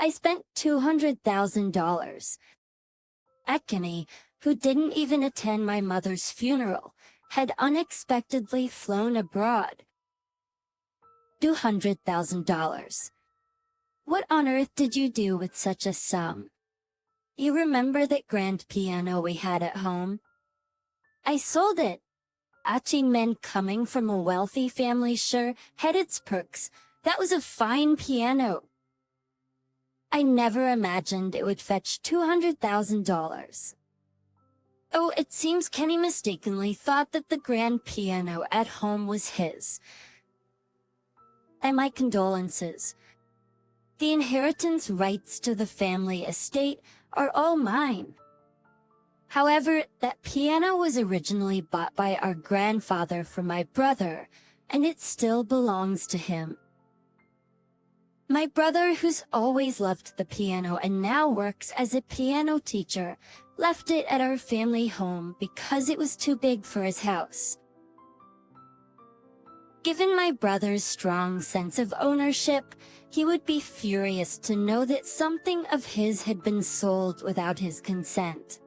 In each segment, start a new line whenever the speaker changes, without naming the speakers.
I spent $200,000. Kenny, who didn't even attend my mother's funeral, had unexpectedly flown abroad. $200,000. What on earth did you do with such a sum? You remember that grand piano we had at home? I sold it. Men coming from a wealthy family sure had its perks. That was a fine piano. I never imagined it would fetch $200,000. Oh, it seems Kenny mistakenly thought that the grand piano at home was his. And my condolences. The inheritance rights to the family estate are all mine. However, that piano was originally bought by our grandfather for my brother, and it still belongs to him. My brother, who's always loved the piano and now works as a piano teacher, left it at our family home because it was too big for his house. Given my brother's strong sense of ownership, he would be furious to know that something of his had been sold without his consent.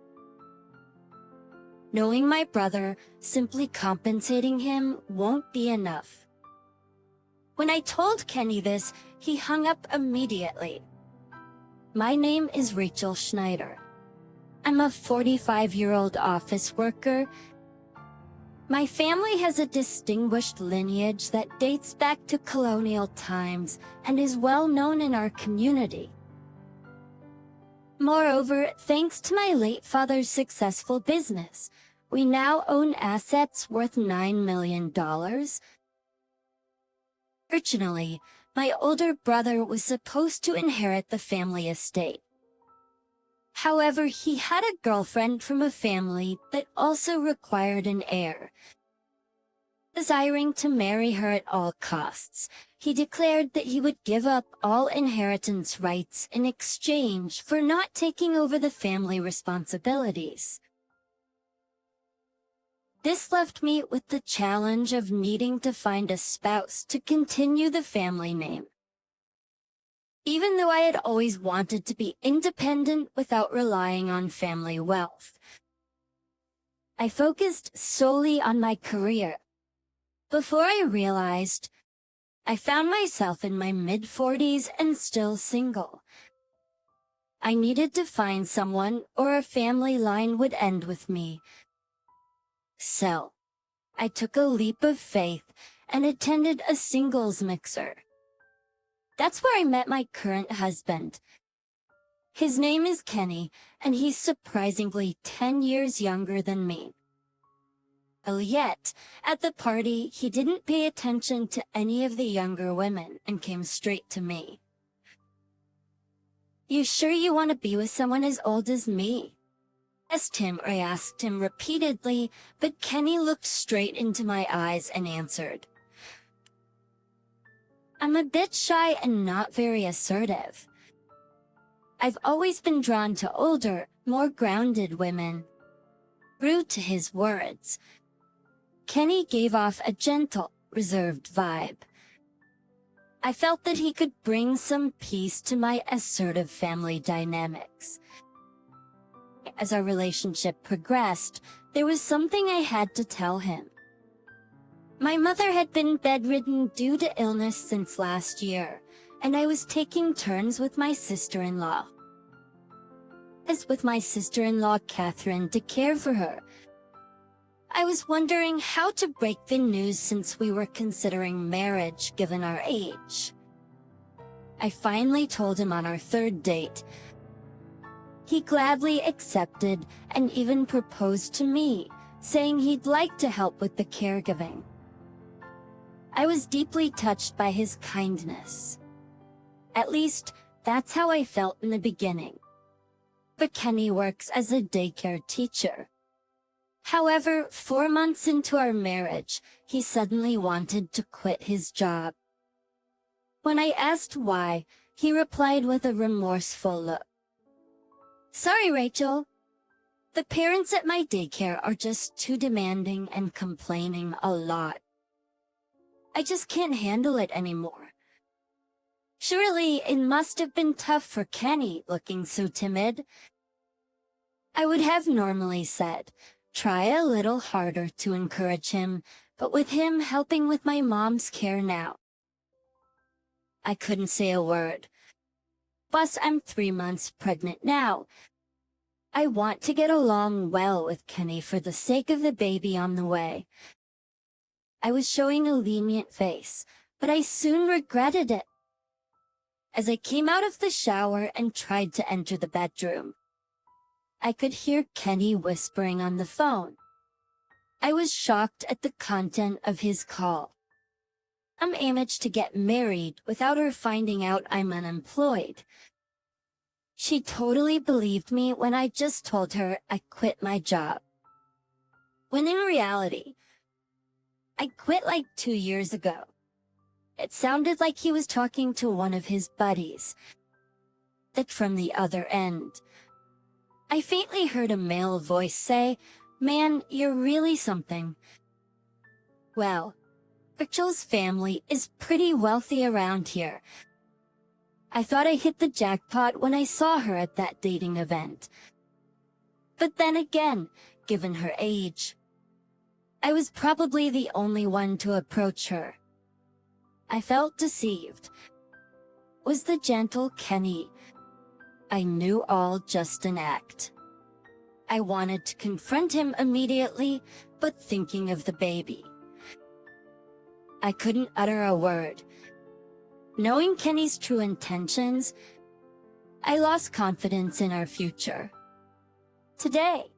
Knowing my brother, simply compensating him won't be enough. When I told Kenny this, he hung up immediately. My name is Rachel Schneider. I'm a 45-year-old office worker. My family has a distinguished lineage that dates back to colonial times and is well known in our community. Moreover, thanks to my late father's successful business, we now own assets worth $9 million. Originally, my older brother was supposed to inherit the family estate. However, he had a girlfriend from a family that also required an heir. Desiring to marry her at all costs, he declared that he would give up all inheritance rights in exchange for not taking over the family responsibilities. This left me with the challenge of needing to find a spouse to continue the family name. Even though I had always wanted to be independent without relying on family wealth, I focused solely on my career. Before I realized, I found myself in my mid-40s and still single. I needed to find someone or a family line would end with me. So, I took a leap of faith and attended a singles mixer. That's where I met my current husband. His name is Kenny, and he's surprisingly 10 years younger than me. Yet, at the party, he didn't pay attention to any of the younger women and came straight to me. "You sure you want to be with someone as old as me?" I asked him repeatedly, but Kenny looked straight into my eyes and answered, "I'm a bit shy and not very assertive. I've always been drawn to older, more grounded women." Rude to his words, Kenny gave off a gentle, reserved vibe. I felt that he could bring some peace to my assertive family dynamics. As our relationship progressed, there was something I had to tell him. My mother had been bedridden due to illness since last year, and I was taking turns with my sister-in-law. As with my sister-in-law Catherine to care for her, I was wondering how to break the news since we were considering marriage given our age. I finally told him on our third date. He gladly accepted and even proposed to me, saying he'd like to help with the caregiving. I was deeply touched by his kindness. At least, that's how I felt in the beginning. But Kenny works as a daycare teacher. However, 4 months into our marriage, he suddenly wanted to quit his job. When I asked why, he replied with a remorseful look. "Sorry, Rachel. The parents at my daycare are just too demanding and complaining a lot. I just can't handle it anymore." Surely it must have been tough for Kenny looking so timid. I would have normally said, try a little harder to encourage him, but with him helping with my mom's care now, I couldn't say a word. Plus, I'm 3 months pregnant now. I want to get along well with Kenny for the sake of the baby on the way. I was showing a lenient face, but I soon regretted it. As I came out of the shower and tried to enter the bedroom, I could hear Kenny whispering on the phone. I was shocked at the content of his call. I'm aiming to get married without her finding out I'm unemployed. She totally believed me when I just told her I quit my job. When in reality, I quit like 2 years ago. It sounded like he was talking to one of his buddies. That from the other end, I faintly heard a male voice say, "Man, you're really something." Well, Rachel's family is pretty wealthy around here. I thought I hit the jackpot when I saw her at that dating event. But then again, given her age, I was probably the only one to approach her. I felt deceived. Was the gentle Kenny? I knew all just an act. I wanted to confront him immediately, but thinking of the baby, I couldn't utter a word. Knowing Kenny's true intentions, I lost confidence in our future. Today,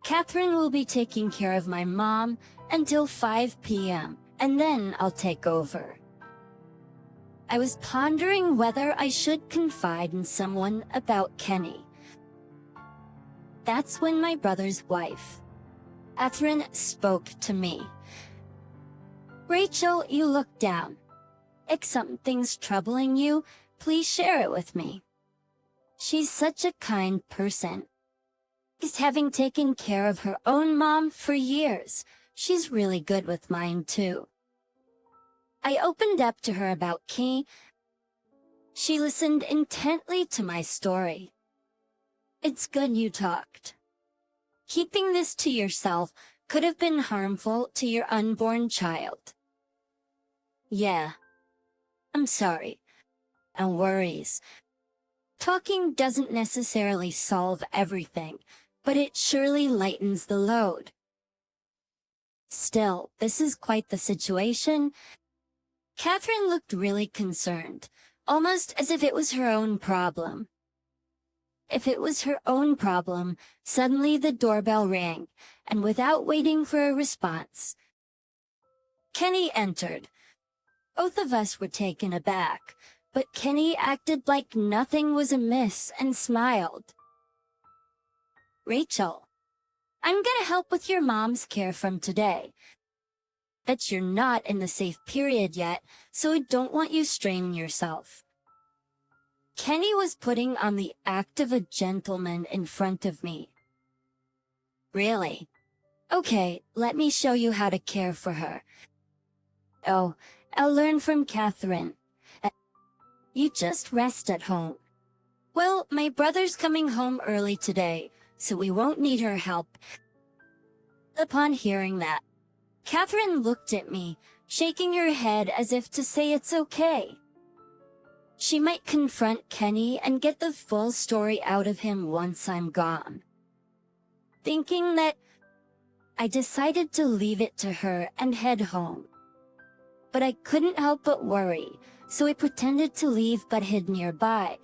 Catherine will be taking care of my mom until 5 p.m., and then I'll take over. I was pondering whether I should confide in someone about Kenny. That's when my brother's wife, Catherine, spoke to me. "Rachel, you look down. If something's troubling you, please share it with me." She's such a kind person. She's having taken care of her own mom for years. She's really good with mine too. I opened up to her about Key. She listened intently to my story. "It's good you talked. Keeping this to yourself could have been harmful to your unborn child." "Yeah, I'm sorry. And worries. Talking doesn't necessarily solve everything, but it surely lightens the load. Still, this is quite the situation." Catherine looked really concerned, almost as if it was her own problem. If it was her own problem, suddenly the doorbell rang, and without waiting for a response, Kenny entered. Both of us were taken aback, but Kenny acted like nothing was amiss and smiled. "Rachel, I'm gonna help with your mom's care from today. Bet you're not in the safe period yet, so I don't want you straining yourself." Kenny was putting on the act of a gentleman in front of me. "Really? Okay, let me show you how to care for her." "Oh, I'll learn from Catherine. You just rest at home." "Well, my brother's coming home early today, so we won't need her help." Upon hearing that, Catherine looked at me, shaking her head as if to say it's okay. She might confront Kenny and get the full story out of him once I'm gone. Thinking that, I decided to leave it to her and head home. But I couldn't help but worry, so I pretended to leave but hid nearby.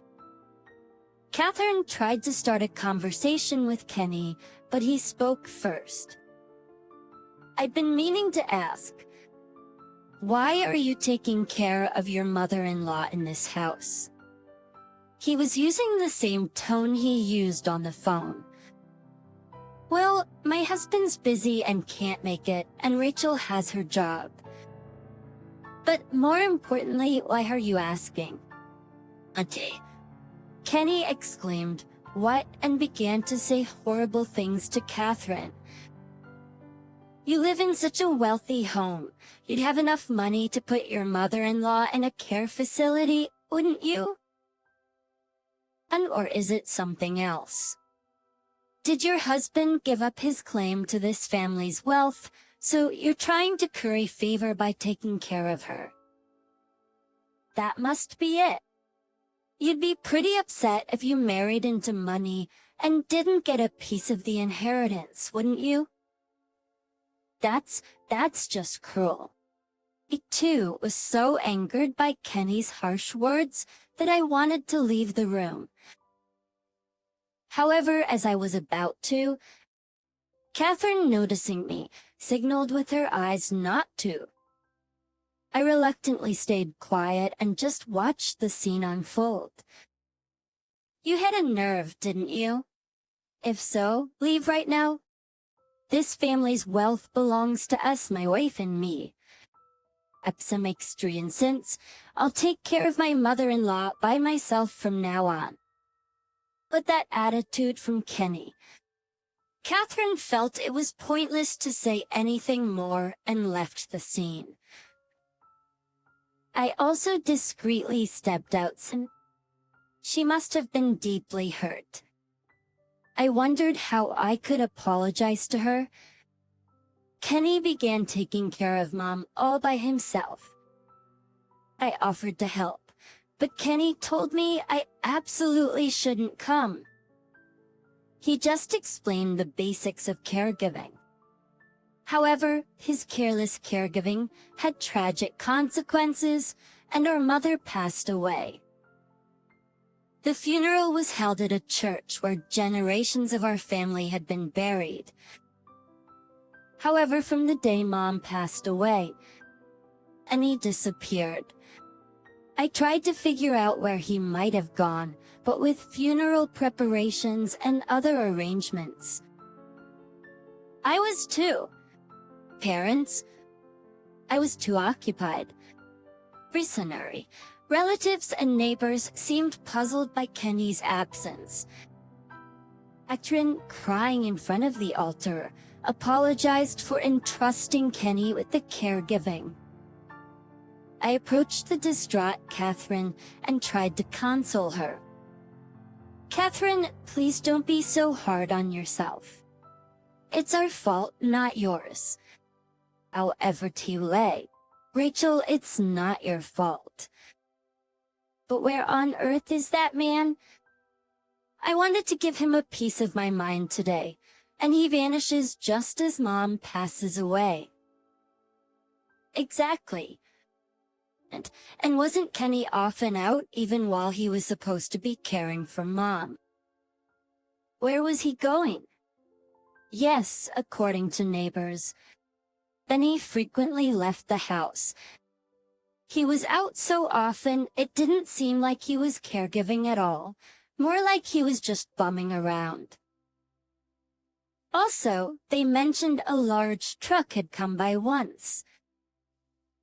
Catherine tried to start a conversation with Kenny, but he spoke first. "I've been meaning to ask, why are you taking care of your mother-in-law in this house?" He was using the same tone he used on the phone. "Well, my husband's busy and can't make it, and Rachel has her job." "But more importantly, why are you asking?" "Auntie," Kenny exclaimed, "What?" and began to say horrible things to Catherine. "You live in such a wealthy home. You'd have enough money to put your mother-in-law in a care facility. wouldn't you? And or is it something else? Did your husband give up his claim to this family's wealth, so you're trying to curry favor by taking care of her? That must be it. You'd be pretty upset if you married into money and didn't get a piece of the inheritance, wouldn't you? That's just cruel. I too was so angered by Kenny's harsh words that I wanted to leave the room. However, as I was about to, Catherine, noticing me, signaled with her eyes not to. I reluctantly stayed quiet and just watched the scene unfold. You had a nerve, didn't you? If so, leave right now. This family's wealth belongs to us, my wife and me. Up some extreme sense, I'll take care of my mother-in-law by myself from now on. But that attitude from Kenny. Catherine felt it was pointless to say anything more and left the scene. I also discreetly stepped out. She must have been deeply hurt. I wondered how I could apologize to her. Kenny began taking care of Mom all by himself. I offered to help, but Kenny told me I absolutely shouldn't come. He just explained the basics of caregiving. However, his careless caregiving had tragic consequences, and our mother passed away. The funeral was held at a church where generations of our family had been buried. However, from the day Mom passed away, and he disappeared. I tried to figure out where he might have gone, but with funeral preparations and other arrangements, I was too. Parents, I was too occupied. Visionary, relatives and neighbors seemed puzzled by Kenny's absence. Catherine, crying in front of the altar, apologized for entrusting Kenny with the caregiving. I approached the distraught Catherine and tried to console her. Catherine, please don't be so hard on yourself. It's our fault, not yours. However too late. Rachel, it's not your fault. But where on earth is that man? I wanted to give him a piece of my mind today, and he vanishes just as Mom passes away. Exactly. And wasn't Kenny off and out even while he was supposed to be caring for Mom? Where was he going? Yes, according to neighbors. Then he frequently left the house. He was out so often, it didn't seem like he was caregiving at all, more like he was just bumming around. Also, they mentioned a large truck had come by once.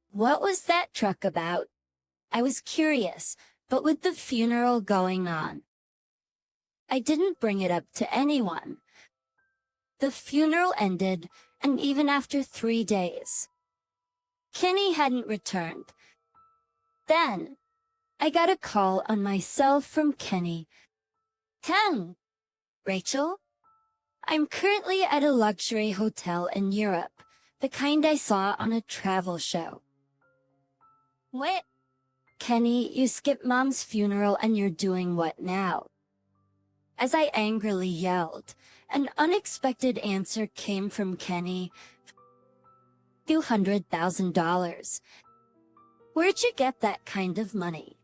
What was that truck about? I was curious, but with the funeral going on, I didn't bring it up to anyone. The funeral ended, and even after 3 days, Kenny hadn't returned. Then, I got a call on my cell from Kenny. Ken, Rachel? I'm currently at a luxury hotel in Europe, the kind I saw on a travel show. What? Kenny, you skipped Mom's funeral and you're doing what now? As I angrily yelled, an unexpected answer came from Kenny. $200,000. Where'd you get that kind of money?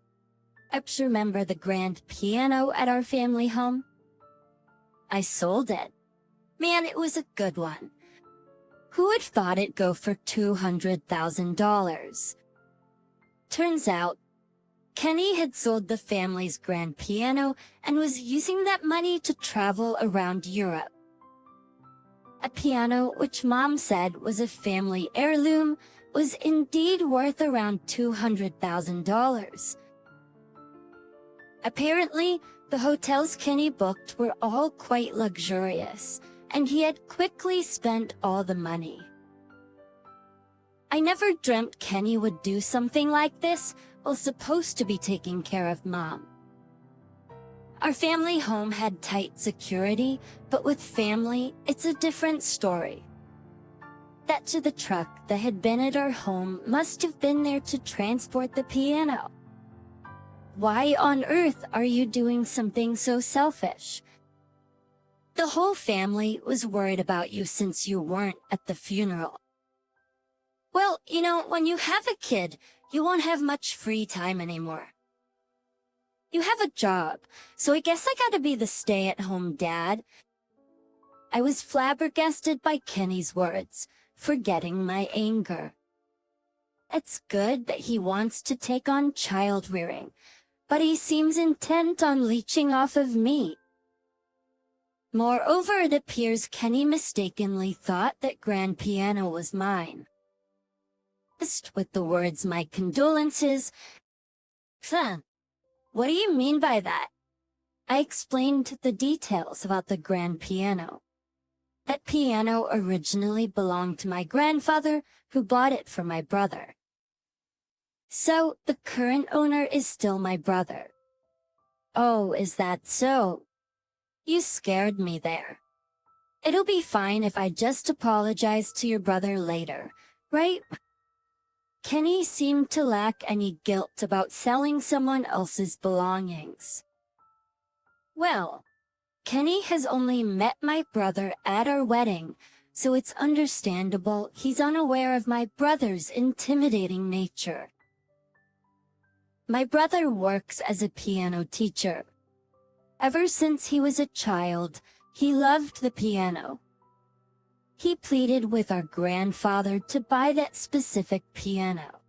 I remember the grand piano at our family home. I sold it. Man, it was a good one. Who would thought it'd go for $200,000? Turns out, Kenny had sold the family's grand piano and was using that money to travel around Europe. A piano, which Mom said was a family heirloom, was indeed worth around $200,000. Apparently, the hotels Kenny booked were all quite luxurious, and he had quickly spent all the money. I never dreamt Kenny would do something like this, was supposed to be taking care of Mom. Our family home had tight security, but with family, it's a different story. That to the truck that had been at our home must have been there to transport the piano. Why on earth are you doing something so selfish? The whole family was worried about you since you weren't at the funeral. Well, when you have a kid, you won't have much free time anymore. You have a job, so I guess I gotta be the stay-at-home dad. I was flabbergasted by Kenny's words, forgetting my anger. It's good that he wants to take on child-rearing, but he seems intent on leeching off of me. Moreover, it appears Kenny mistakenly thought that grand piano was mine. Just with the words, "My condolences." What do you mean by that? I explained the details about the grand piano. That piano originally belonged to my grandfather, who bought it for my brother. So, the current owner is still my brother. Oh, is that so? You scared me there. It'll be fine if I just apologize to your brother later, right? Kenny seemed to lack any guilt about selling someone else's belongings. Well, Kenny has only met my brother at our wedding, so it's understandable he's unaware of my brother's intimidating nature. My brother works as a piano teacher. Ever since he was a child, he loved the piano. He pleaded with our grandfather to buy that specific piano.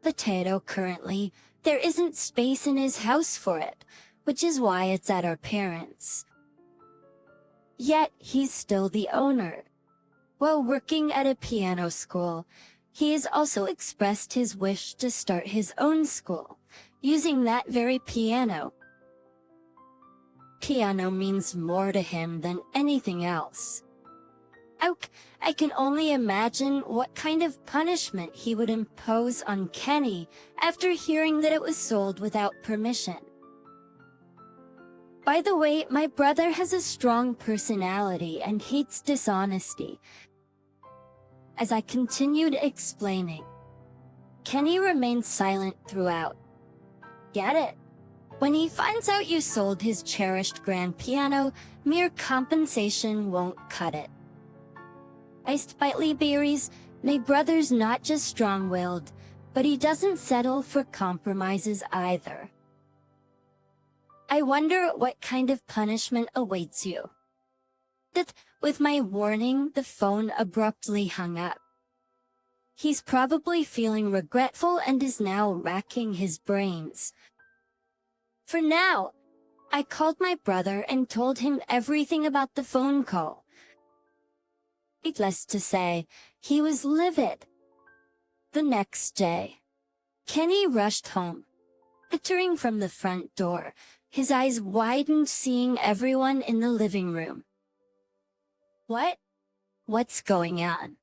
Potato currently, there isn't space in his house for it, which is why it's at our parents'. Yet, he's still the owner. While working at a piano school, he has also expressed his wish to start his own school, using that very piano. Piano means more to him than anything else. I can only imagine what kind of punishment he would impose on Kenny after hearing that it was sold without permission. By the way, my brother has a strong personality and hates dishonesty. As I continued explaining, Kenny remained silent throughout. Get it? When he finds out you sold his cherished grand piano, mere compensation won't cut it. Spitely berries, my brother's not just strong-willed, but he doesn't settle for compromises either. I wonder what kind of punishment awaits you. That, with my warning, the phone abruptly hung up. He's probably feeling regretful and is now racking his brains. For now, I called my brother and told him everything about the phone call. Needless to say, he was livid. The next day, Kenny rushed home. Entering from the front door, his eyes widened seeing everyone in the living room. What's going on?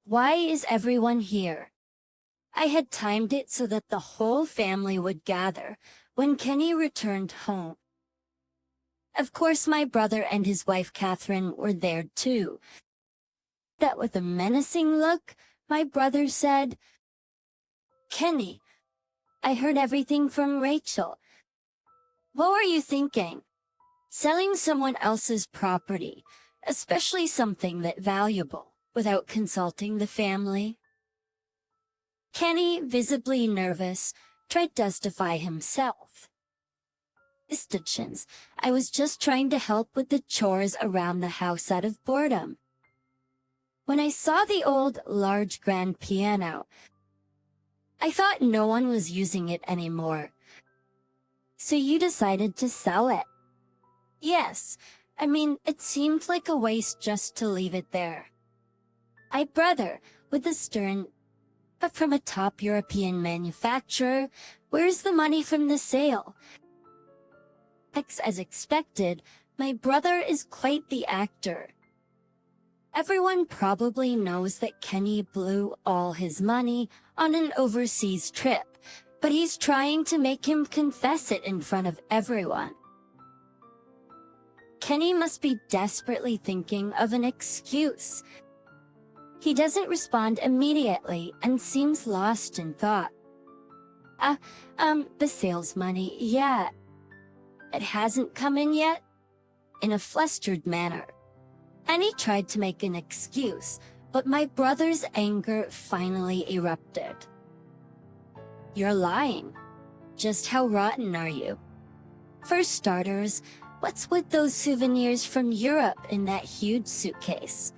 Why is everyone here? I had timed it so that the whole family would gather when Kenny returned home. Of course, my brother and his wife Catherine were there too. That with a menacing look, my brother said, "Kenny, I heard everything from Rachel. What were you thinking? Selling someone else's property, especially something that valuable, without consulting the family?" Kenny, visibly nervous, tried to justify himself. I was just trying to help with the chores around the house out of boredom. When I saw the old, large grand piano, I thought no one was using it anymore. So you decided to sell it? Yes, it seemed like a waste just to leave it there. My brother, with a stern, "But from a top European manufacturer, where's the money from the sale?" As expected, my brother is quite the actor. Everyone probably knows that Kenny blew all his money on an overseas trip, but he's trying to make him confess it in front of everyone. Kenny must be desperately thinking of an excuse. He doesn't respond immediately and seems lost in thought. The sales money, yeah. It hasn't come in yet? In a flustered manner. Kenny tried to make an excuse, but my brother's anger finally erupted. You're lying. Just how rotten are you? For starters, what's with those souvenirs from Europe in that huge suitcase?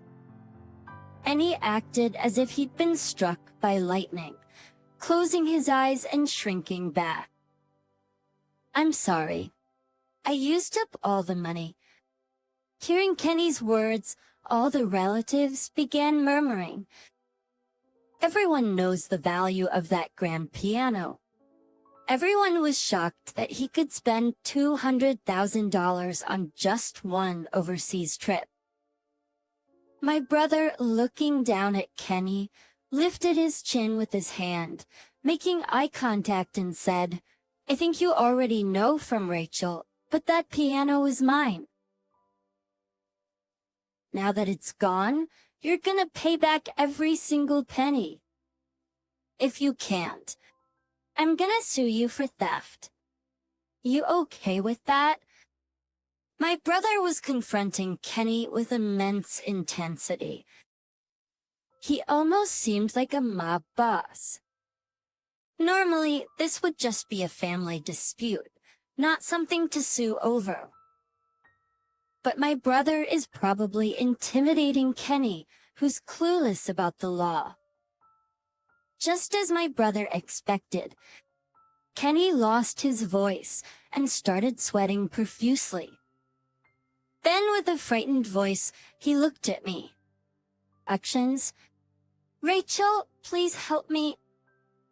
And he acted as if he'd been struck by lightning, closing his eyes and shrinking back. I'm sorry. I used up all the money. Hearing Kenny's words, all the relatives began murmuring. Everyone knows the value of that grand piano. Everyone was shocked that he could spend $200,000 on just one overseas trip. My brother, looking down at Kenny, lifted his chin with his hand, making eye contact and said, I think you already know from Rachel, but that piano is mine. Now that it's gone, you're gonna pay back every single penny. If you can't, I'm gonna sue you for theft. You okay with that? My brother was confronting Kenny with immense intensity. He almost seemed like a mob boss. Normally, this would just be a family dispute, not something to sue over. But my brother is probably intimidating Kenny, who's clueless about the law. Just as my brother expected, Kenny lost his voice and started sweating profusely. Then with a frightened voice, he looked at me. Actions? Rachel, please help me.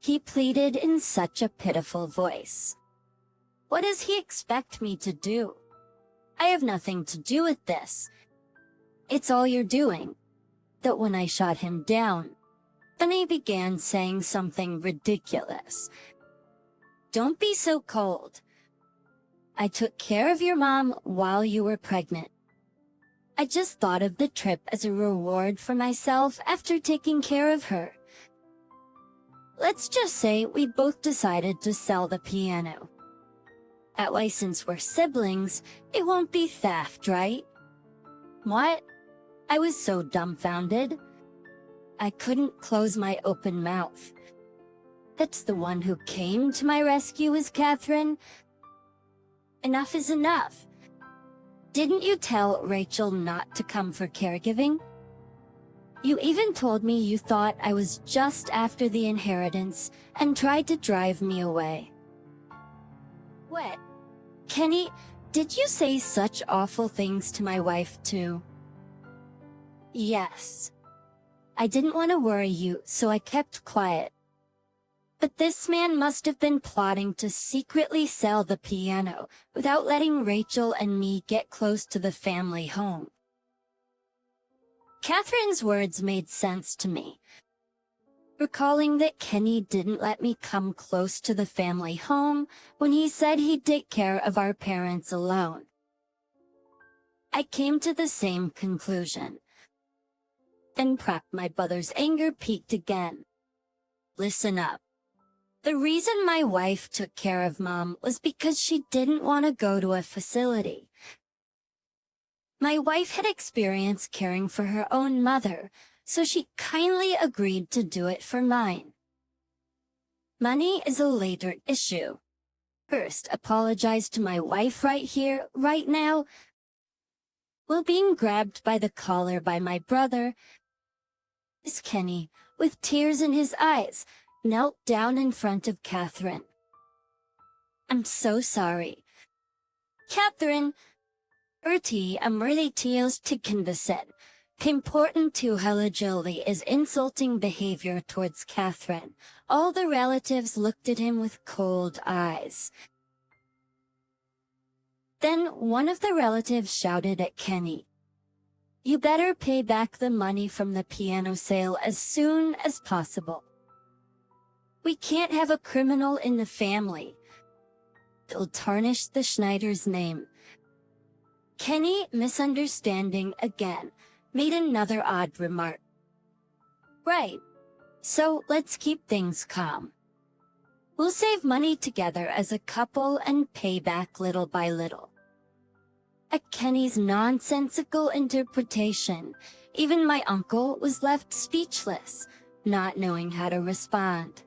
He pleaded in such a pitiful voice. What does he expect me to do? I have nothing to do with this. It's all you're doing. That when I shot him down, then he began saying something ridiculous. Don't be so cold. I took care of your mom while you were pregnant. I just thought of the trip as a reward for myself after taking care of her. Let's just say we both decided to sell the piano. That way, since we're siblings, it won't be theft, right? What? I was so dumbfounded. I couldn't close my open mouth. That's the one who came to my rescue is Catherine. Enough is enough. Didn't you tell Rachel not to come for caregiving? You even told me you thought I was just after the inheritance and tried to drive me away. What? Kenny, did you say such awful things to my wife too? Yes. I didn't want to worry you, so I kept quiet. But this man must have been plotting to secretly sell the piano without letting Rachel and me get close to the family home. Catherine's words made sense to me. Recalling that Kenny didn't let me come close to the family home when he said he'd take care of our parents alone. I came to the same conclusion. Then perhaps my brother's anger peaked again. Listen up. The reason my wife took care of Mom was because she didn't want to go to a facility. My wife had experience caring for her own mother, so she kindly agreed to do it for mine. Money is a later issue. First, apologize to my wife right here, right now. While being grabbed by the collar by my brother, Miss Kenny, with tears in his eyes, knelt down in front of Catherine. I'm so sorry. Catherine, Bertie amritios tikendeset. Important to Halajili is insulting behavior towards Catherine. All the relatives looked at him with cold eyes. Then one of the relatives shouted at Kenny, You better pay back the money from the piano sale as soon as possible. We can't have a criminal in the family. It'll tarnish the Schneider's name. Kenny, misunderstanding again, made another odd remark. Right. So let's keep things calm. We'll save money together as a couple and pay back little by little. At Kenny's nonsensical interpretation, even my uncle was left speechless, not knowing how to respond.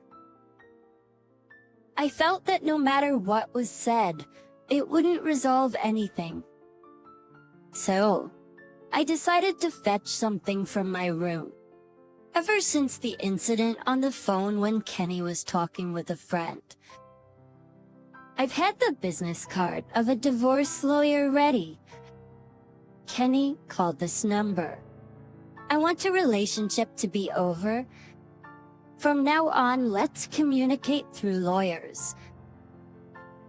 I felt that no matter what was said, it wouldn't resolve anything. So, I decided to fetch something from my room. Ever since the incident on the phone when Kenny was talking with a friend, I've had the business card of a divorce lawyer ready. Kenny called this number. I want a relationship to be over. From now on, let's communicate through lawyers.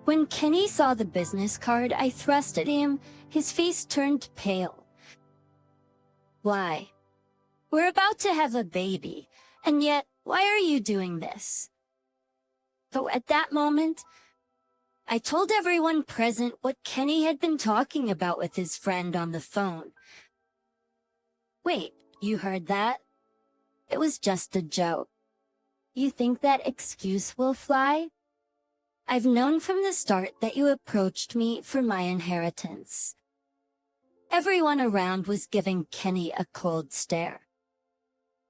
When Kenny saw the business card I thrust at him, his face turned pale. Why? We're about to have a baby, and yet, why are you doing this? Though at that moment, I told everyone present what Kenny had been talking about with his friend on the phone. Wait, you heard that? It was just a joke. You think that excuse will fly? I've known from the start that you approached me for my inheritance. Everyone around was giving Kenny a cold stare.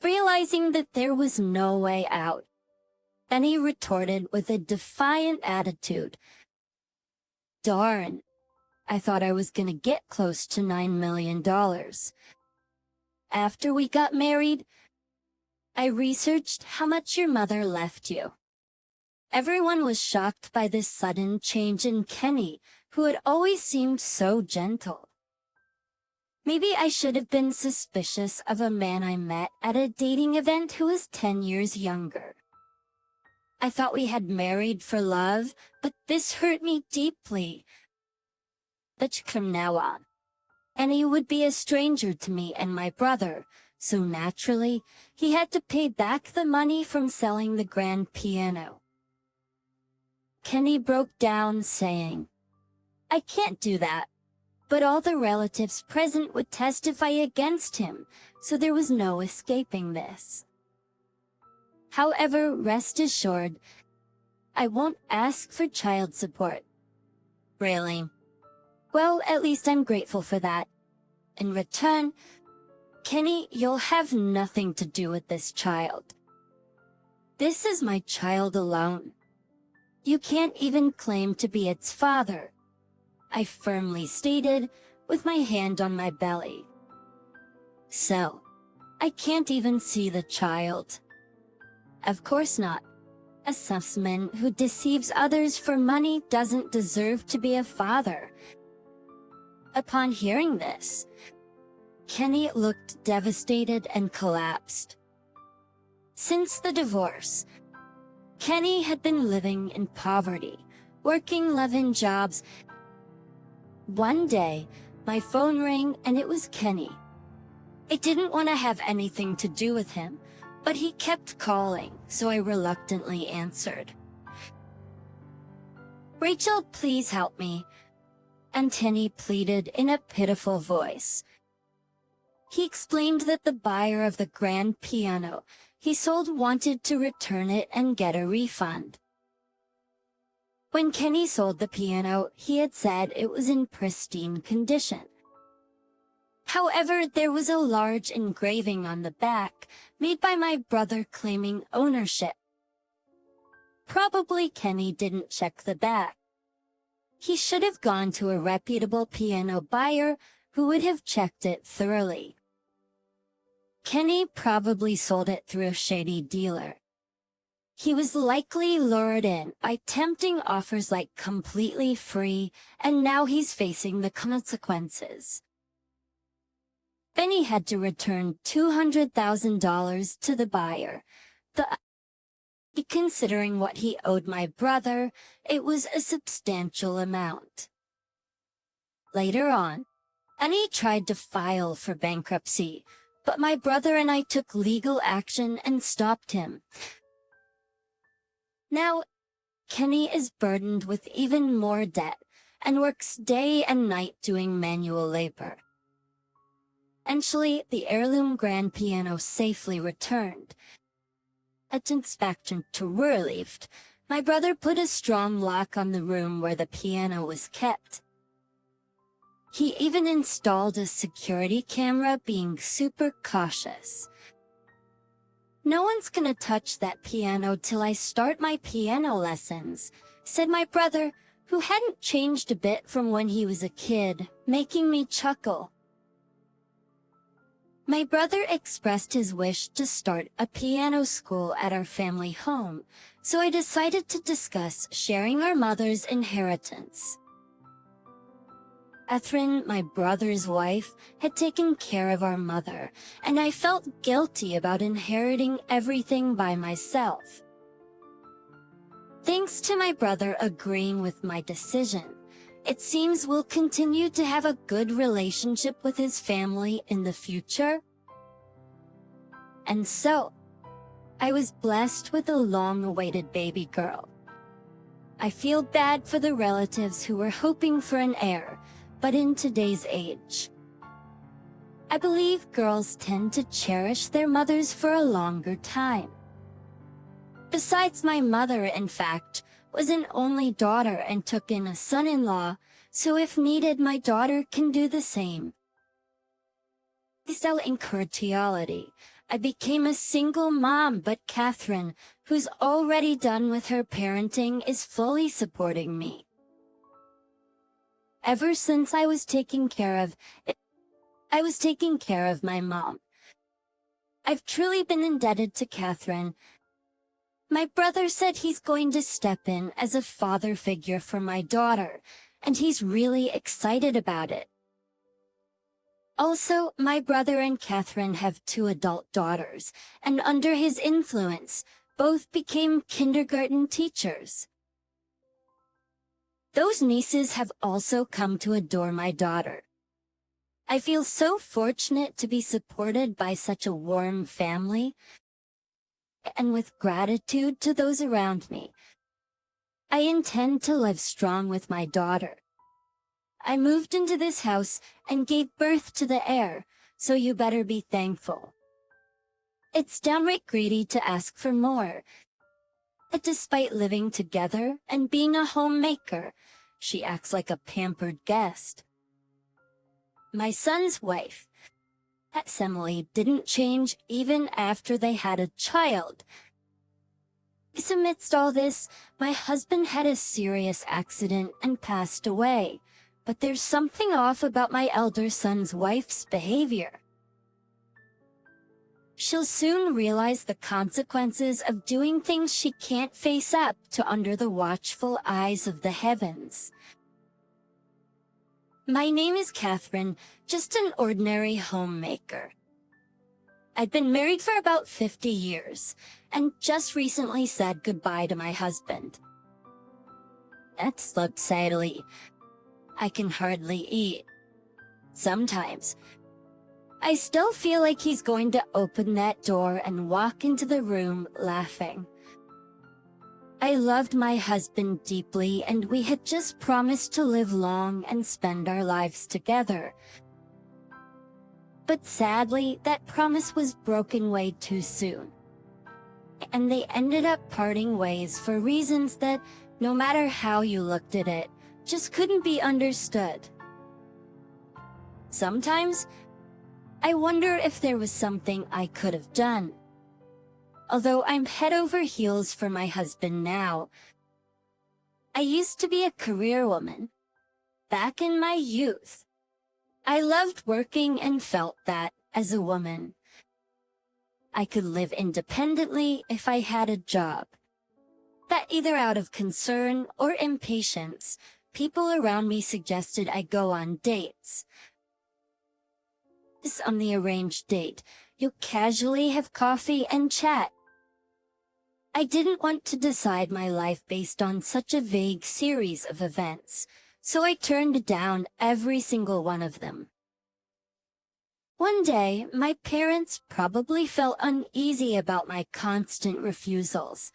Realizing that there was no way out, Kenny retorted with a defiant attitude. Darn, I thought I was gonna get close to $9 million. After we got married, I researched how much your mother left you. Everyone was shocked by this sudden change in Kenny, who had always seemed so gentle. Maybe I should have been suspicious of a man I met at a dating event who was 10 years younger. I thought we had married for love, but this hurt me deeply. But from now on, Kenny would be a stranger to me and my brother, so naturally, he had to pay back the money from selling the grand piano. Kenny broke down, saying, I can't do that. But all the relatives present would testify against him, so there was no escaping this. However, rest assured, I won't ask for child support. Really? Well, at least I'm grateful for that. In return, Kenny, you'll have nothing to do with this child. This is my child alone. You can't even claim to be its father, I firmly stated, with my hand on my belly. So, I can't even see the child. Of course not. A salesman who deceives others for money doesn't deserve to be a father. Upon hearing this, Kenny looked devastated and collapsed. Since the divorce, Kenny had been living in poverty, working 11 jobs. One day, my phone rang and it was Kenny. I didn't want to have anything to do with him, but he kept calling, so I reluctantly answered. Rachel, please help me. And Kenny pleaded in a pitiful voice. He explained that the buyer of the grand piano he sold wanted to return it and get a refund. When Kenny sold the piano, he had said it was in pristine condition. However, there was a large engraving on the back, made by my brother claiming ownership. Probably Kenny didn't check the back. He should have gone to a reputable piano buyer who would have checked it thoroughly. Kenny probably sold it through a shady dealer. He was likely lured in by tempting offers like completely free, and now he's facing the consequences. Benny had to return $200,000 to the buyer. Considering what he owed my brother, it was a substantial amount. Later on, Benny tried to file for bankruptcy, but my brother and I took legal action and stopped him. Now, Kenny is burdened with even more debt and works day and night doing manual labor. Eventually, the heirloom grand piano safely returned. At inspection to relieved, my brother put a strong lock on the room where the piano was kept. He even installed a security camera, being super cautious. "No one's gonna touch that piano till I start my piano lessons," said my brother, who hadn't changed a bit from when he was a kid, making me chuckle. My brother expressed his wish to start a piano school at our family home, so I decided to discuss sharing our mother's inheritance. Catherine, my brother's wife, had taken care of our mother, and I felt guilty about inheriting everything by myself. Thanks to my brother agreeing with my decision, it seems we'll continue to have a good relationship with his family in the future. And so, I was blessed with a long-awaited baby girl. I feel bad for the relatives who were hoping for an heir, but in today's age, I believe girls tend to cherish their mothers for a longer time. Besides, my mother, in fact, was an only daughter and took in a son-in-law, so if needed, my daughter can do the same. So in reality, I became a single mom, but Catherine, who's already done with her parenting, is fully supporting me. Ever since I was taking care of my mom, I've truly been indebted to Catherine. My brother said he's going to step in as a father figure for my daughter, and he's really excited about it. Also, my brother and Catherine have 2 adult daughters, and under his influence, both became kindergarten teachers. Those nieces have also come to adore my daughter. I feel so fortunate to be supported by such a warm family, and with gratitude to those around me, I intend to live strong with my daughter. I moved into this house and gave birth to the heir, so you better be thankful. It's downright greedy to ask for more. But despite living together and being a homemaker, she acts like a pampered guest. My son's wife, Emily, didn't change even after they had a child. Amidst all this, my husband had a serious accident and passed away, but there's something off about my elder son's wife's behavior. She'll soon realize the consequences of doing things she can't face up to under the watchful eyes of the heavens. My name is Catherine, just an ordinary homemaker. I'd been married for about 50 years, and just recently said goodbye to my husband. That slept sadly. I can hardly eat. Sometimes, I still feel like he's going to open that door and walk into the room laughing. I loved my husband deeply, and we had just promised to live long and spend our lives together. But sadly, that promise was broken way too soon. And they ended up parting ways for reasons that, no matter how you looked at it, just couldn't be understood. Sometimes, I wonder if there was something I could have done. Although I'm head over heels for my husband now, I used to be a career woman. Back in my youth, I loved working and felt that, as a woman, I could live independently if I had a job. That either out of concern or impatience, people around me suggested I go on dates. On the arranged date, you'll casually have coffee and chat. I didn't want to decide my life based on such a vague series of events, so I turned down every single one of them. One day, my parents probably felt uneasy about my constant refusals.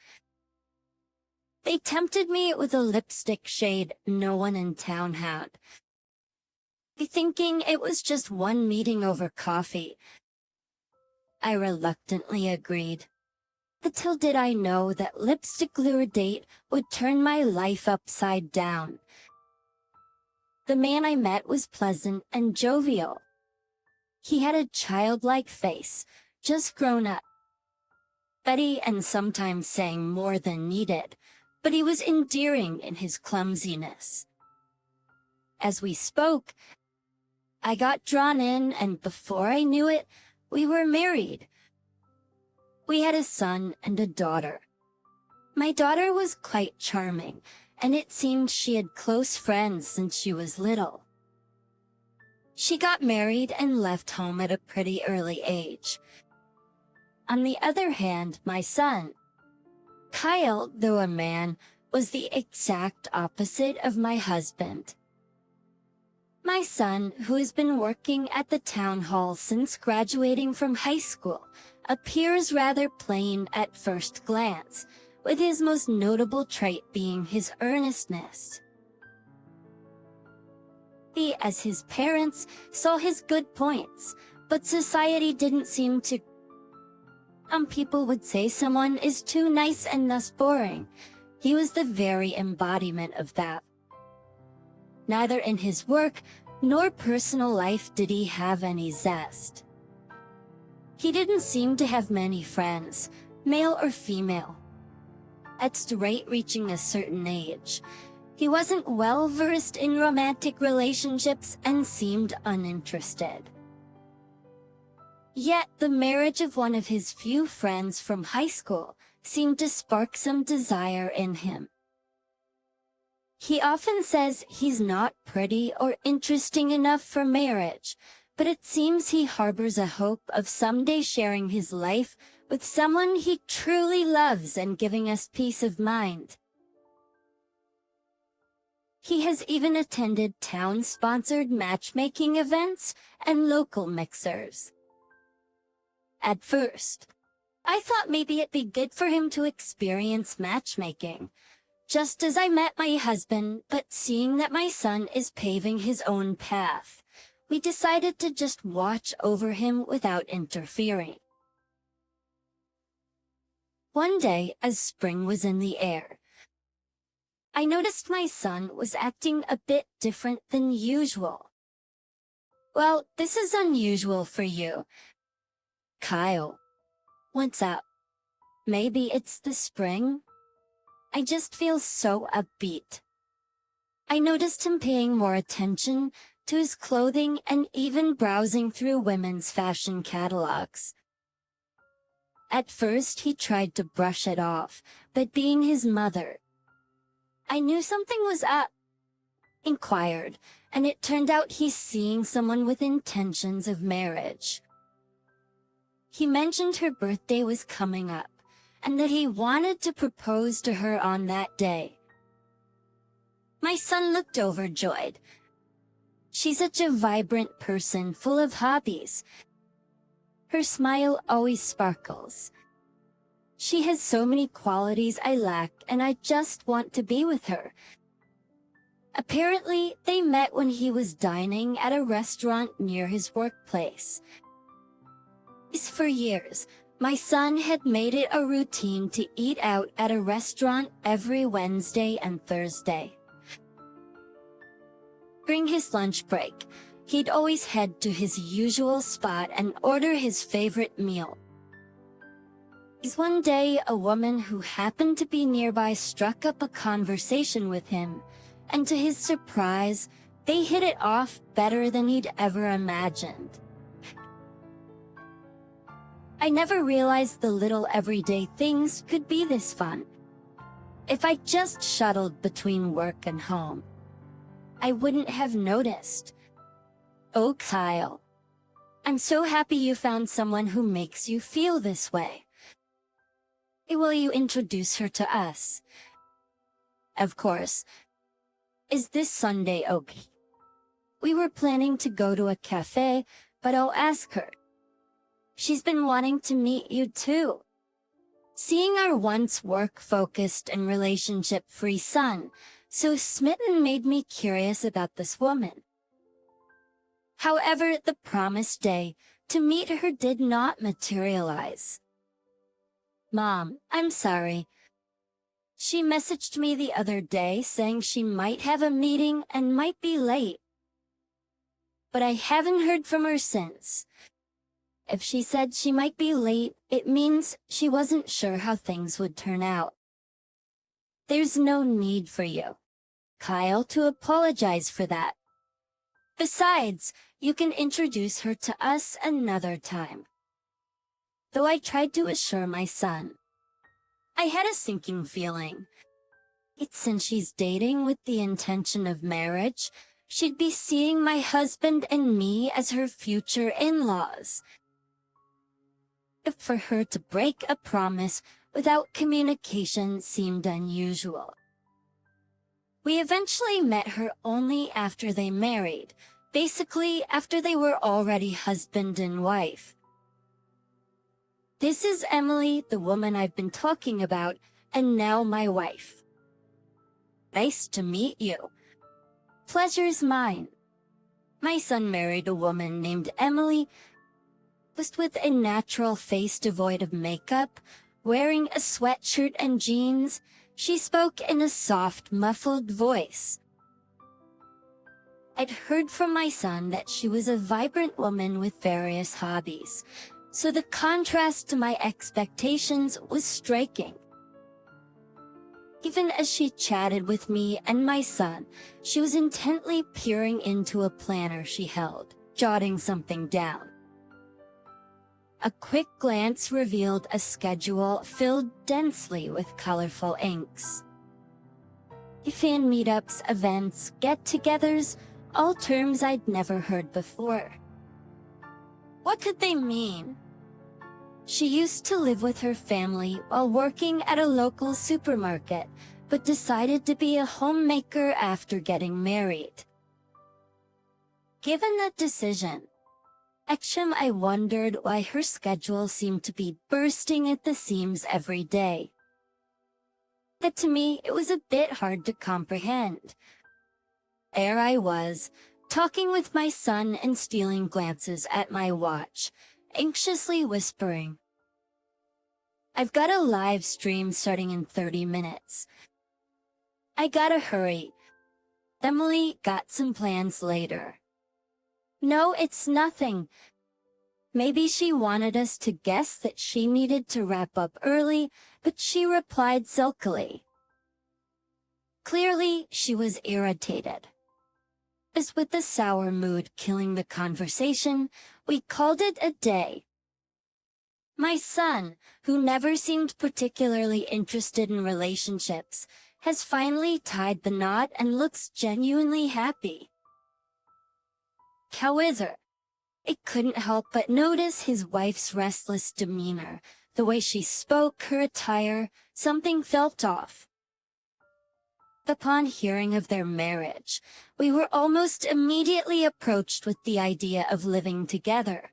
They tempted me with a lipstick shade no one in town had. Thinking it was just one meeting over coffee, I reluctantly agreed. Little did I know that lipstick lure date would turn my life upside down. The man I met was pleasant and jovial. He had a childlike face, just grown up. Petty and sometimes saying more than needed, but he was endearing in his clumsiness. As we spoke, I got drawn in, and before I knew it, we were married. We had a son and a daughter. My daughter was quite charming, and it seemed she had close friends since she was little. She got married and left home at a pretty early age. On the other hand, my son, Kyle, though a man, was the exact opposite of my husband. My son, who has been working at the town hall since graduating from high school, appears rather plain at first glance, with his most notable trait being his earnestness. He, as his parents, saw his good points, but society didn't seem to. Some people would say someone is too nice and thus boring. He was the very embodiment of that. Neither in his work nor personal life did he have any zest. He didn't seem to have many friends, male or female. At the rate reaching a certain age, he wasn't well versed in romantic relationships and seemed uninterested. Yet the marriage of one of his few friends from high school seemed to spark some desire in him. He often says he's not pretty or interesting enough for marriage, but it seems he harbors a hope of someday sharing his life with someone he truly loves and giving us peace of mind. He has even attended town-sponsored matchmaking events and local mixers. At first, I thought maybe it'd be good for him to experience matchmaking, just as I met my husband, but seeing that my son is paving his own path, we decided to just watch over him without interfering. One day, as spring was in the air, I noticed my son was acting a bit different than usual. Well, this is unusual for you, Kyle. What's up? Maybe it's the spring? I just feel so upbeat. I noticed him paying more attention to his clothing and even browsing through women's fashion catalogs. At first, he tried to brush it off, but being his mother, I knew something was up. Inquired, and it turned out he's seeing someone with intentions of marriage. He mentioned her birthday was coming up, and that he wanted to propose to her on that day. My son looked overjoyed. She's such a vibrant person full of hobbies. Her smile always sparkles. She has so many qualities I lack, and I just want to be with her. Apparently, they met when he was dining at a restaurant near his workplace. For years, my son had made it a routine to eat out at a restaurant every Wednesday and Thursday. During his lunch break, he'd always head to his usual spot and order his favorite meal. One day, a woman who happened to be nearby struck up a conversation with him, and to his surprise, they hit it off better than he'd ever imagined. I never realized the little everyday things could be this fun. If I just shuttled between work and home, I wouldn't have noticed. Oh, Kyle, I'm so happy you found someone who makes you feel this way. Will you introduce her to us? Of course. Is this Sunday okay? We were planning to go to a cafe, but I'll ask her. She's been wanting to meet you too. seeing our once work-focused and relationship-free son so smitten made me curious about this woman. However, the promised day to meet her did not materialize. "Mom, I'm sorry." She messaged me the other day saying she might have a meeting and might be late. But I haven't heard from her since. If she said she might be late, it means she wasn't sure how things would turn out. There's no need for you, Kyle, to apologize for that. Besides, you can introduce her to us another time. Though I tried to assure my son, I had a sinking feeling. Since she's dating with the intention of marriage, she'd be seeing my husband and me as her future in-laws. For her to break a promise without communication seemed unusual. We eventually met her only after they married, basically after they were already husband and wife. "This is Emily, the woman I've been talking about, and now my wife. Nice to meet you. Pleasure's mine." My son married a woman named Emily, just with a natural face devoid of makeup, wearing a sweatshirt and jeans. She spoke in a soft, muffled voice. I'd heard from my son that she was a vibrant woman with various hobbies, so the contrast to my expectations was striking. Even as she chatted with me and my son, she was intently peering into a planner she held, jotting something down. A quick glance revealed a schedule filled densely with colorful inks. Fan meetups, events, get-togethers, all terms I'd never heard before. What could they mean? She used to live with her family while working at a local supermarket, but decided to be a homemaker after getting married. Given that decision, I wondered why her schedule seemed to be bursting at the seams every day. That to me, it was a bit hard to comprehend. There I was, talking with my son and stealing glances at my watch, anxiously whispering, "I've got a live stream starting in 30 minutes. I gotta hurry. Emily got some plans later." "No, it's nothing." Maybe she wanted us to guess that she needed to wrap up early, but she replied silkily. Clearly, she was irritated. As with the sour mood killing the conversation, we called it a day. My son, who never seemed particularly interested in relationships, has finally tied the knot and looks genuinely happy. However, I couldn't help but notice his wife's restless demeanor, the way she spoke, her attire, something felt off. Upon hearing of their marriage, we were almost immediately approached with the idea of living together.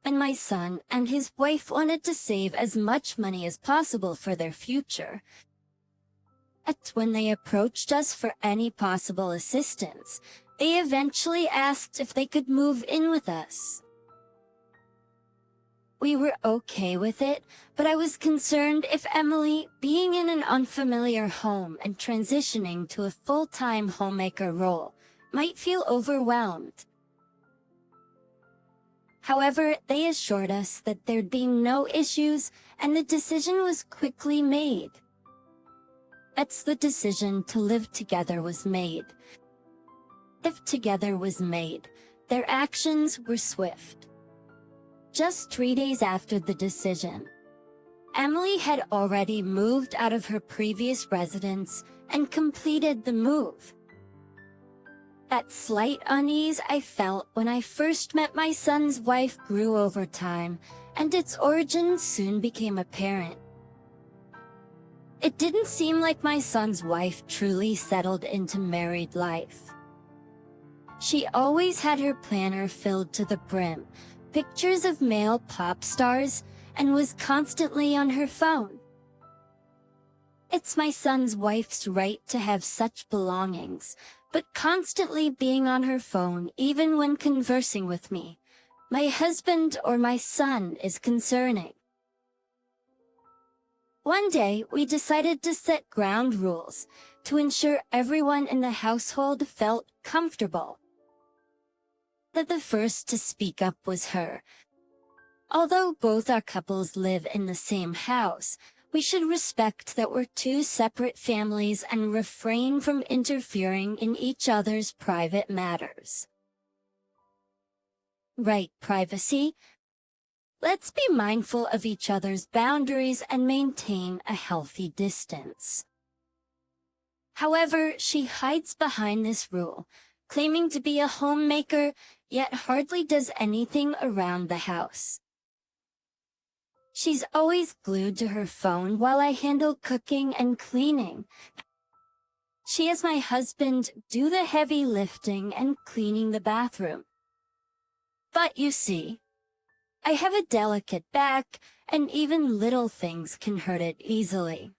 And my son and his wife wanted to save as much money as possible for their future. When they approached us for any possible assistance, they eventually asked if they could move in with us. We were okay with it, but I was concerned if Emily, being in an unfamiliar home and transitioning to a full-time homemaker role, might feel overwhelmed. However, they assured us that there'd be no issues and the decision was quickly made. The decision to live together was made. If together was made, their actions were swift. Just 3 days after the decision, Emily had already moved out of her previous residence and completed the move. That slight unease I felt when I first met my son's wife grew over time, and its origins soon became apparent. It didn't seem like my son's wife truly settled into married life. She always had her planner filled to the brim, pictures of male pop stars, and was constantly on her phone. It's my son's wife's right to have such belongings, but constantly being on her phone even when conversing with me, my husband or my son, is concerning. One day, we decided to set ground rules to ensure everyone in the household felt comfortable. That the first to speak up was her. Although both our couples live in the same house, we should respect that we're two separate families and refrain from interfering in each other's private matters. Right, privacy? Let's be mindful of each other's boundaries and maintain a healthy distance. However, she hides behind this rule, claiming to be a homemaker, yet hardly does anything around the house. She's always glued to her phone while I handle cooking and cleaning. She has my husband do the heavy lifting and cleaning the bathroom. But you see, I have a delicate back, and even little things can hurt it easily.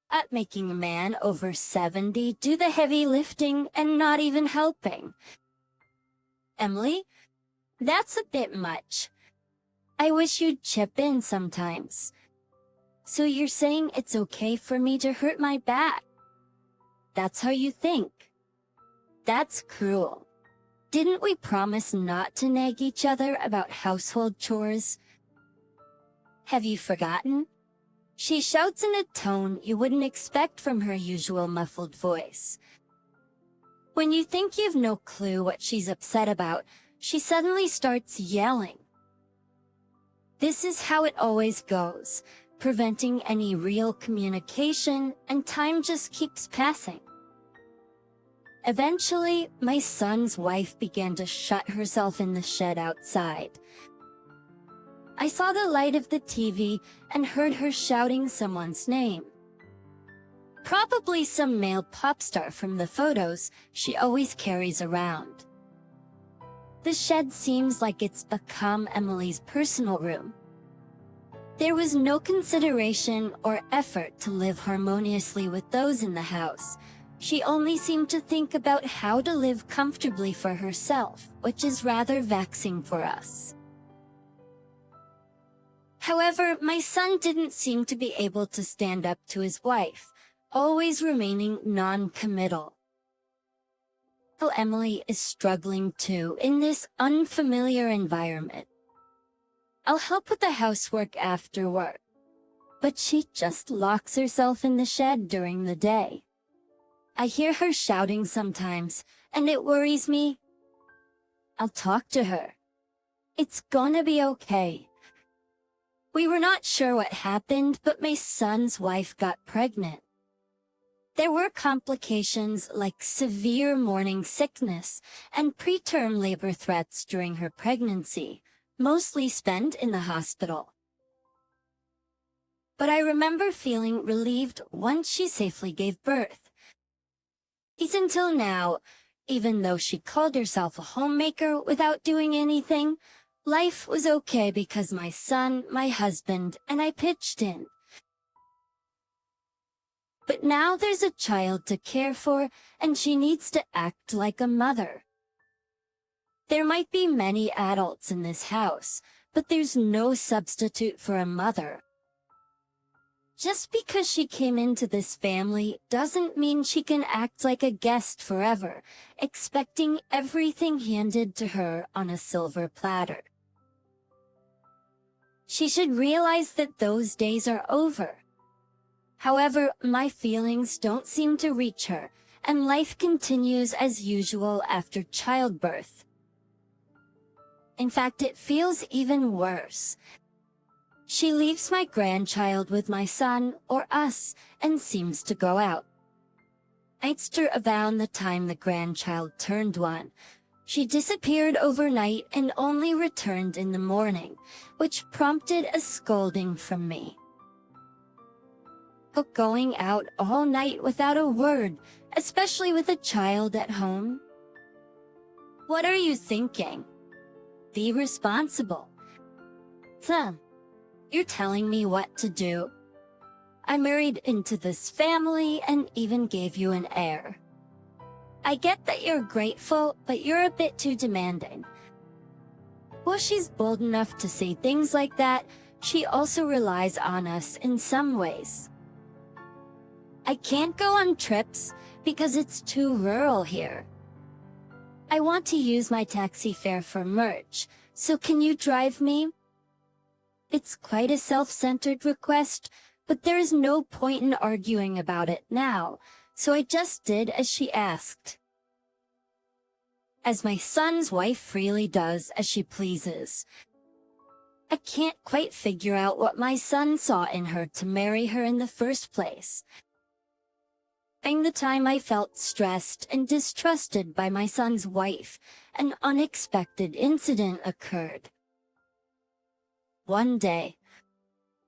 At making a man over 70 do the heavy lifting and not even helping. Emily, that's a bit much. I wish you'd chip in sometimes. So you're saying it's okay for me to hurt my back? That's how you think? That's cruel. Didn't we promise not to nag each other about household chores? Have you forgotten? She shouts in a tone you wouldn't expect from her usual muffled voice. When you think you've no clue what she's upset about, she suddenly starts yelling. This is how it always goes, preventing any real communication, and time just keeps passing. Eventually, my son's wife began to shut herself in the shed outside. I saw the light of the TV and heard her shouting someone's name. Probably some male pop star from the photos she always carries around. The shed seems like it's become Emily's personal room. There was no consideration or effort to live harmoniously with those in the house. She only seemed to think about how to live comfortably for herself, which is rather vexing for us. However, my son didn't seem to be able to stand up to his wife, always remaining non-committal. Emily is struggling too in this unfamiliar environment. I'll help with the housework after work, but she just locks herself in the shed during the day. I hear her shouting sometimes, and it worries me. I'll talk to her. It's gonna be okay. We were not sure what happened, but my son's wife got pregnant. There were complications like severe morning sickness and preterm labor threats during her pregnancy, mostly spent in the hospital. But I remember feeling relieved once she safely gave birth. Until now, even though she called herself a homemaker without doing anything, life was okay because my son, my husband, and I pitched in. But now there's a child to care for, and she needs to act like a mother. There might be many adults in this house, but there's no substitute for a mother. Just because she came into this family doesn't mean she can act like a guest forever, expecting everything handed to her on a silver platter. She should realize that those days are over. However, my feelings don't seem to reach her, and life continues as usual after childbirth. In fact, it feels even worse. She leaves my grandchild with my son, or us, and seems to go out. I asked her around the time the grandchild turned 1. She disappeared overnight and only returned in the morning, which prompted a scolding from me. But going out all night without a word, especially with a child at home? What are you thinking? Be responsible. You're telling me what to do? I married into this family and even gave you an heir. I get that you're grateful, but you're a bit too demanding. While she's bold enough to say things like that, she also relies on us in some ways. I can't go on trips because it's too rural here. I want to use my taxi fare for merch, so can you drive me? It's quite a self-centered request, but there is no point in arguing about it now, so I just did as she asked. As my son's wife freely does as she pleases. I can't quite figure out what my son saw in her to marry her in the first place. During the time I felt stressed and distrusted by my son's wife, an unexpected incident occurred. One day,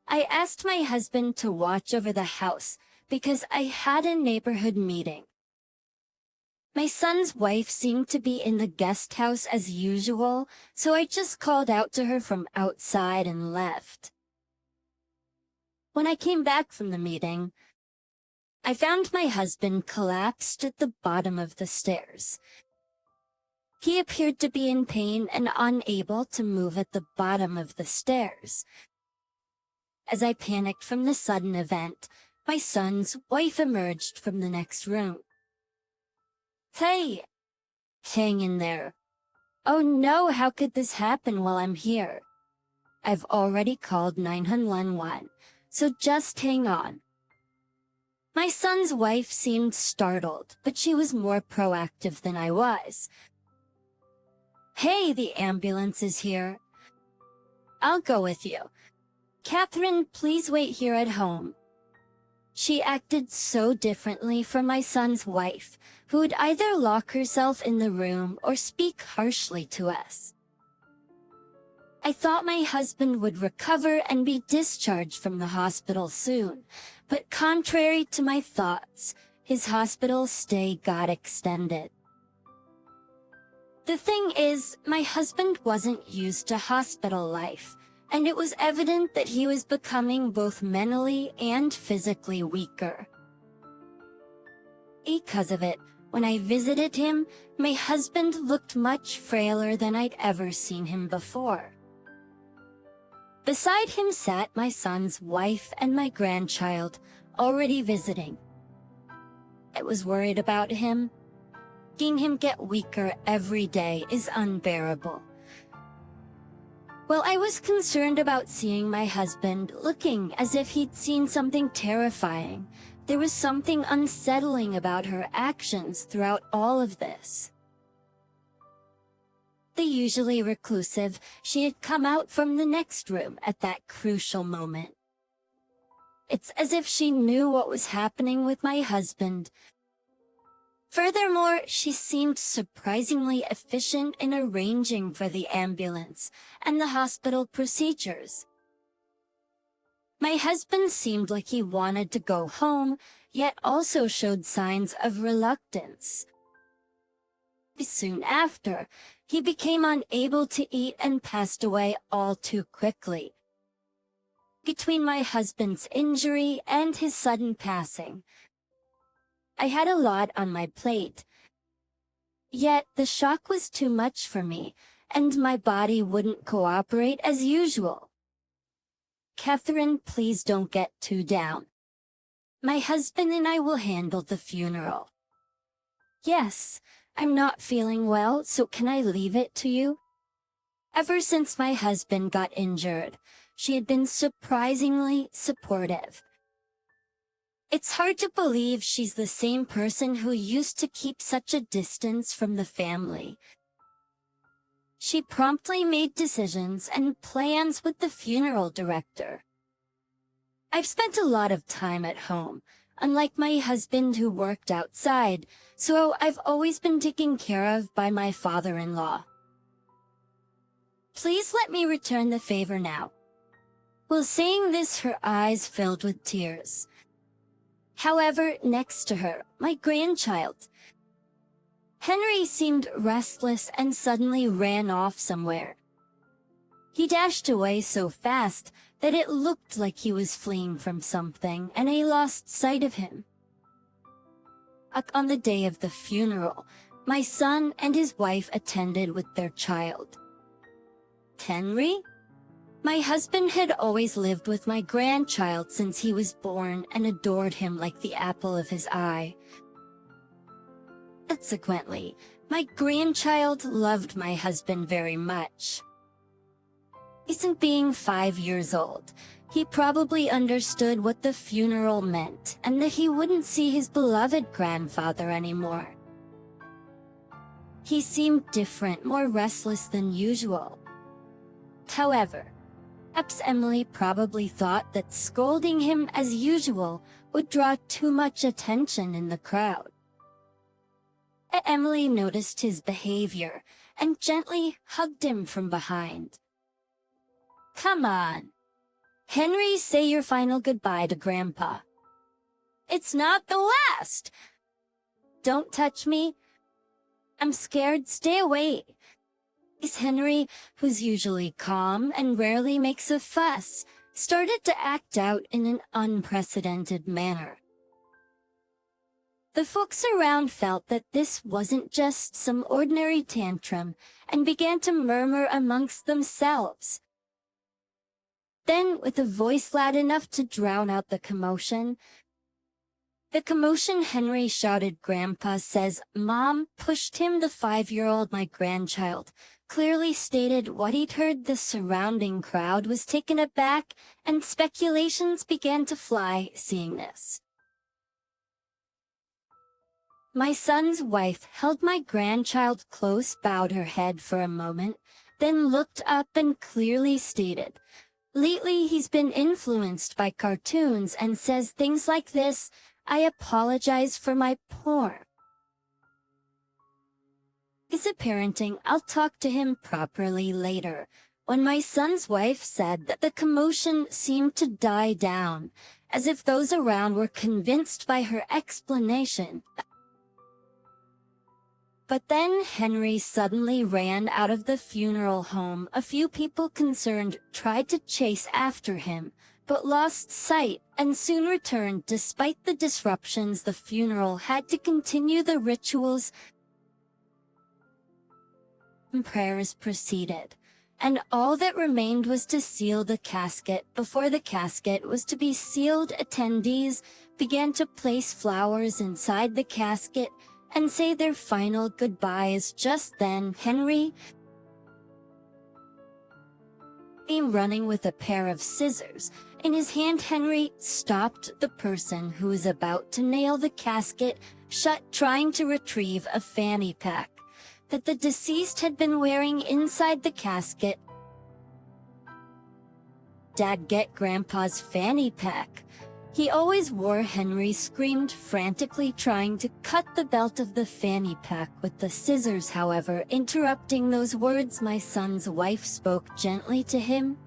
I asked my husband to watch over the house because I had a neighborhood meeting. My son's wife seemed to be in the guest house as usual, so I just called out to her from outside and left. When I came back from the meeting, I found my husband collapsed at the bottom of the stairs. He appeared to be in pain and unable to move at the bottom of the stairs. As I panicked from the sudden event, my son's wife emerged from the next room. Hey! Hang in there. Oh no, how could this happen while I'm here? I've already called 911, so just hang on. My son's wife seemed startled, but she was more proactive than I was. Hey, the ambulance is here. I'll go with you. Catherine, please wait here at home. She acted so differently from my son's wife, who would either lock herself in the room or speak harshly to us. I thought my husband would recover and be discharged from the hospital soon, but contrary to my thoughts, his hospital stay got extended. The thing is, my husband wasn't used to hospital life, and it was evident that he was becoming both mentally and physically weaker. Because of it, when I visited him, my husband looked much frailer than I'd ever seen him before. Beside him sat my son's wife and my grandchild, already visiting. I was worried about him. Seeing him get weaker every day is unbearable. Well, I was concerned about seeing my husband looking as if he'd seen something terrifying. There was something unsettling about her actions throughout all of this. The usually reclusive, she had come out from the next room at that crucial moment. It's as if she knew what was happening with my husband. Furthermore, she seemed surprisingly efficient in arranging for the ambulance and the hospital procedures. My husband seemed like he wanted to go home, yet also showed signs of reluctance. Soon after, he became unable to eat and passed away all too quickly. Between my husband's injury and his sudden passing, I had a lot on my plate. Yet the shock was too much for me, and my body wouldn't cooperate as usual. Catherine, please don't get too down. My husband and I will handle the funeral. Yes, I'm not feeling well, so can I leave it to you? Ever since my husband got injured, she had been surprisingly supportive. It's hard to believe she's the same person who used to keep such a distance from the family. She promptly made decisions and plans with the funeral director. I've spent a lot of time at home, unlike my husband who worked outside, so I've always been taken care of by my father-in-law. Please let me return the favor now. While saying this, her eyes filled with tears. However, next to her, my grandchild. Henry seemed restless and suddenly ran off somewhere. He dashed away so fast that it looked like he was fleeing from something, and I lost sight of him. On the day of the funeral, my son and his wife attended with their child. Henry? My husband had always lived with my grandchild since he was born and adored him like the apple of his eye. Consequently, my grandchild loved my husband very much. Isn't being 5 years old, he probably understood what the funeral meant and that he wouldn't see his beloved grandfather anymore. He seemed different, more restless than usual. However, perhaps Emily probably thought that scolding him as usual would draw too much attention in the crowd. Emily noticed his behavior and gently hugged him from behind. "Come on, Henry, say your final goodbye to Grandpa." "It's not the last." "Don't touch me. I'm scared, stay away." Henry, who's usually calm and rarely makes a fuss, started to act out in an unprecedented manner. The folks around felt that this wasn't just some ordinary tantrum and began to murmur amongst themselves. Then, with a voice loud enough to drown out the commotion, Henry shouted, "Grandpa says Mom pushed him." The 5-year-old, my grandchild, clearly stated what he'd heard. The surrounding crowd was taken aback, and speculations began to fly seeing this. My son's wife held my grandchild close, bowed her head for a moment, then looked up and clearly stated, "Lately he's been influenced by cartoons and says things like this. I apologize for my poor. Is it parenting? I'll talk to him properly later." When my son's wife said that, the commotion seemed to die down, as if those around were convinced by her explanation. But then Henry suddenly ran out of the funeral home. A few people concerned tried to chase after him, but lost sight and soon returned. Despite the disruptions, the funeral had to continue. The rituals and prayers proceeded, and all that remained was to seal the casket. Before the casket was to be sealed, attendees began to place flowers inside the casket and say their final goodbyes. Just then, Henry came running with a pair of scissors in his hand. Henry stopped the person who was about to nail the casket shut, trying to retrieve a fanny pack that the deceased had been wearing inside the casket. "Dad, get Grandpa's fanny pack." He always wore. Henry screamed frantically, trying to cut the belt of the fanny pack with the scissors. However, interrupting those words, my son's wife spoke gently to him.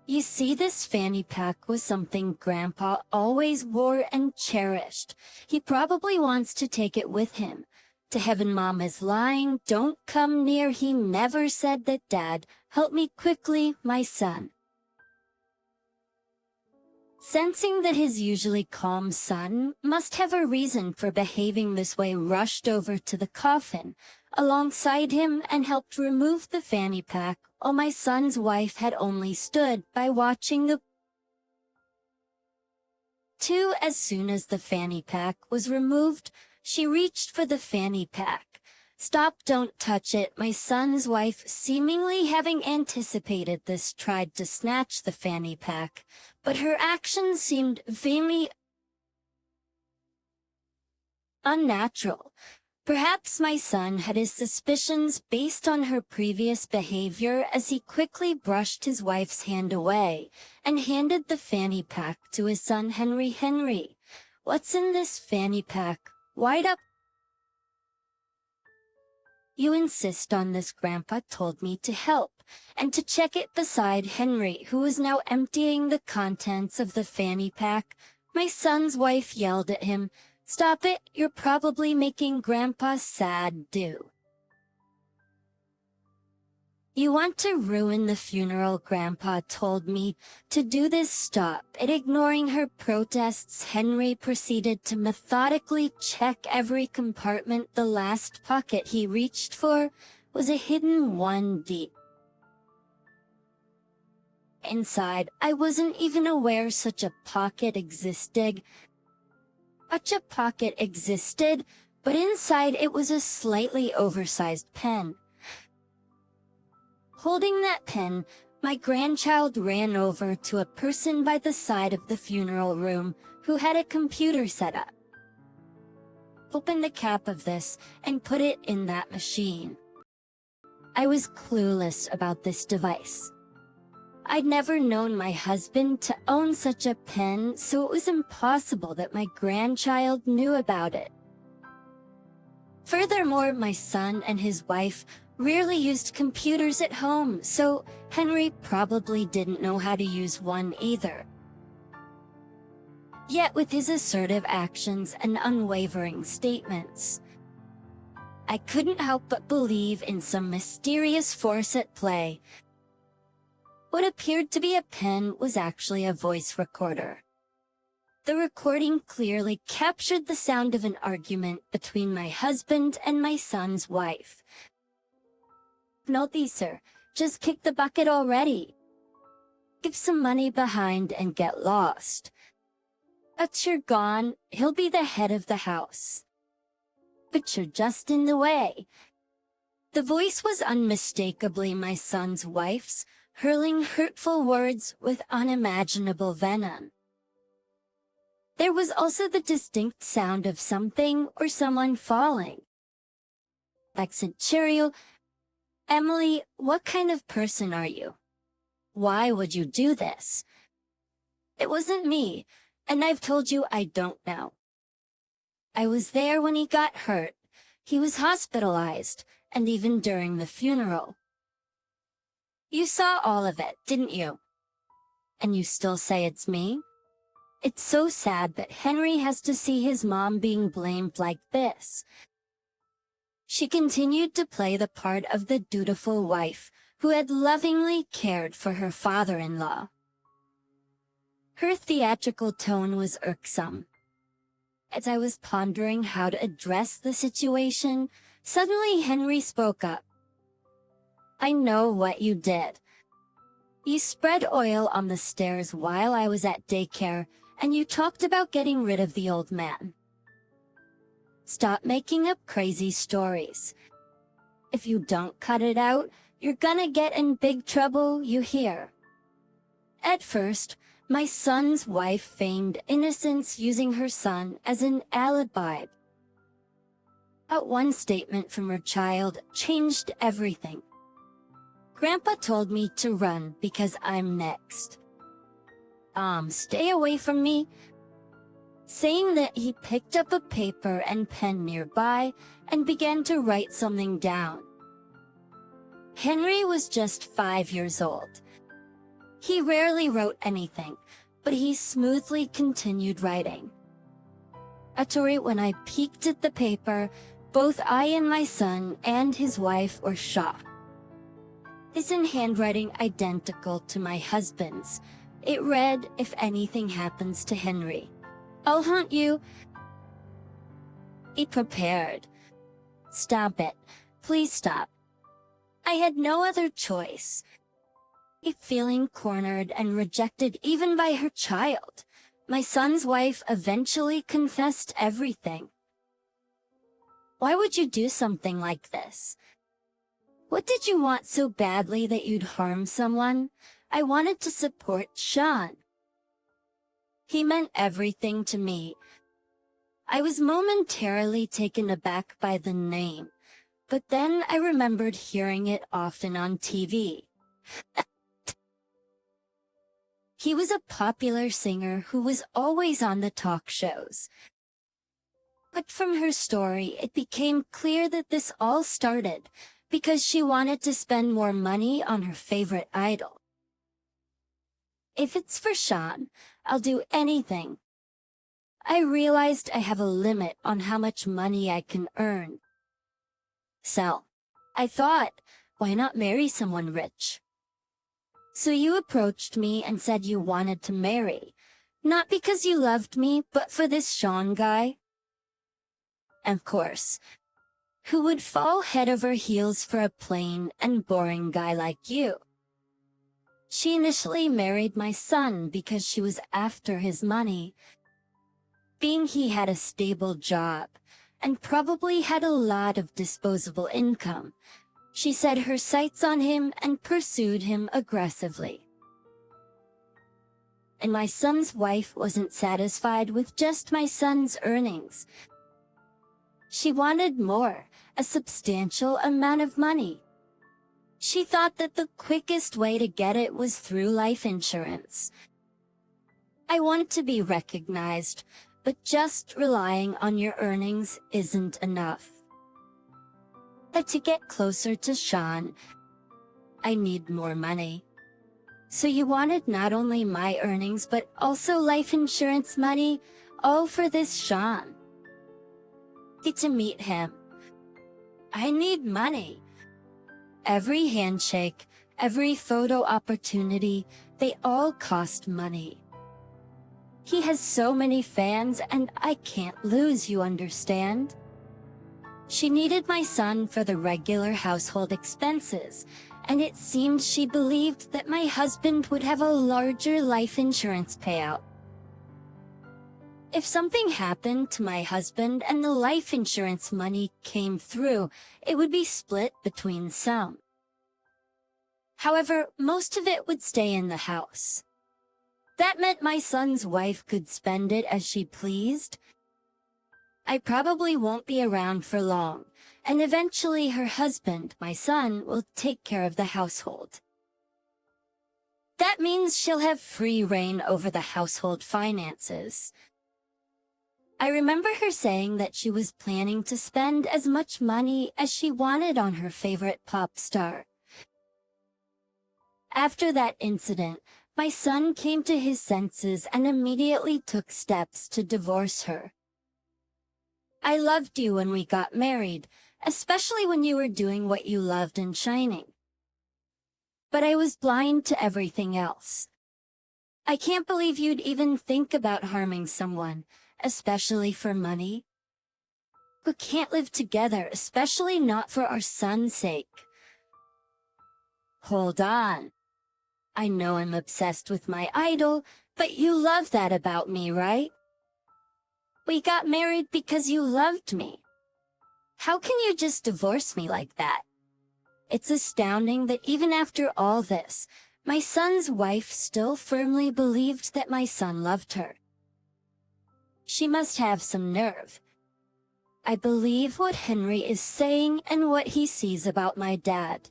"You see, this fanny pack was something Grandpa always wore and cherished. He probably wants to take it with him to heaven. Mom is lying. Don't come near. He never said that. Dad, help me quickly, my son." Sensing that his usually calm son must have a reason for behaving this way, rushed over to the coffin alongside him and helped remove the fanny pack, while my son's wife had only stood by watching the two. As soon as the fanny pack was removed, she reached for the fanny pack. "Stop, don't touch it." My son's wife, seemingly having anticipated this, tried to snatch the fanny pack, but her actions seemed very unnatural. Perhaps my son had his suspicions based on her previous behavior, as he quickly brushed his wife's hand away and handed the fanny pack to his son Henry. "Henry, what's in this fanny pack? Wide up." "You insist on this. Grandpa told me to help and to check it." Beside Henry, who was now emptying the contents of the fanny pack, my son's wife yelled at him, "Stop it, you're probably making Grandpa sad." "Do "You want to ruin the funeral," Grandpa told me. To do this stop it, ignoring her protests, Henry proceeded to methodically check every compartment. The last pocket he reached for was a hidden one deep inside. I wasn't even aware such a pocket existed. But inside it was a slightly oversized pen. Holding that pen, my grandchild ran over to a person by the side of the funeral room who had a computer set up. Opened the cap of this and put it in that machine. I was clueless about this device. I'd never known my husband to own such a pen, so it was impossible that my grandchild knew about it. Furthermore, my son and his wife rarely used computers at home, so Henry probably didn't know how to use one either. Yet with his assertive actions and unwavering statements, I couldn't help but believe in some mysterious force at play. What appeared to be a pen was actually a voice recorder. The recording clearly captured the sound of an argument between my husband and my son's wife. "Naughty sir, just kick the bucket already. Give some money behind and get lost. But you're gone, he'll be the head of the house. But you're just in the way." The voice was unmistakably my son's wife's, hurling hurtful words with unimaginable venom. There was also the distinct sound of something or someone falling. Accent Cheerio. "Emily, what kind of person are you? Why would you do this?" It wasn't me, and I've told you I don't know. I was there when he got hurt. He was hospitalized, and even during the funeral. You saw all of it, didn't you? And you still say it's me? It's so sad that Henry has to see his mom being blamed like this. She continued to play the part of the dutiful wife who had lovingly cared for her father-in-law. Her theatrical tone was irksome. As I was pondering how to address the situation, suddenly Henry spoke up. "I know what you did. You spread oil on the stairs while I was at daycare, and you talked about getting rid of the old man. Stop making up crazy stories. If you don't cut it out, you're gonna get in big trouble, you hear?" At first, my son's wife feigned innocence using her son as an alibi. But one statement from her child changed everything. "Grandpa told me to run because I'm next. Stay away from me." Saying that, he picked up a paper and pen nearby and began to write something down. Henry was just 5 years old. He rarely wrote anything, but he smoothly continued writing. When I peeked at the paper, both I and my son and his wife were shocked. His handwriting identical to my husband's. It read, "If anything happens to Henry, I'll haunt you." Be prepared. Stop it. Please stop. I had no other choice. Feeling cornered and rejected even by her child, my son's wife eventually confessed everything. "Why would you do something like this? What did you want so badly that you'd harm someone?" I wanted to support Sean. He meant everything to me. I was momentarily taken aback by the name, but then I remembered hearing it often on TV. He was a popular singer who was always on the talk shows. But from her story, it became clear that this all started because she wanted to spend more money on her favorite idol. If it's for Sean, I'll do anything. I realized I have a limit on how much money I can earn. So, I thought, Why not marry someone rich? So you approached me and said you wanted to marry, not because you loved me, but for this Sean guy? Of course. Who would fall head over heels for a plain and boring guy like you? She initially married my son because she was after his money, being he had a stable job and probably had a lot of disposable income. She set her sights on him and pursued him aggressively. And my son's wife wasn't satisfied with just my son's earnings. She wanted more, a substantial amount of money. She thought that the quickest way to get it was through life insurance. I want to be recognized, but just relying on your earnings isn't enough. But to get closer to Sean, I need more money. So you wanted not only my earnings but also life insurance money, all for this Sean. Get to meet him. I need money. Every handshake, every photo opportunity, they all cost money. He has so many fans and I can't lose, you understand? She needed my son for the regular household expenses, and it seemed she believed that my husband would have a larger life insurance payout. If something happened to my husband and the life insurance money came through, it would be split between some. However, most of it would stay in the house. That meant my son's wife could spend it as she pleased. I probably won't be around for long, and eventually her husband, my son, will take care of the household. That means she'll have free reign over the household finances. I remember her saying that she was planning to spend as much money as she wanted on her favorite pop star. After that incident, my son came to his senses and immediately took steps to divorce her. I loved you when we got married, especially when you were doing what you loved and shining. But I was blind to everything else. I can't believe you'd even think about harming someone, especially for money. We can't live together, especially not for our son's sake. Hold on. I know I'm obsessed with my idol, but you love that about me, right? We got married because you loved me. How can you just divorce me like that? It's astounding that even after all this, my son's wife still firmly believed that my son loved her. She must have some nerve. I believe what Henry is saying and what he sees about my dad.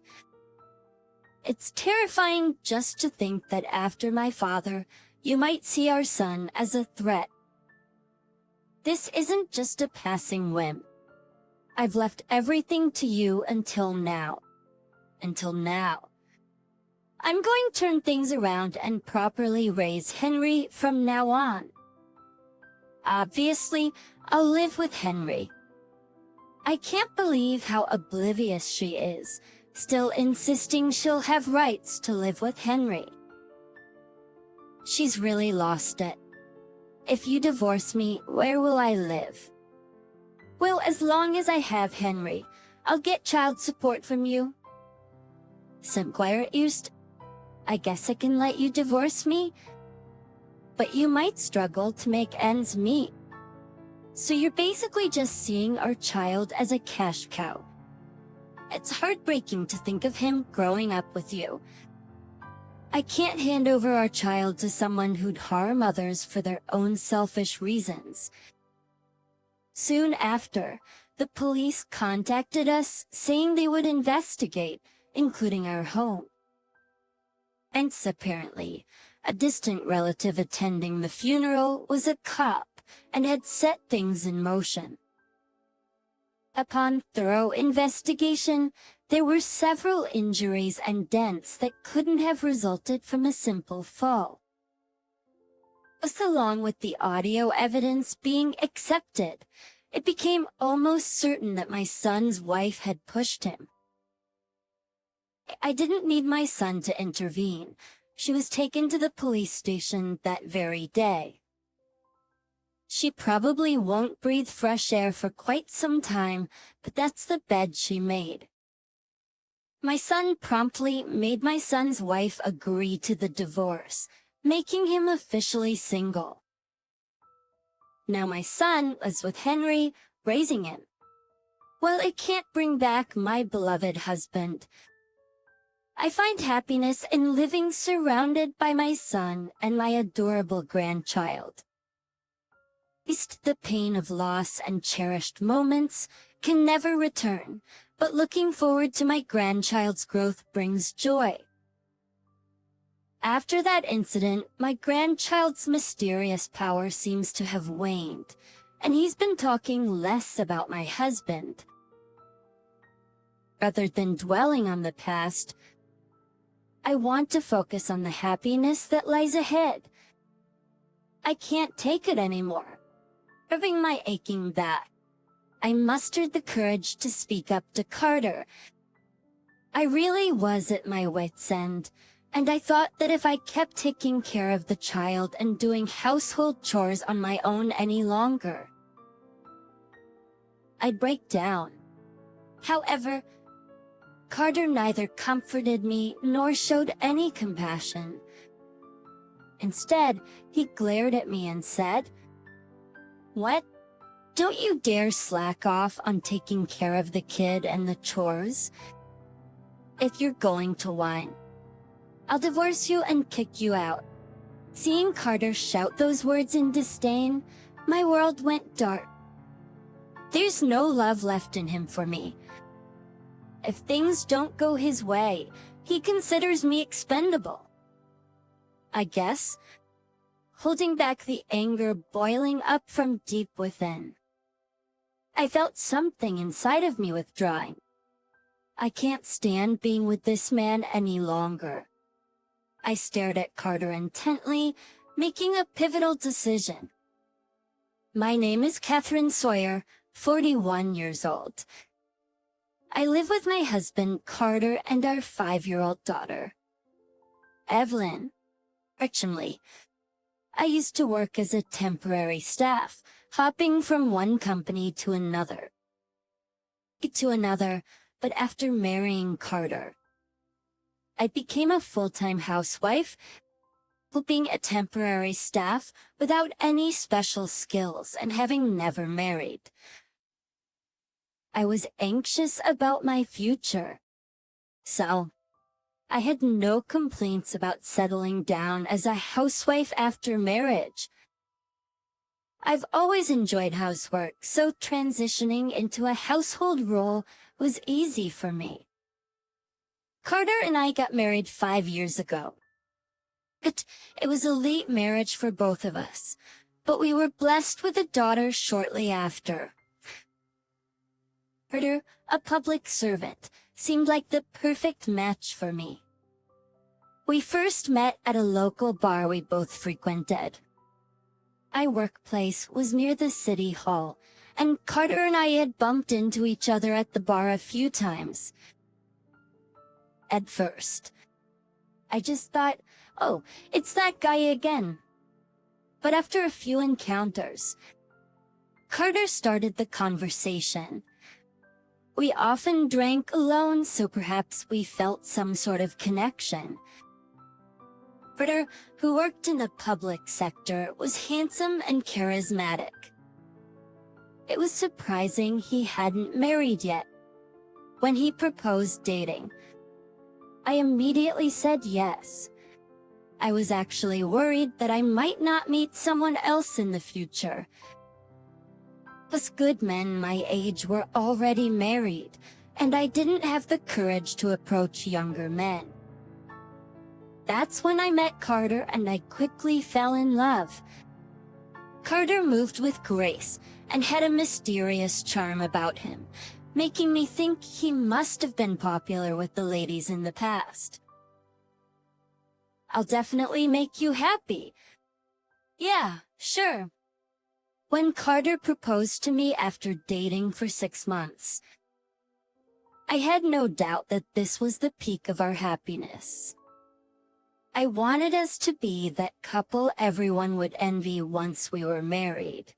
It's terrifying just to think that after my father, you might see our son as a threat. This isn't just a passing whim. I've left everything to you until now. Until now. I'm going to turn things around and properly raise Henry from now on. Obviously, I'll live with Henry. I can't believe how oblivious she is, still insisting she'll have rights to live with Henry. She's really lost it. If you divorce me, where will I live? Well, as long as I have Henry, I'll get child support from you. Simquire used. I guess I can let you divorce me, but you might struggle to make ends meet. So you're basically just seeing our child as a cash cow. It's heartbreaking to think of him growing up with you. I can't hand over our child to someone who'd harm others for their own selfish reasons. Soon after, the police contacted us saying they would investigate, including our home. And apparently, a distant relative attending the funeral was a cop and had set things in motion. Upon thorough investigation, there were several injuries and dents that couldn't have resulted from a simple fall. Thus, along with the audio evidence being accepted, it became almost certain that my son's wife had pushed him. I didn't need my son to intervene. She was taken to the police station that very day. She probably won't breathe fresh air for quite some time, but that's the bed she made. My son promptly made my son's wife agree to the divorce, making him officially single. Now my son is with Henry, raising him. Well, it can't bring back my beloved husband. I find happiness in living surrounded by my son and my adorable grandchild. At least the pain of loss and cherished moments can never return, but looking forward to my grandchild's growth brings joy. After that incident, my grandchild's mysterious power seems to have waned, and he's been talking less about my husband. Rather than dwelling on the past, I want to focus on the happiness that lies ahead. I can't take it anymore. Having my aching back, I mustered the courage to speak up to Carter. I really was at my wit's end, and I thought that if I kept taking care of the child and doing household chores on my own any longer, I'd break down. However, Carter neither comforted me nor showed any compassion. Instead, he glared at me and said, "What? Don't you dare slack off on taking care of the kid and the chores. If you're going to whine, I'll divorce you and kick you out." Seeing Carter shout those words in disdain, my world went dark. There's no love left in him for me. If things don't go his way, he considers me expendable. I guess, holding back the anger boiling up from deep within, I felt something inside of me withdrawing. I can't stand being with this man any longer. I stared at Carter intently, making a pivotal decision. My name is Catherine Sawyer, 41 years old. I live with my husband, Carter, and our 5-year-old daughter, Evelyn. Fortunately, I used to work as a temporary staff, hopping from one company to another. But after marrying Carter, I became a full-time housewife, being a temporary staff without any special skills and having never married. I was anxious about my future, so I had no complaints about settling down as a housewife after marriage. I've always enjoyed housework, so transitioning into a household role was easy for me. Carter and I got married 5 years ago. It was a late marriage for both of us, but we were blessed with a daughter shortly after. Carter, a public servant, seemed like the perfect match for me. We first met at a local bar we both frequented. My workplace was near the city hall, and Carter and I had bumped into each other at the bar a few times. At first, I just thought, oh, it's that guy again. But after a few encounters, Carter started the conversation. We often drank alone, so perhaps we felt some sort of connection. Carter, who worked in the public sector, was handsome and charismatic. It was surprising he hadn't married yet. When he proposed dating, I immediately said yes. I was actually worried that I might not meet someone else in the future. Plus, good men my age were already married, and I didn't have the courage to approach younger men. That's when I met Carter, and I quickly fell in love. Carter moved with grace and had a mysterious charm about him, making me think he must have been popular with the ladies in the past. "I'll definitely make you happy." "Yeah, sure." When Carter proposed to me after dating for 6 months, I had no doubt that this was the peak of our happiness. I wanted us to be that couple everyone would envy once we were married.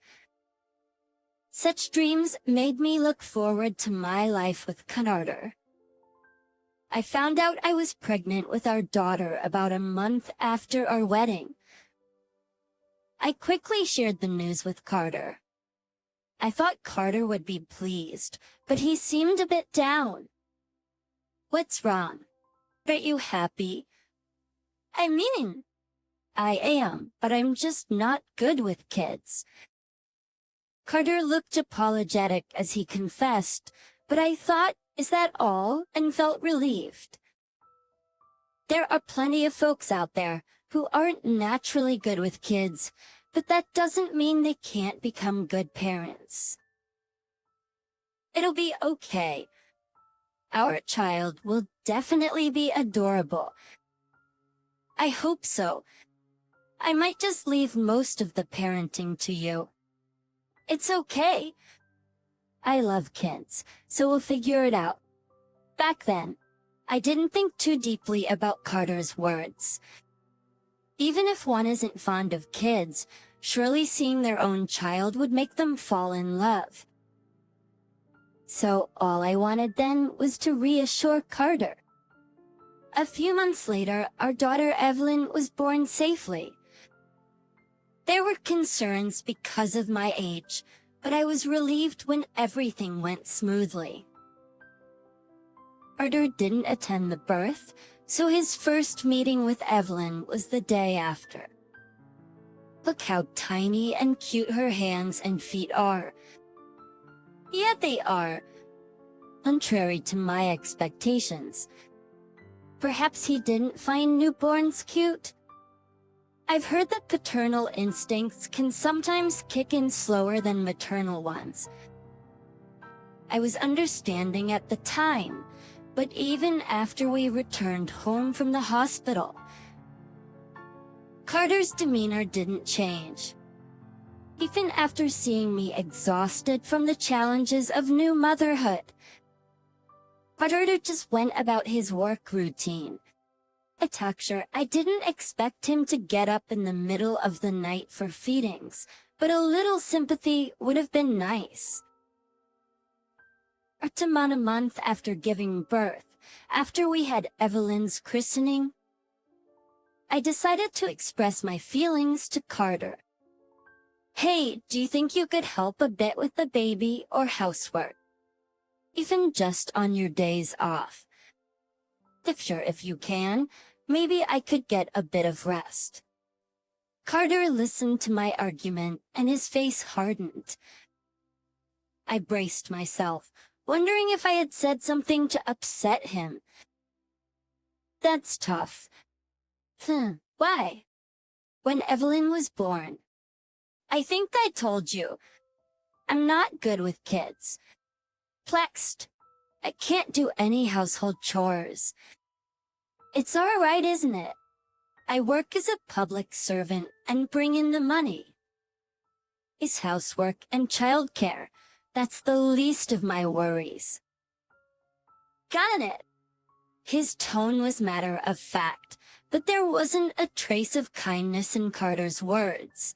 Such dreams made me look forward to my life with Carter. I found out I was pregnant with our daughter about a month after our wedding. I quickly shared the news with Carter. I thought Carter would be pleased, but he seemed a bit down. "What's wrong? Aren't you happy?" "I mean, I am, but I'm just not good with kids." Carter looked apologetic as he confessed, but I thought, "Is that all?" and felt relieved. There are plenty of folks out there who aren't naturally good with kids, but that doesn't mean they can't become good parents. It'll be okay. Our child will definitely be adorable. I hope so. I might just leave most of the parenting to you. It's okay. I love kids, so we'll figure it out. Back then, I didn't think too deeply about Carter's words. Even if one isn't fond of kids, surely seeing their own child would make them fall in love. So all I wanted then was to reassure Carter. A few months later, our daughter Evelyn was born safely. There were concerns because of my age, but I was relieved when everything went smoothly. Carter didn't attend the birth, so his first meeting with Evelyn was the day after. Look how tiny and cute her hands and feet are. Yeah, they are. Contrary to my expectations. Perhaps he didn't find newborns cute? I've heard that paternal instincts can sometimes kick in slower than maternal ones. I was understanding at the time, but even after we returned home from the hospital, Carter's demeanor didn't change. Even after seeing me exhausted from the challenges of new motherhood, Carter just went about his work routine. I talked her. I didn't expect him to get up in the middle of the night for feedings, but a little sympathy would have been nice. About a month after giving birth, after we had Evelyn's christening, I decided to express my feelings to Carter. "Hey, do you think you could help a bit with the baby or housework? Even just on your days off. If you can, maybe I could get a bit of rest." Carter listened to my argument and his face hardened. I braced myself, wondering if I had said something to upset him. "That's tough." Why?" "When Evelyn was born. I think I told you. I'm not good with kids. Plexed. I can't do any household chores. It's all right, isn't it? I work as a public servant and bring in the money. It's housework and childcare. That's the least of my worries." "Got it." His tone was matter of fact, but there wasn't a trace of kindness in Carter's words.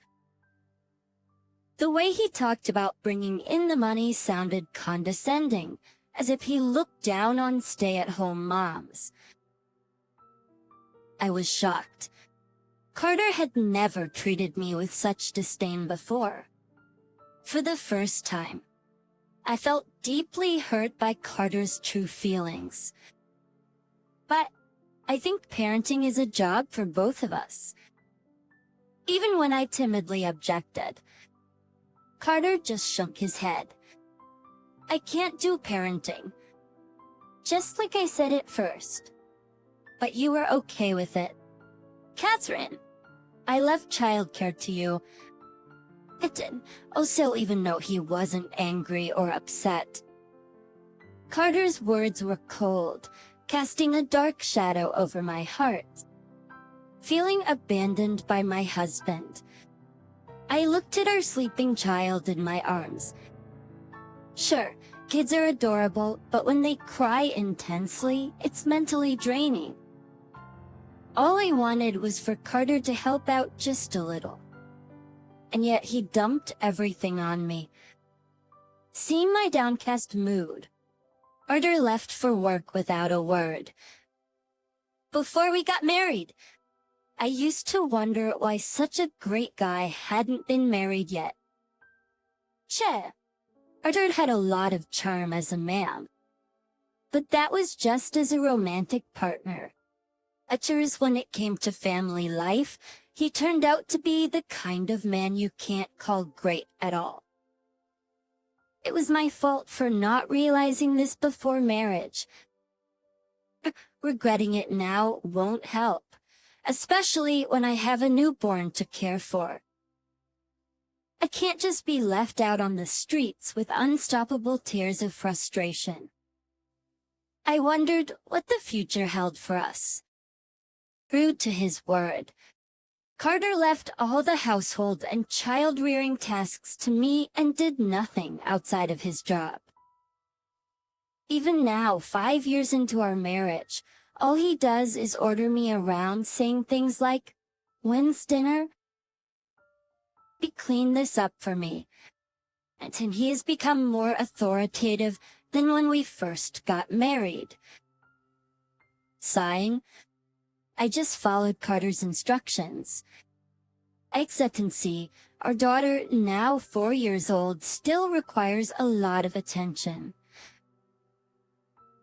The way he talked about bringing in the money sounded condescending, as if he looked down on stay-at-home moms. I was shocked. Carter had never treated me with such disdain before. For the first time, I felt deeply hurt by Carter's true feelings. But I think parenting is a job for both of us. Even when I timidly objected, Carter just shook his head. "I can't do parenting. Just like I said at first. But you were okay with it. Catherine, I left childcare to you." I did also, even though he wasn't angry or upset. Carter's words were cold, casting a dark shadow over my heart. Feeling abandoned by my husband, I looked at our sleeping child in my arms. Sure, Kids are adorable, but when they cry intensely, it's mentally draining. All I wanted was for Carter to help out just a little. And yet he dumped everything on me. Seeing my downcast mood, Carter left for work without a word. Before we got married, I used to wonder why such a great guy hadn't been married yet. Carter had a lot of charm as a man, but that was just as a romantic partner. When it came to family life, he turned out to be the kind of man you can't call great at all. It was my fault for not realizing this before marriage. Regretting it now won't help, especially when I have a newborn to care for. I can't just be left out on the streets with unstoppable tears of frustration. I wondered what the future held for us. True to his word, Carter left all the household and child-rearing tasks to me and did nothing outside of his job. Even now, 5 years into our marriage, all he does is order me around saying things like, "When's dinner? Clean this up for me." And he has become more authoritative than when we first got married. Sighing, I just followed Carter's instructions. Acceptancy, our daughter, now 4 years old, still requires a lot of attention.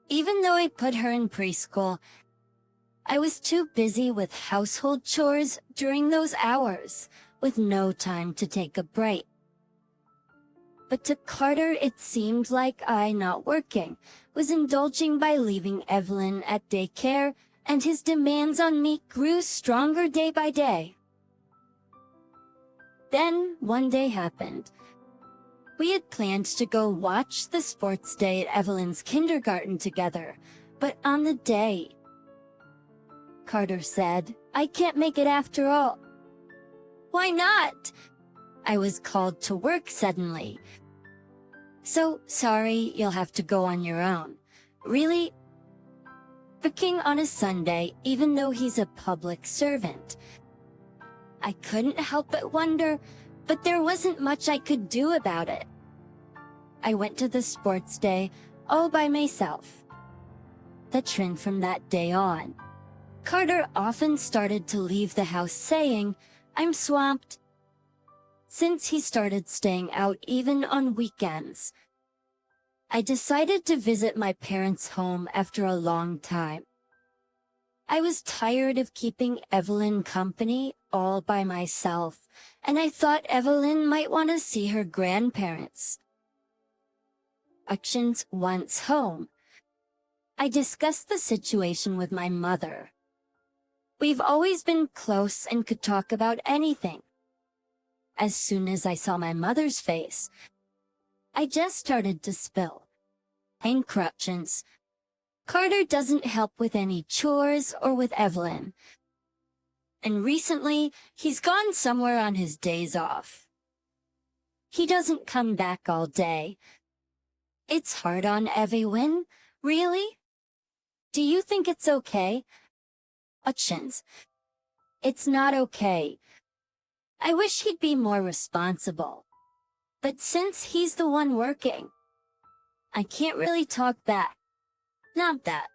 Even though I put her in preschool, I was too busy with household chores during those hours, with no time to take a break. But to Carter, it seemed like I, not working, was indulging by leaving Evelyn at daycare, and his demands on me grew stronger day by day. Then, one day happened. We had planned to go watch the sports day at Evelyn's kindergarten together, but on the day, Carter said, "I can't make it after all." "Why not?" I was called to work suddenly. "So, sorry, you'll have to go on your own." Really? Working on a Sunday, even though he's a public servant. I couldn't help but wonder, but there wasn't much I could do about it. I went to the sports day all by myself. The trend from that day on. Carter often started to leave the house saying, "I'm swamped." Since he started staying out even on weekends, I decided to visit my parents' home after a long time. I was tired of keeping Evelyn company all by myself, and I thought Evelyn might want to see her grandparents. Once home, I discussed the situation with my mother. We've always been close and could talk about anything. As soon as I saw my mother's face, I just started to spill. Interruptions. Carter doesn't help with any chores or with Evelyn. And recently, he's gone somewhere on his days off. He doesn't come back all day. It's hard on Evelyn, really? Do you think it's okay? It's not okay. I wish he'd be more responsible. But since he's the one working, I can't really talk back. Not that.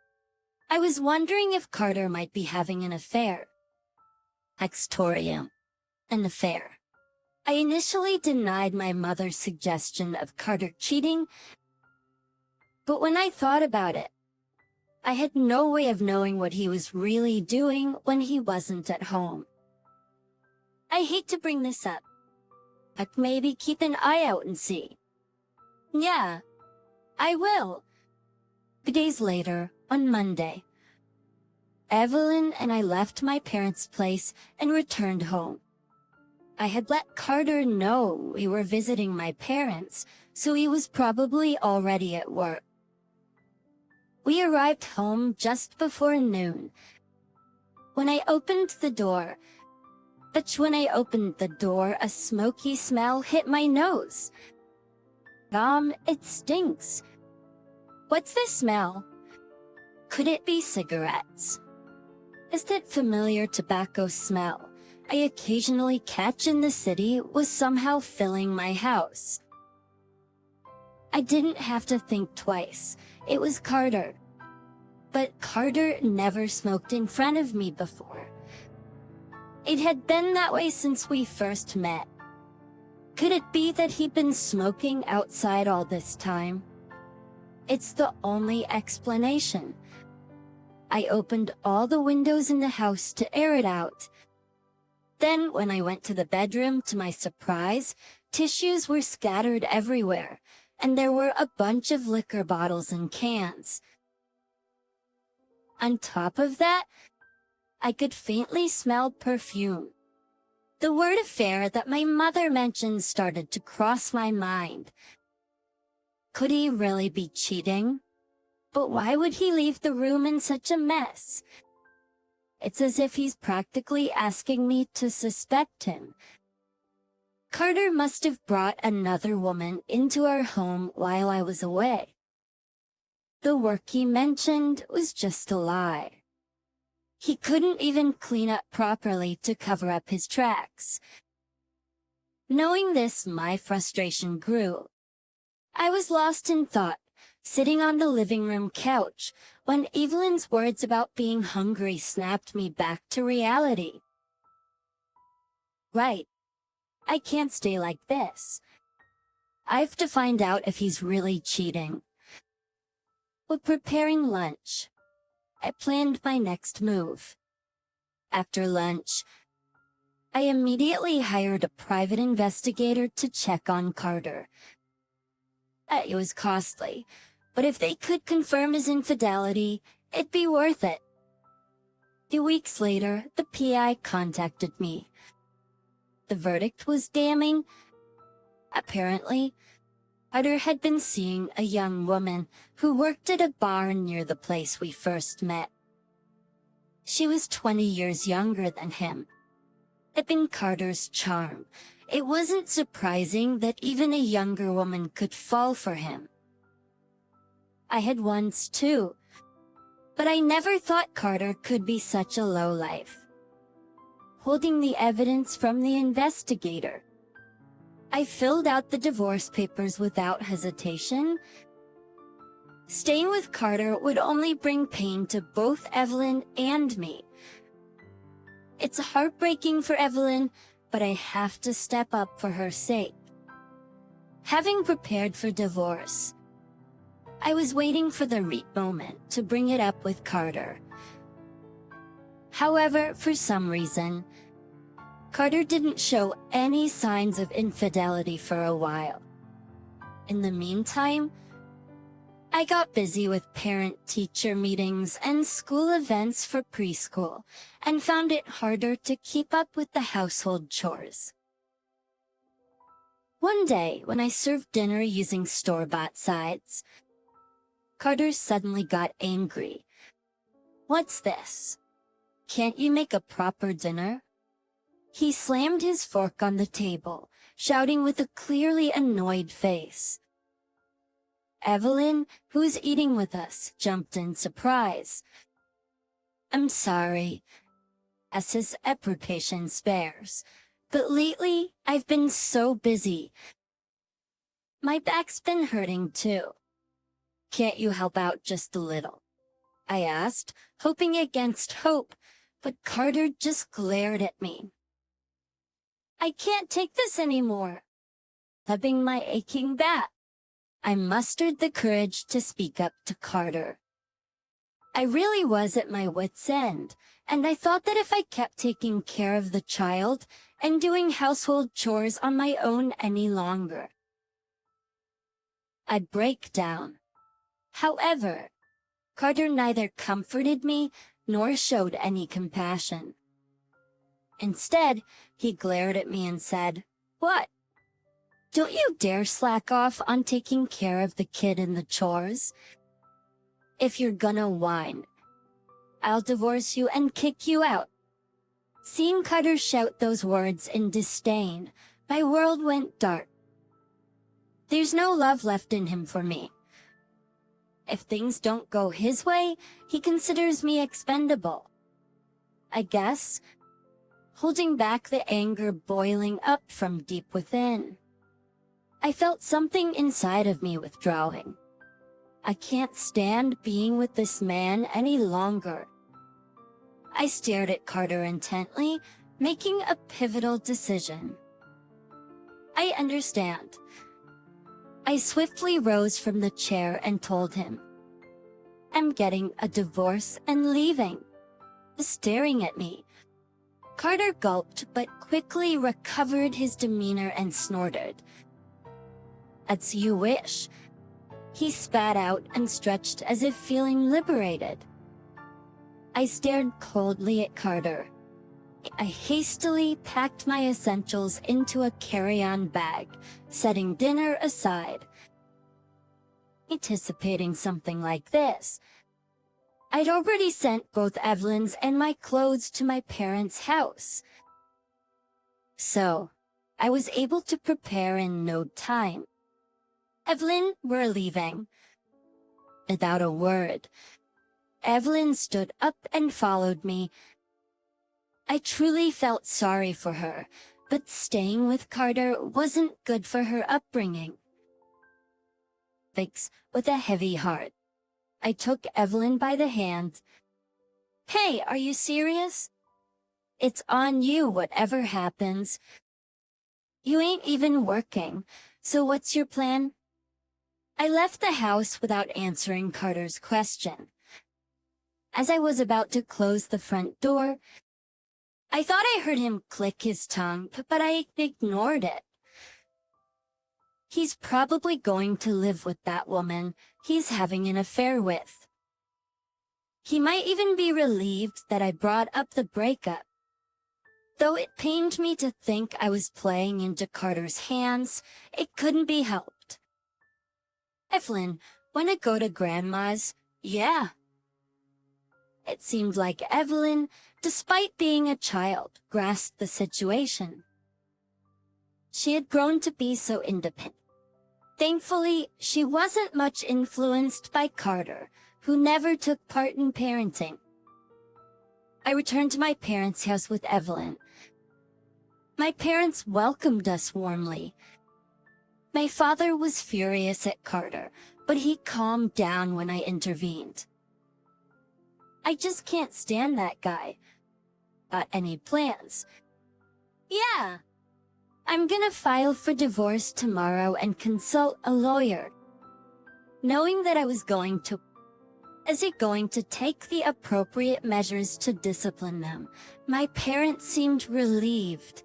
I was wondering if Carter might be having an affair. An affair. I initially denied my mother's suggestion of Carter cheating, but when I thought about it, I had no way of knowing what he was really doing when he wasn't at home. I hate to bring this up, but maybe keep an eye out and see. Yeah, I will. 2 days later, on Monday, Evelyn and I left my parents' place and returned home. I had let Carter know we were visiting my parents, so he was probably already at work. We arrived home just before noon. When I opened the door, a smoky smell hit my nose. It stinks. What's this smell? Could it be cigarettes? Is that familiar tobacco smell I occasionally catch in the city was somehow filling my house? I didn't have to think twice. It was Carter. But Carter never smoked in front of me before. It had been that way since we first met. Could it be that he'd been smoking outside all this time? It's the only explanation. I opened all the windows in the house to air it out. Then, when I went to the bedroom, to my surprise, tissues were scattered everywhere, and there were a bunch of liquor bottles and cans. On top of that, I could faintly smell perfume. The word affair that my mother mentioned started to cross my mind. Could he really be cheating? But why would he leave the room in such a mess? It's as if he's practically asking me to suspect him. Carter must have brought another woman into our home while I was away. The work he mentioned was just a lie. He couldn't even clean up properly to cover up his tracks. Knowing this, my frustration grew. I was lost in thought, sitting on the living room couch, when Evelyn's words about being hungry snapped me back to reality. Right. I can't stay like this. I've to find out if he's really cheating. While preparing lunch, I planned my next move. After lunch, I immediately hired a private investigator to check on Carter. It was costly, but if they could confirm his infidelity, it'd be worth it. 2 weeks later, the PI contacted me. The verdict was damning. Apparently, Carter had been seeing a young woman who worked at a bar near the place we first met. She was 20 years younger than him. It had been Carter's charm. It wasn't surprising that even a younger woman could fall for him. I had once too, but I never thought Carter could be such a lowlife. Holding the evidence from the investigator, I filled out the divorce papers without hesitation. Staying with Carter would only bring pain to both Evelyn and me. It's heartbreaking for Evelyn, but I have to step up for her sake. Having prepared for divorce, I was waiting for the right moment to bring it up with Carter. However, for some reason, Carter didn't show any signs of infidelity for a while. In the meantime, I got busy with parent-teacher meetings and school events for preschool, and found it harder to keep up with the household chores. One day, when I served dinner using store-bought sides, Carter suddenly got angry. "What's this? Can't you make a proper dinner?" He slammed his fork on the table, shouting with a clearly annoyed face. Evelyn, who was eating with us, jumped in surprise. "I'm sorry," as his imprecation spares, "but lately I've been so busy. My back's been hurting too. Can't you help out just a little?" I asked, hoping against hope, but Carter just glared at me. "I can't take this anymore," rubbing my aching back. I mustered the courage to speak up to Carter. I really was at my wit's end, and I thought that if I kept taking care of the child and doing household chores on my own any longer, I'd break down. However, Carter neither comforted me nor showed any compassion. Instead, he glared at me and said, "What? Don't you dare slack off on taking care of the kid and the chores. If you're gonna whine, I'll divorce you and kick you out." Seeing Carter shout those words in disdain, my world went dark. There's no love left in him for me. If things don't go his way, he considers me expendable. I guess, holding back the anger boiling up from deep within. I felt something inside of me withdrawing. I can't stand being with this man any longer. I stared at Carter intently, making a pivotal decision. I understand. I swiftly rose from the chair and told him, I'm getting a divorce and leaving. Staring at me, Carter gulped but quickly recovered his demeanor and snorted. As you wish. He spat out and stretched as if feeling liberated. I stared coldly at Carter. I hastily packed my essentials into a carry-on bag, setting dinner aside. Anticipating something like this, I'd already sent both Evelyn's and my clothes to my parents' house. So, I was able to prepare in no time. Evelyn, we're leaving. Without a word, Evelyn stood up and followed me. I truly felt sorry for her, but staying with Carter wasn't good for her upbringing. With a heavy heart, I took Evelyn by the hand. Hey, are you serious? It's on you whatever happens. You ain't even working, so what's your plan? I left the house without answering Carter's question. As I was about to close the front door, I thought I heard him click his tongue, but I ignored it. He's probably going to live with that woman he's having an affair with. He might even be relieved that I brought up the breakup. Though it pained me to think I was playing into Carter's hands, it couldn't be helped. Evelyn, wanna go to Grandma's? Yeah. It seemed like Evelyn, despite being a child, grasped the situation. She had grown to be so independent. Thankfully, she wasn't much influenced by Carter, who never took part in parenting. I returned to my parents' house with Evelyn. My parents welcomed us warmly. My father was furious at Carter, but he calmed down when I intervened. I just can't stand that guy. Got any plans? Yeah. I'm gonna file for divorce tomorrow and consult a lawyer. Knowing that I was going to... Is he going to take the appropriate measures to discipline them? My parents seemed relieved.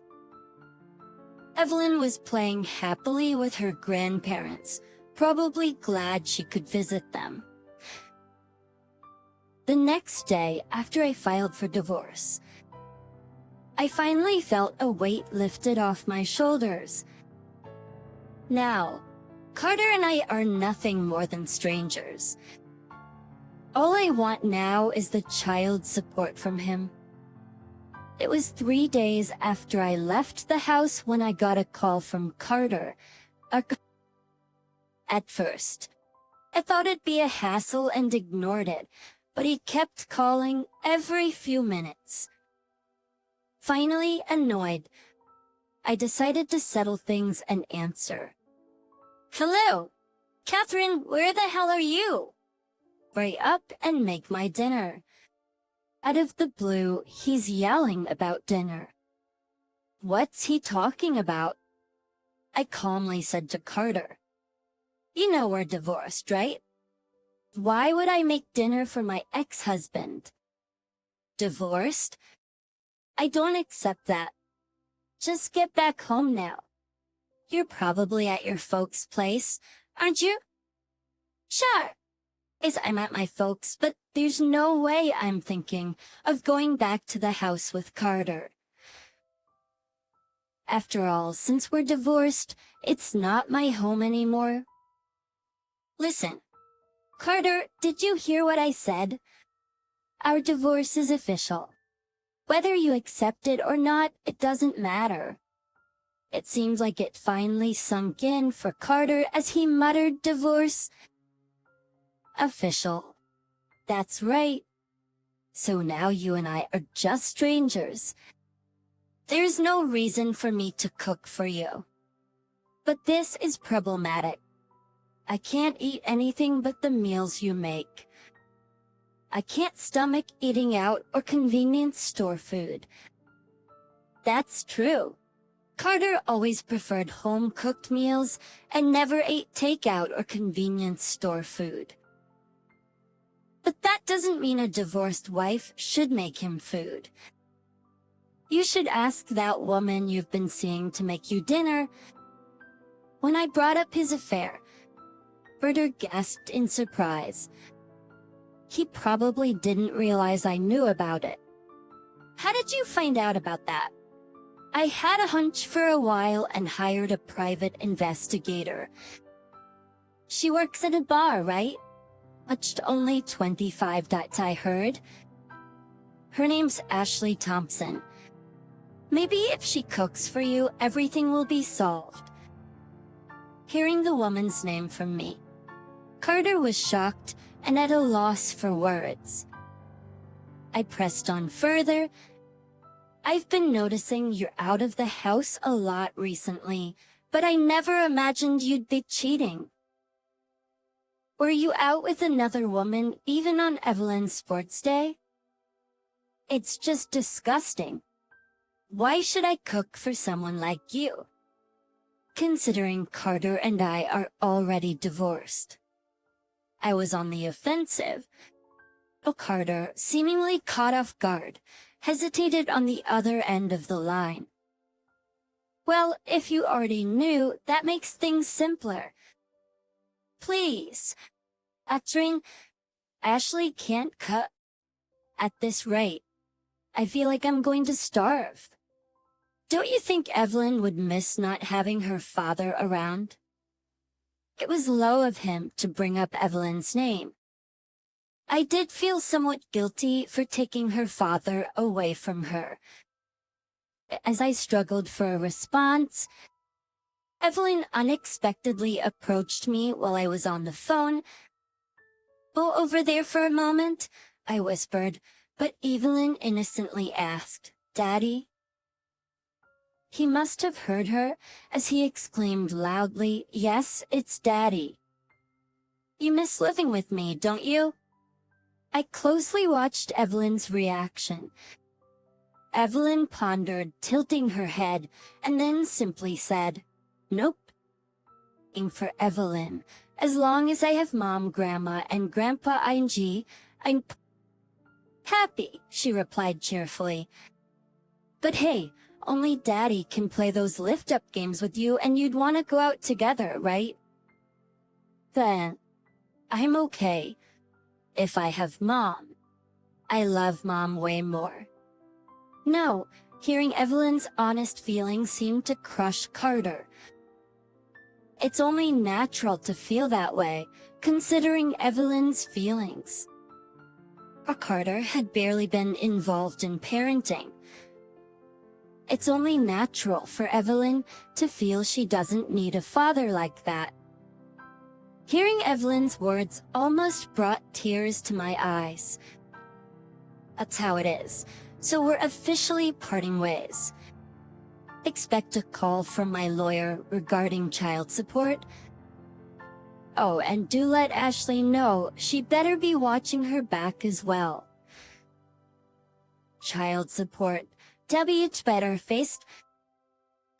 Evelyn was playing happily with her grandparents, probably glad she could visit them. The next day, after I filed for divorce, I finally felt a weight lifted off my shoulders. Now, Carter and I are nothing more than strangers. All I want now is the child support from him. It was 3 days after I left the house when I got a call from Carter. At first, I thought it'd be a hassle and ignored it, but he kept calling every few minutes. Finally, annoyed, I decided to settle things and answer. Hello, Catherine, where the hell are you? Hurry up and make my dinner. Out of the blue, he's yelling about dinner. What's he talking about? I calmly said to Carter. You know we're divorced, right? Why would I make dinner for my ex-husband? Divorced? I don't accept that. Just get back home now. You're probably at your folks' place, aren't you? Sure. I'm at my folks', but there's no way I'm thinking of going back to the house with Carter. After all, since we're divorced, it's not my home anymore. Listen, Carter, did you hear what I said? Our divorce is official. Whether you accept it or not, it doesn't matter. It seems like it finally sunk in for Carter as he muttered divorce. Official. That's right. So now you and I are just strangers. There's no reason for me to cook for you. But this is problematic. I can't eat anything but the meals you make. I can't stomach eating out or convenience store food. That's true. Carter always preferred home-cooked meals and never ate takeout or convenience store food. But that doesn't mean a divorced wife should make him food. You should ask that woman you've been seeing to make you dinner. When I brought up his affair, Carter gasped in surprise. He probably didn't realize I knew about it. How did you find out about that? I had a hunch for a while and hired a private investigator. She works at a bar, right? Watched only 25. I heard. Her name's Ashley Thompson. Maybe if she cooks for you, everything will be solved. Hearing the woman's name from me, Carter was shocked and at a loss for words. I pressed on further. I've been noticing you're out of the house a lot recently, but I never imagined you'd be cheating. Were you out with another woman even on Evelyn's sports day? It's just disgusting. Why should I cook for someone like you? Considering Carter and I are already divorced. I was on the offensive. Carter, seemingly caught off guard, hesitated on the other end of the line. Well, if you already knew, that makes things simpler. Please. Uttering, Ashley can't cut. At this rate, I feel like I'm going to starve. Don't you think Evelyn would miss not having her father around? It was low of him to bring up Evelyn's name. I did feel somewhat guilty for taking her father away from her. As I struggled for a response, Evelyn unexpectedly approached me while I was on the phone. "Go over there for a moment," I whispered, but Evelyn innocently asked, "Daddy?" He must have heard her, as he exclaimed loudly, "Yes, it's Daddy." "You miss living with me, don't you?" I closely watched Evelyn's reaction. Evelyn pondered, tilting her head, and then simply said, "Nope." For Evelyn, as long as I have Mom, Grandma, and Grandpa I'm happy, she replied cheerfully. "But hey, only Daddy can play those lift-up games with you and you'd want to go out together, right?" Then, I'm okay. If I have Mom. I love Mom way more. No, hearing Evelyn's honest feelings seemed to crush Carter. It's only natural to feel that way, considering Evelyn's feelings. Carter had barely been involved in parenting. It's only natural for Evelyn to feel she doesn't need a father like that. Hearing Evelyn's words almost brought tears to my eyes. That's how it is, so we're officially parting ways. Expect a call from my lawyer regarding child support. Oh, and do let Ashley know she better be watching her back as well. Child support. W better faced.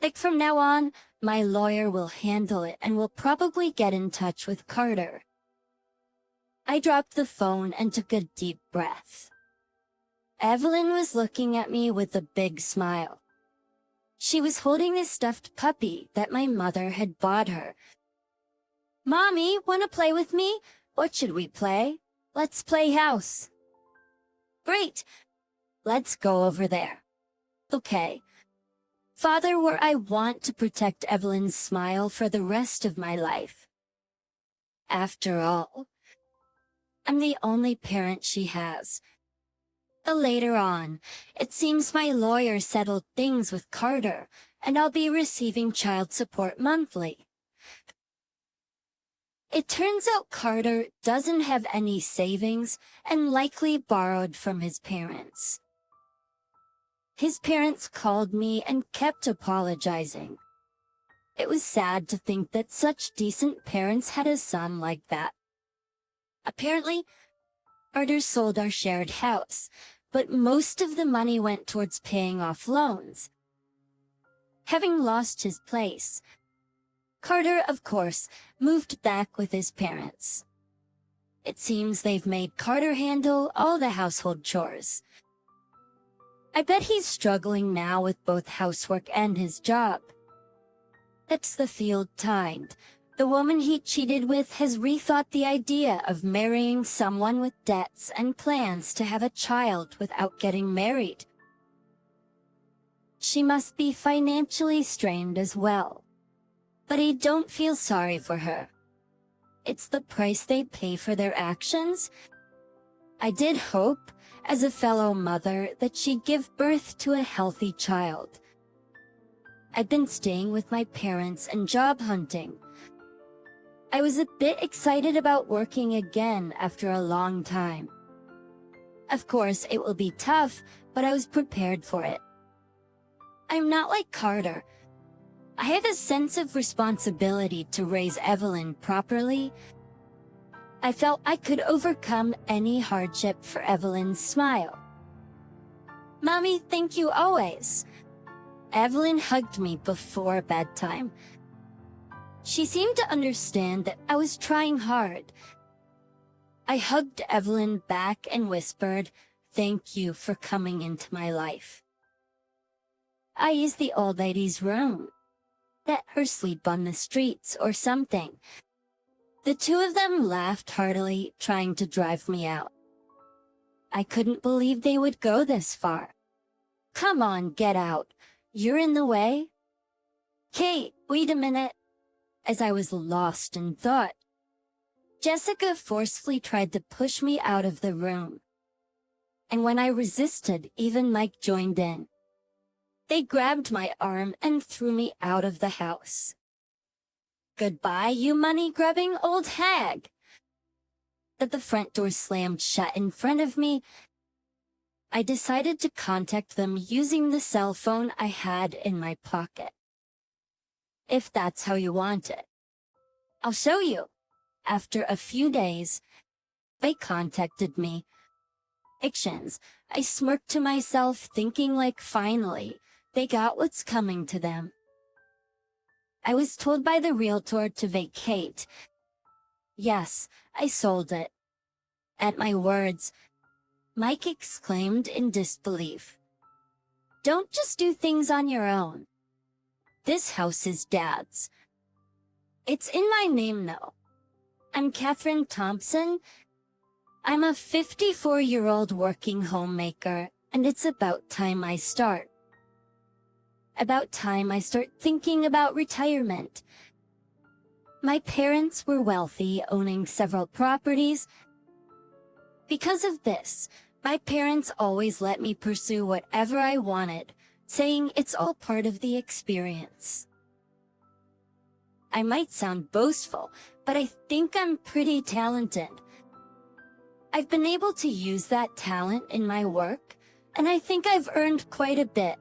Like from now on, my lawyer will handle it and will probably get in touch with Carter. I dropped the phone and took a deep breath. Evelyn was looking at me with a big smile. She was holding a stuffed puppy that my mother had bought her. "Mommy, wanna play with me? What should we play? Let's play house." "Great. Let's go over there." "Okay." Father, where I want to protect Evelyn's smile for the rest of my life. After all, I'm the only parent she has. Later on, it seems my lawyer settled things with Carter, and I'll be receiving child support monthly. It turns out Carter doesn't have any savings and likely borrowed from his parents. His parents called me and kept apologizing. It was sad to think that such decent parents had a son like that. Apparently, Carter sold our shared house, but most of the money went towards paying off loans. Having lost his place, Carter, of course, moved back with his parents. It seems they've made Carter handle all the household chores. I bet he's struggling now with both housework and his job. That's the field timed. The woman he cheated with has rethought the idea of marrying someone with debts and plans to have a child without getting married. She must be financially strained as well. But I don't feel sorry for her. It's the price they pay for their actions. I did hope, as a fellow mother, that she'd give birth to a healthy child. I'd been staying with my parents and job hunting. I was a bit excited about working again after a long time. Of course, it will be tough, but I was prepared for it. I'm not like Carter. I have a sense of responsibility to raise Evelyn properly. I felt I could overcome any hardship for Evelyn's smile. Mommy, thank you always. Evelyn hugged me before bedtime. She seemed to understand that I was trying hard. I hugged Evelyn back and whispered, "Thank you for coming into my life." I used the old lady's room. Let her sleep on the streets or something. The two of them laughed heartily, trying to drive me out. I couldn't believe they would go this far. Come on, get out. You're in the way. Kate, wait a minute. As I was lost in thought, Jessica forcefully tried to push me out of the room. And when I resisted, even Mike joined in. They grabbed my arm and threw me out of the house. Goodbye, you money-grubbing old hag. But the front door slammed shut in front of me. I decided to contact them using the cell phone I had in my pocket. If that's how you want it. I'll show you. After a few days, they contacted me. Actions. I smirked to myself, thinking like, finally, they got what's coming to them. I was told by the realtor to vacate. Yes, I sold it. At my words, Mike exclaimed in disbelief. Don't just do things on your own. This house is Dad's. It's in my name, though. I'm Catherine Thompson. I'm a 54-year-old working homemaker, and it's about time I start. About time I start thinking about retirement. My parents were wealthy, owning several properties. Because of this, my parents always let me pursue whatever I wanted, saying it's all part of the experience. I might sound boastful, but I think I'm pretty talented. I've been able to use that talent in my work, and I think I've earned quite a bit.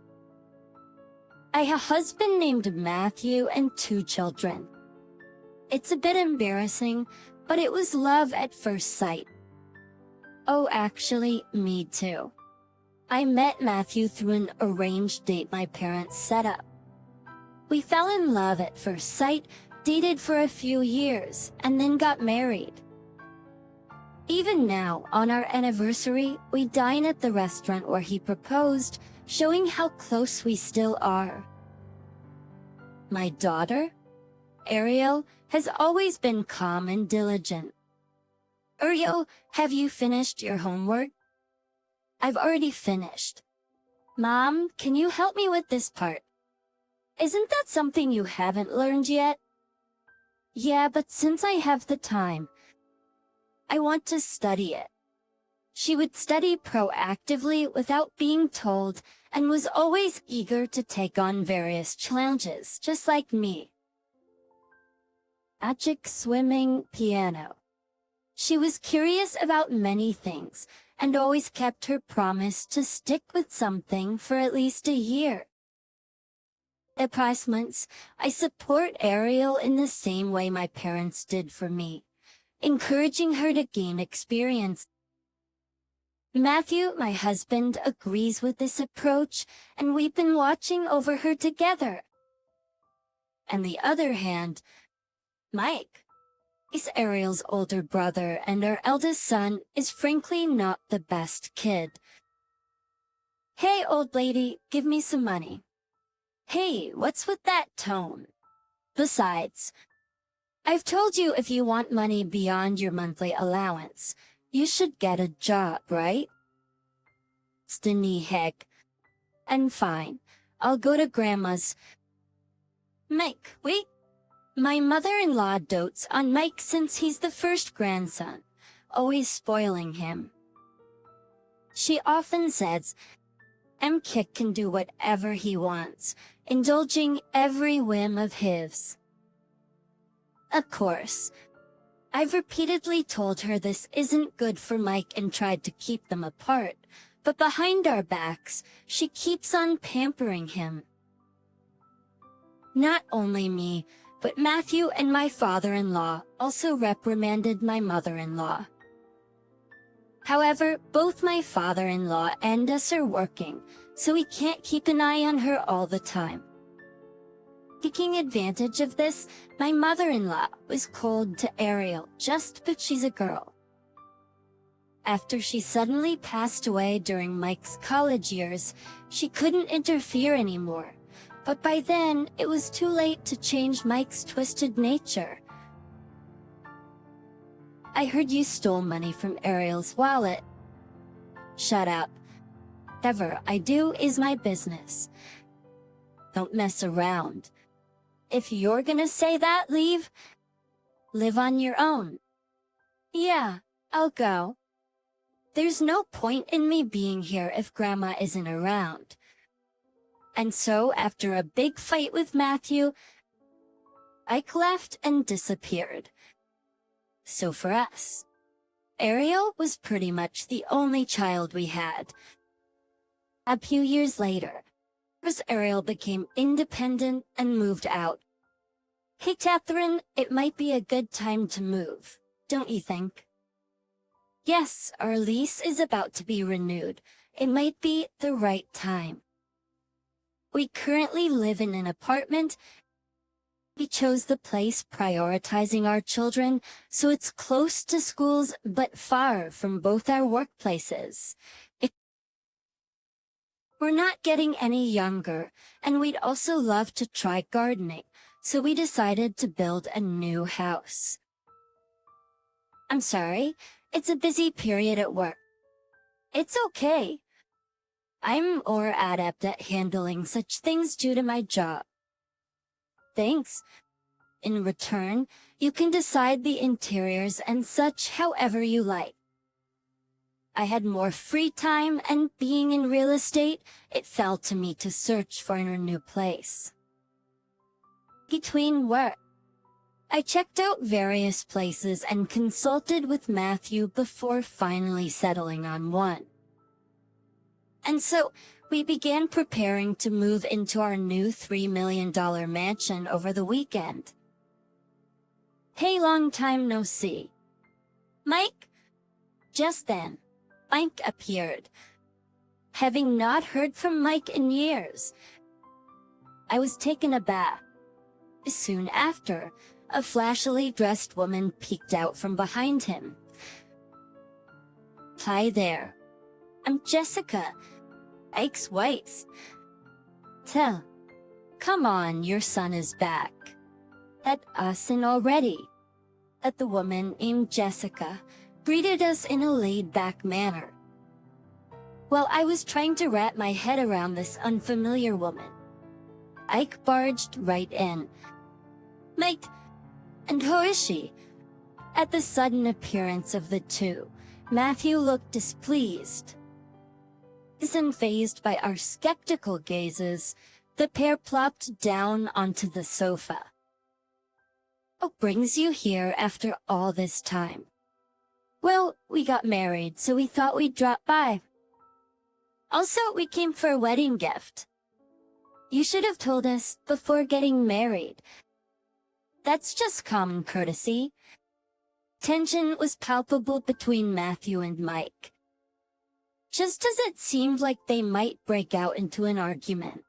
I have a husband named Matthew and 2 children. It's a bit embarrassing, but it was love at first sight. Oh, actually, me too. I met Matthew through an arranged date my parents set up. We fell in love at first sight, dated for a few years, and then got married. Even now, on our anniversary, we dine at the restaurant where he proposed, showing how close we still are. My daughter, Ariel, has always been calm and diligent. Ariel, have you finished your homework? I've already finished. Mom, can you help me with this part? Isn't that something you haven't learned yet? Yeah, but since I have the time, I want to study it. She would study proactively without being told and was always eager to take on various challenges, just like me. magic, swimming, piano. She was curious about many things and always kept her promise to stick with something for at least a year. The past months, I support Ariel in the same way my parents did for me, encouraging her to gain experience. Matthew, my husband, agrees with this approach, and we've been watching over her together. On the other hand, Mike is Ariel's older brother, and our eldest son is frankly not the best kid. "Hey, old lady, give me some money." "Hey, what's with that tone? Besides, I've told you if you want money beyond your monthly allowance, you should get a job, right?" Stinny heck. "And fine, I'll go to Grandma's." "Mike, wait." My mother-in-law dotes on Mike since he's the first grandson, always spoiling him. She often says, "Kid can do whatever he wants, indulging every whim of his." Of course, I've repeatedly told her this isn't good for Mike and tried to keep them apart, but behind our backs, she keeps on pampering him. Not only me, but Matthew and my father-in-law also reprimanded my mother-in-law. However, both my father-in-law and us are working, so we can't keep an eye on her all the time. Taking advantage of this, my mother-in-law was cold to Ariel just because she's a girl. After she suddenly passed away during Mike's college years, she couldn't interfere anymore. But by then, it was too late to change Mike's twisted nature. "I heard you stole money from Ariel's wallet." "Shut up. Whatever I do is my business. Don't mess around. If you're gonna say that, live on your own." "Yeah, I'll go. There's no point in me being here if Grandma isn't around." And so, after a big fight with Matthew, Ike left and disappeared. So for us, Ariel was pretty much the only child we had. A few years later, Ariel became independent and moved out. "Hey Catherine, it might be a good time to move, don't you think?" "Yes, our lease is about to be renewed. It might be the right time. We currently live in an apartment. We chose the place prioritizing our children, so it's close to schools but far from both our workplaces. We're not getting any younger, and we'd also love to try gardening, so we decided to build a new house." "I'm sorry, it's a busy period at work." "It's okay. I'm more adept at handling such things due to my job." "Thanks. In return, you can decide the interiors and such however you like." I had more free time, and being in real estate, it fell to me to search for a new place. Between work, I checked out various places and consulted with Matthew before finally settling on one. And so, we began preparing to move into our new $3 million mansion over the weekend. "Hey, long time no see. Mike?" Just then, Mike appeared. Having not heard from Mike in years, I was taken aback. Soon after, a flashily dressed woman peeked out from behind him. "Hi there. I'm Jessica, Ike's wife." Come on, your son is back." "Let us in already." The woman named Jessica greeted us in a laid-back manner. While I was trying to wrap my head around this unfamiliar woman, Ike barged right in. "Mike, and who is she?" At the sudden appearance of the two, Matthew looked displeased. Unfazed by our skeptical gazes, the pair plopped down onto the sofa. What brings you here after all this time? Well, we got married, so we thought we'd drop by. Also, we came for a wedding gift. You should have told us before getting married. That's just common courtesy. Tension was palpable between Matthew and Mike. Just as it seemed like they might break out into an argument.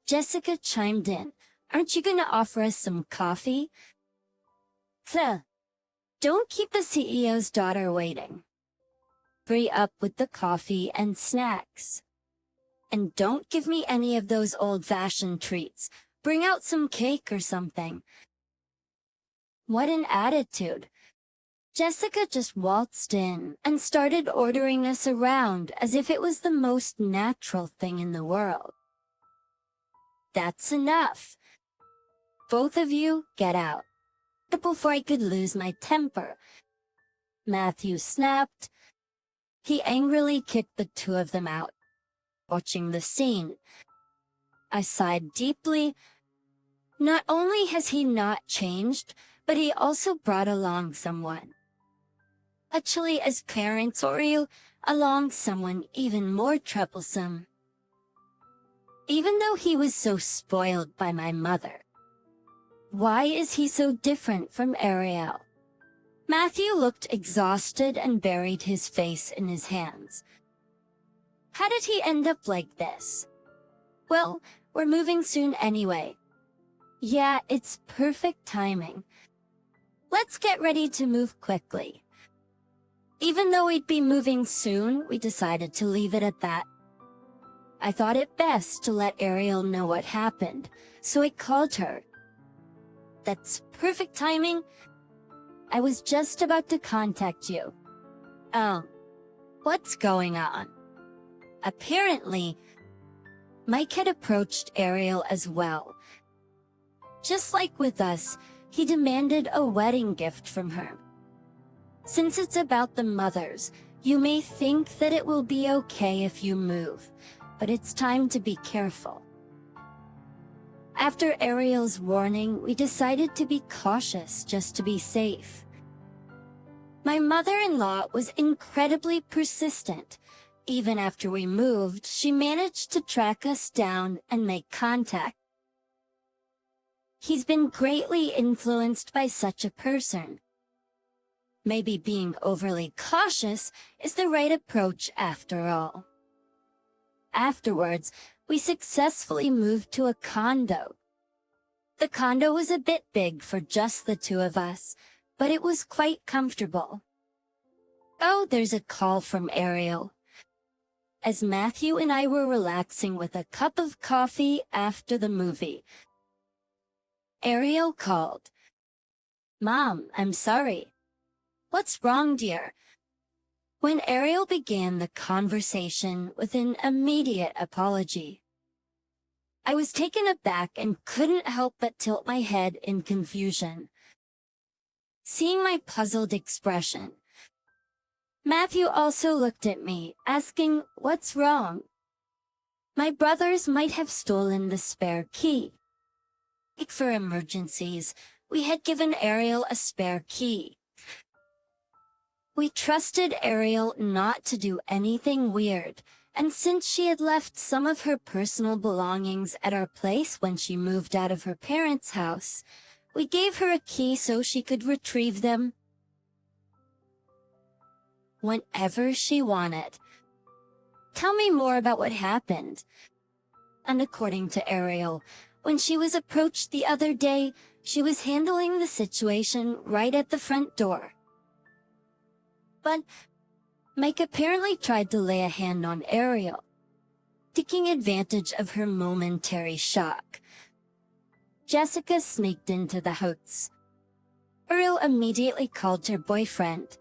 Jessica chimed in. Aren't you gonna offer us some coffee? Don't keep the CEO's daughter waiting. Hurry up with the coffee and snacks. And don't give me any of those old-fashioned treats. Bring out some cake or something. What an attitude. Jessica just waltzed in and started ordering us around as if it was the most natural thing in the world. That's enough. Both of you, get out. Before I could lose my temper. Matthew snapped. He angrily kicked the two of them out. Watching the scene, I sighed deeply. Not only has he not changed, but he also brought along someone. Actually, as parents or you, along someone even more troublesome. Even though he was so spoiled by my mother. Why is he so different from Ariel? Matthew looked exhausted and buried his face in his hands. How did he end up like this? Well, we're moving soon anyway. Yeah, it's perfect timing. Let's get ready to move quickly. Even though we'd be moving soon, we decided to leave it at that. I thought it best to let Ariel know what happened, so I called her. That's perfect timing. I was just about to contact you. Oh, what's going on? Apparently, Mike had approached Ariel as well. Just like with us, he demanded a wedding gift from her. Since it's about the mothers, you may think that it will be okay if you move, but it's time to be careful. After Ariel's warning, we decided to be cautious just to be safe. My mother-in-law was incredibly persistent. Even after we moved, she managed to track us down and make contact. He's been greatly influenced by such a person. Maybe being overly cautious is the right approach after all. Afterwards, we successfully moved to a condo. The condo was a bit big for just the two of us, but it was quite comfortable. Oh, there's a call from Ariel. As Matthew and I were relaxing with a cup of coffee after the movie, Ariel called. Mom, I'm sorry. What's wrong, dear? When Ariel began the conversation with an immediate apology, I was taken aback and couldn't help but tilt my head in confusion. Seeing my puzzled expression, Matthew also looked at me, asking, what's wrong? My brothers might have stolen the spare key. For emergencies, we had given Ariel a spare key. We trusted Ariel not to do anything weird, and since she had left some of her personal belongings at our place when she moved out of her parents' house, we gave her a key so she could retrieve them whenever she wanted. Tell me more about what happened. And according to Ariel, when she was approached the other day, she was handling the situation right at the front door. But Mike apparently tried to lay a hand on Ariel, taking advantage of her momentary shock. Jessica sneaked into the house. Ariel immediately called her boyfriend.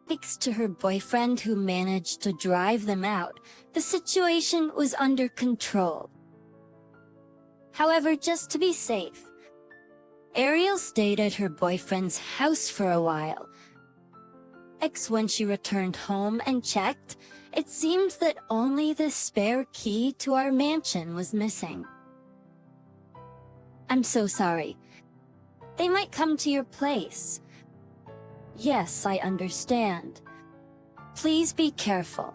Thanks to her boyfriend who managed to drive them out, the situation was under control. However, just to be safe, Ariel stayed at her boyfriend's house for a while. When she returned home and checked, it seemed that only the spare key to our mansion was missing. I'm so sorry. They might come to your place. Yes, I understand. Please be careful.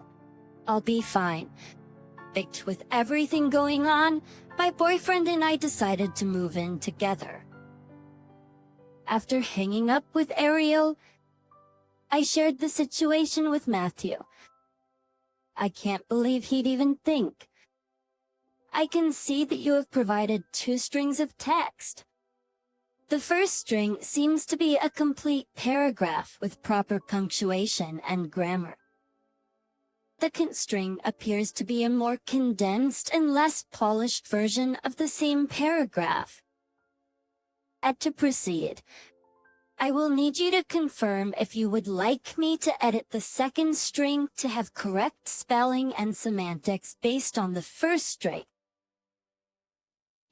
I'll be fine. But with everything going on, my boyfriend and I decided to move in together. After hanging up with Ariel, I shared the situation with Matthew. I can't believe he'd even think. I can see that you have provided 2 strings of text. The first string seems to be a complete paragraph with proper punctuation and grammar. The second string appears to be a more condensed and less polished version of the same paragraph. And to proceed, I will need you to confirm if you would like me to edit the second string to have correct spelling and semantics based on the first string.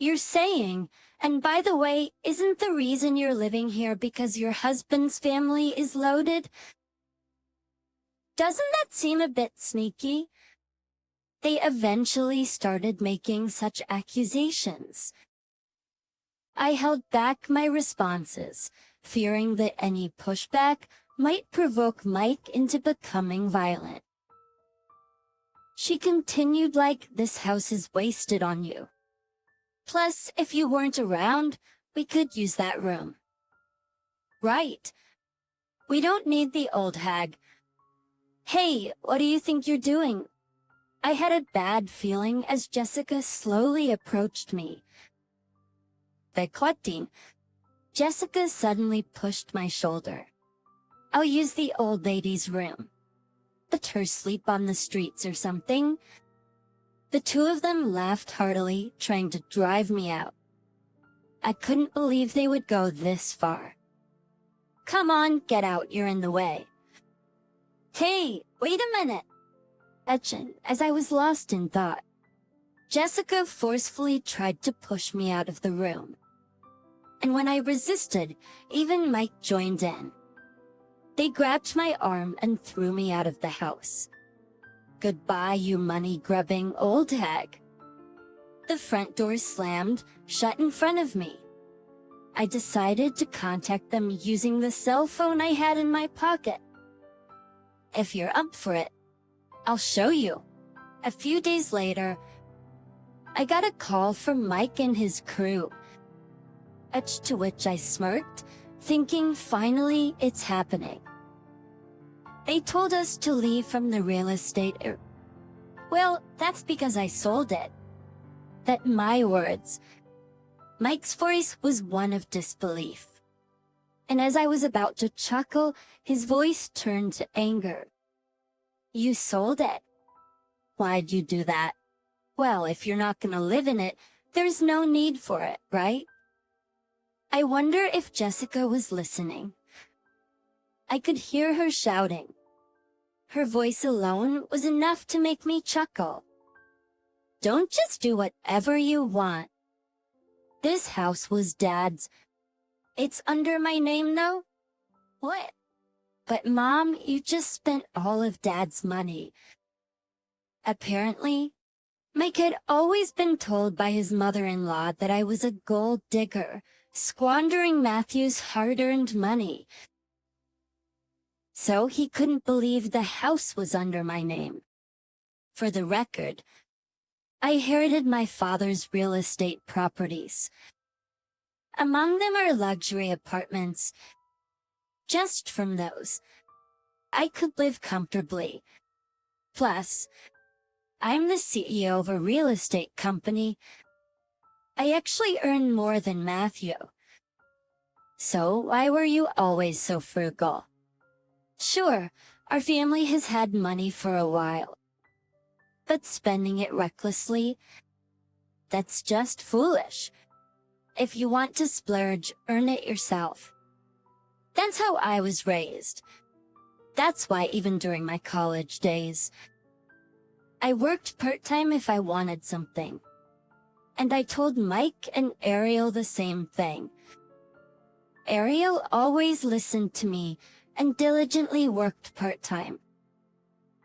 You're saying, and by the way, isn't the reason you're living here because your husband's family is loaded? Doesn't that seem a bit sneaky? They eventually started making such accusations. I held back my responses, fearing that any pushback might provoke Mike into becoming violent. She continued like, "This house is wasted on you. Plus, if you weren't around, we could use that room." Right. We don't need the old hag. Hey, what do you think you're doing? I had a bad feeling as Jessica slowly approached me. Bekottin. Jessica suddenly pushed my shoulder. I'll use the old lady's room. Let her sleep on the streets or something. The two of them laughed heartily, trying to drive me out. I couldn't believe they would go this far. Come on, get out, you're in the way. Hey, wait a minute. Etchin, as I was lost in thought. Jessica forcefully tried to push me out of the room. And when I resisted, even Mike joined in. They grabbed my arm and threw me out of the house. Goodbye, you money-grubbing old hag. The front door slammed shut in front of me. I decided to contact them using the cell phone I had in my pocket. If you're up for it, I'll show you. A few days later, I got a call from Mike and his crew. To which I smirked, thinking finally it's happening. They told us to leave from the real estate. Well, that's because I sold it. That my words. Mike's voice was one of disbelief. And as I was about to chuckle, his voice turned to anger. You sold it? Why'd you do that? Well, if you're not gonna live in it, there's no need for it, right? I wonder if Jessica was listening. I could hear her shouting. Her voice alone was enough to make me chuckle. Don't just do whatever you want. This house was Dad's. It's under my name though? What? But Mom, you just spent all of Dad's money. Apparently, Mike had always been told by his mother-in-law that I was a gold digger, squandering Matthew's hard-earned money. So he couldn't believe the house was under my name. For the record, I inherited my father's real estate properties. Among them are luxury apartments. Just from those, I could live comfortably. Plus, I'm the CEO of a real estate company. I actually earn more than Matthew. So why were you always so frugal? Sure, our family has had money for a while. But spending it recklessly, that's just foolish. If you want to splurge, earn it yourself. That's how I was raised. That's why even during my college days, I worked part-time if I wanted something. And I told Mike and Ariel the same thing. Ariel always listened to me and diligently worked part-time.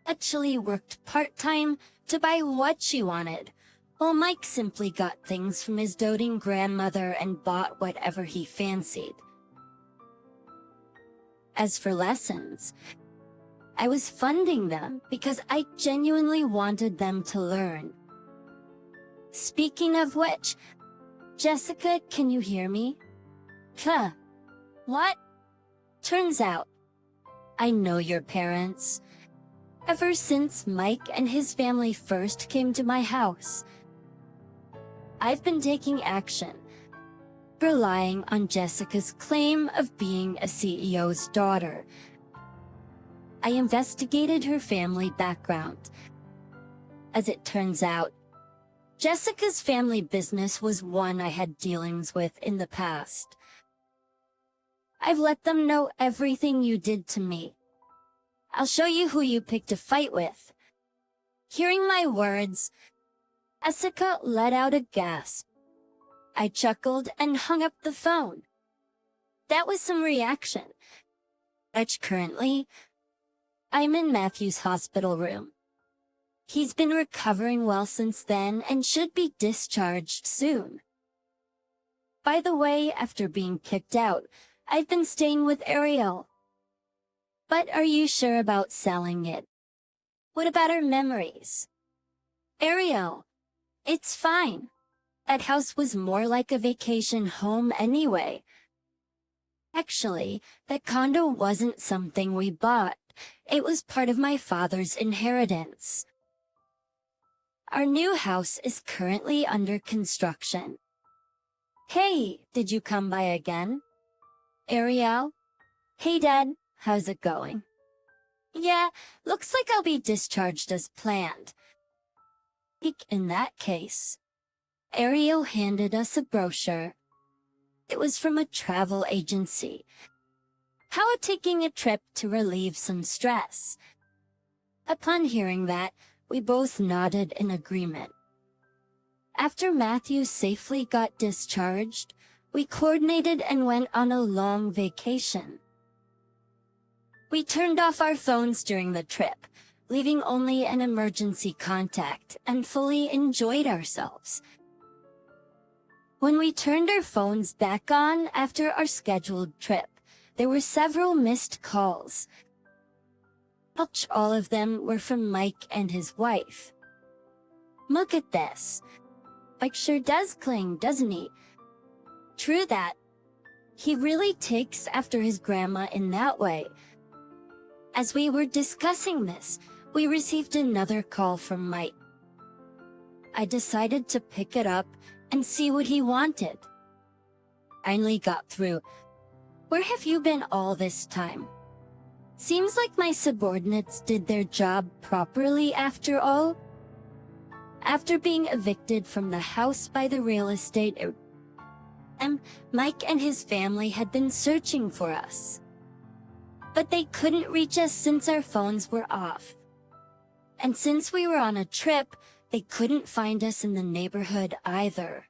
Actually worked part-time to buy what she wanted, while Mike simply got things from his doting grandmother and bought whatever he fancied. As for lessons, I was funding them because I genuinely wanted them to learn. Speaking of which, Jessica, can you hear me? What? Turns out, I know your parents. Ever since Mike and his family first came to my house, I've been taking action, relying on Jessica's claim of being a CEO's daughter. I investigated her family background. As it turns out, Jessica's family business was one I had dealings with in the past. I've let them know everything you did to me. I'll show you who you picked a fight with. Hearing my words, Jessica let out a gasp. I chuckled and hung up the phone. That was some reaction. Currently, I'm in Matthew's hospital room. He's been recovering well since then and should be discharged soon. By the way, after being kicked out, I've been staying with Ariel. But are you sure about selling it? What about our memories? Ariel, it's fine. That house was more like a vacation home anyway. Actually, that condo wasn't something we bought. It was part of my father's inheritance. Our new house is currently under construction. Hey, did you come by again? Ariel? Hey Dad, how's it going? Yeah, looks like I'll be discharged as planned. In that case, Ariel handed us a brochure. It was from a travel agency. How about taking a trip to relieve some stress? Upon hearing that, we both nodded in agreement. After Matthew safely got discharged, we coordinated and went on a long vacation. We turned off our phones during the trip, leaving only an emergency contact, and fully enjoyed ourselves. When we turned our phones back on after our scheduled trip, there were several missed calls. All of them were from Mike and his wife. Look at this. Mike sure does cling, doesn't he? True that. He really takes after his grandma in that way. As we were discussing this, we received another call from Mike. I decided to pick it up and see what he wanted. Finally got through. Where have you been all this time? Seems like my subordinates did their job properly after all. After being evicted from the house by the real estate, Mike and his family had been searching for us. But they couldn't reach us since our phones were off. And since we were on a trip, they couldn't find us in the neighborhood either.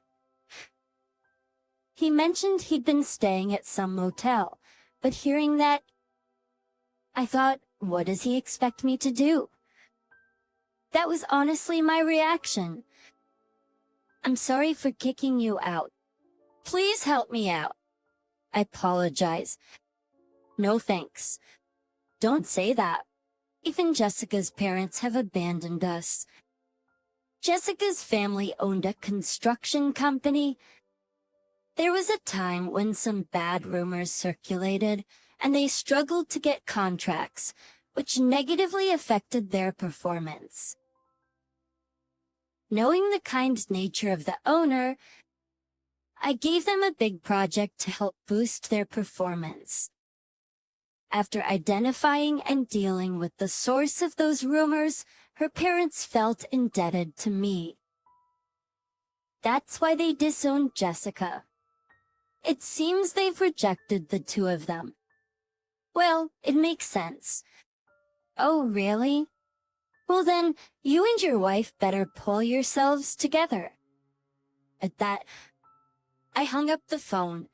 He mentioned he'd been staying at some motel, but hearing that, I thought, what does he expect me to do? That was honestly my reaction. I'm sorry for kicking you out. Please help me out. I apologize. No thanks. Don't say that. Even Jessica's parents have abandoned us. Jessica's family owned a construction company. There was a time when some bad rumors circulated, and they struggled to get contracts, which negatively affected their performance. Knowing the kind nature of the owner, I gave them a big project to help boost their performance. After identifying and dealing with the source of those rumors, her parents felt indebted to me. That's why they disowned Jessica. It seems they've rejected the two of them. Well, it makes sense. Oh, really? Well then, you and your wife better pull yourselves together. At that, I hung up the phone.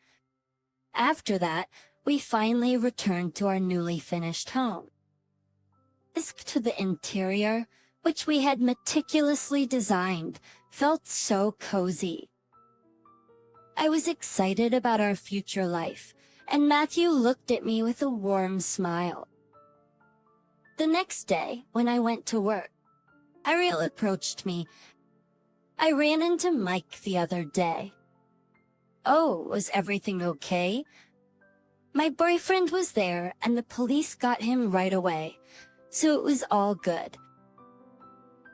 After that, we finally returned to our newly finished home. To the interior, which we had meticulously designed, felt so cozy. I was excited about our future life, and Matthew looked at me with a warm smile. The next day, when I went to work, Ariel approached me. "I ran into Mike the other day." "Oh, was everything okay?" "My boyfriend was there and the police got him right away, so it was all good."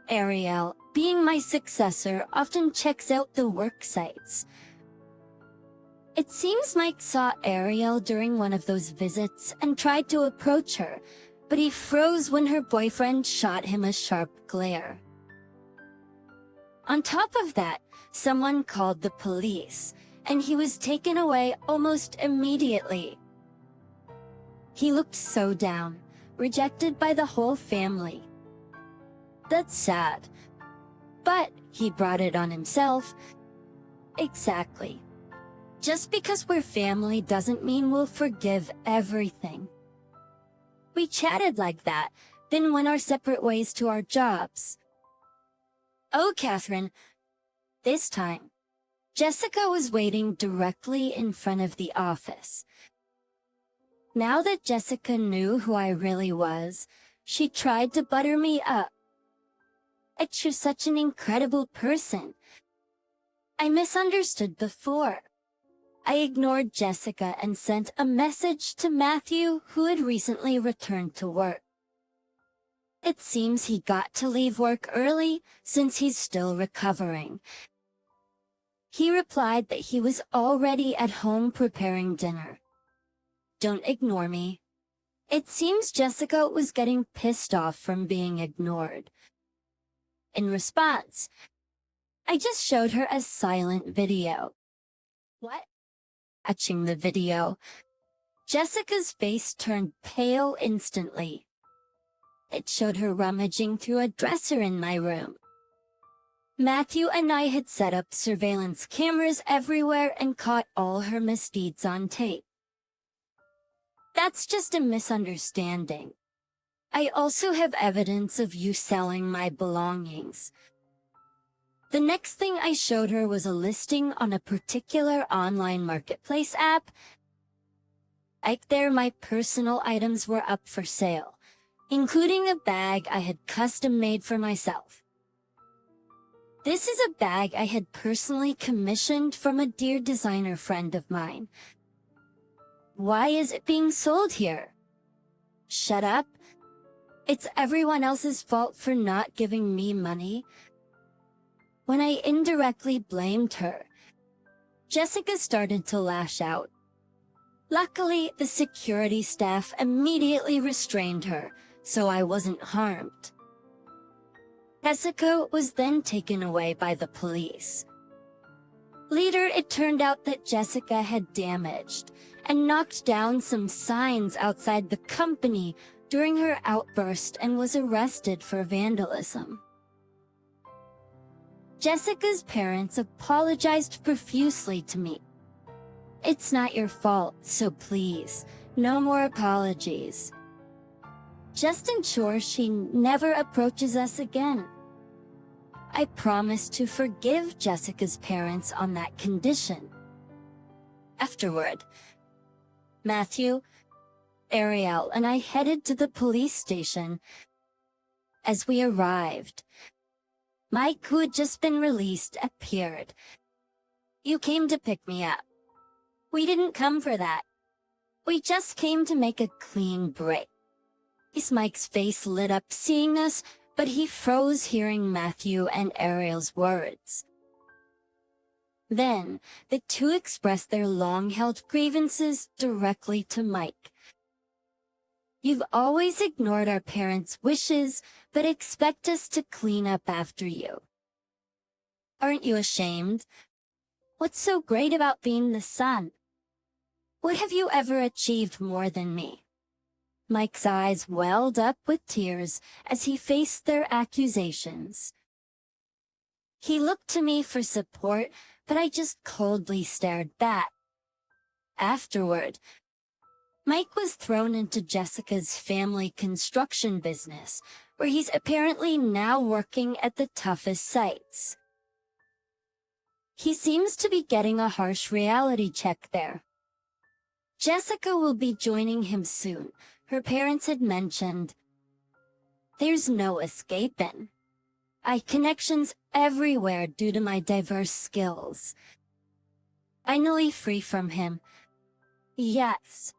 Ariel, being my successor, often checks out the work sites. It seems Mike saw Ariel during one of those visits and tried to approach her, but he froze when her boyfriend shot him a sharp glare. On top of that, someone called the police, and he was taken away almost immediately. He looked so down, rejected by the whole family. That's sad. But he brought it on himself. Exactly. Just because we're family doesn't mean we'll forgive everything. We chatted like that, then went our separate ways to our jobs. Oh, Catherine. This time, Jessica was waiting directly in front of the office. Now that Jessica knew who I really was, she tried to butter me up. "You're such an incredible person." I misunderstood before. I ignored Jessica and sent a message to Matthew, who had recently returned to work. It seems he got to leave work early since he's still recovering. He replied that he was already at home preparing dinner. Don't ignore me. It seems Jessica was getting pissed off from being ignored. In response, I just showed her a silent video. What? Watching the video, Jessica's face turned pale instantly. It showed her rummaging through a dresser in my room. Matthew and I had set up surveillance cameras everywhere and caught all her misdeeds on tape. That's just a misunderstanding. I also have evidence of you selling my belongings. The next thing I showed her was a listing on a particular online marketplace app. There, my personal items were up for sale, including a bag I had custom made for myself. This is a bag I had personally commissioned from a dear designer friend of mine. Why is it being sold here? Shut up. It's everyone else's fault for not giving me money. When I indirectly blamed her, Jessica started to lash out. Luckily, the security staff immediately restrained her, so I wasn't harmed. Jessica was then taken away by the police. Later, it turned out that Jessica had damaged and knocked down some signs outside the company during her outburst and was arrested for vandalism. Jessica's parents apologized profusely to me. It's not your fault, so please, no more apologies. Just ensure she never approaches us again. I promise to forgive Jessica's parents on that condition. Afterward, Matthew, Ariel, and I headed to the police station. As we arrived, Mike, who had just been released, appeared. "You came to pick me up." "We didn't come for that. We just came to make a clean break." Mike's face lit up seeing us, but he froze hearing Matthew and Ariel's words. Then, the two expressed their long-held grievances directly to Mike. "You've always ignored our parents' wishes, but expect us to clean up after you. Aren't you ashamed? What's so great about being the son? What have you ever achieved more than me?" Mike's eyes welled up with tears as he faced their accusations. He looked to me for support, but I just coldly stared back. Afterward, Mike was thrown into Jessica's family construction business, where he's apparently now working at the toughest sites. He seems to be getting a harsh reality check there. Jessica will be joining him soon, her parents had mentioned. There's no escaping. Connections everywhere due to my diverse skills. Finally free from him. Yes.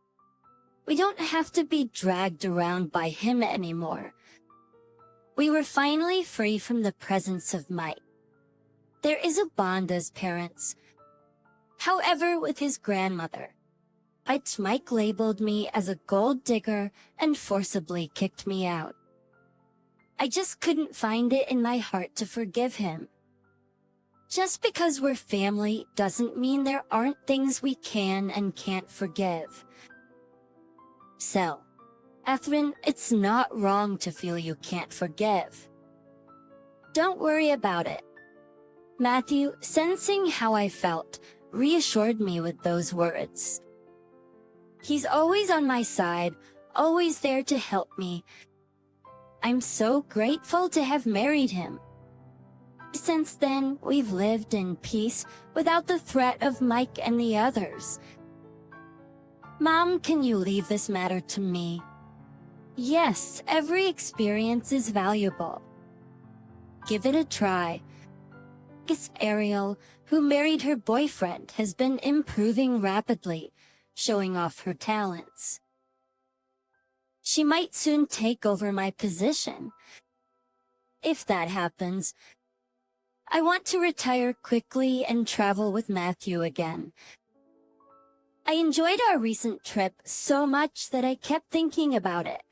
We don't have to be dragged around by him anymore. We were finally free from the presence of Mike. There is a bond as parents. However, with his grandmother, Mike labeled me as a gold digger and forcibly kicked me out. I just couldn't find it in my heart to forgive him. Just because we're family doesn't mean there aren't things we can and can't forgive. So, Catherine, it's not wrong to feel you can't forgive. Don't worry about it. Matthew, sensing how I felt, reassured me with those words. He's always on my side, always there to help me. I'm so grateful to have married him. Since then, we've lived in peace without the threat of Mike and the others. Mom, can you leave this matter to me? Yes, every experience is valuable. Give it a try. Ariel, who married her boyfriend, has been improving rapidly, showing off her talents. She might soon take over my position. If that happens, I want to retire quickly and travel with Matthew again. I enjoyed our recent trip so much that I kept thinking about it.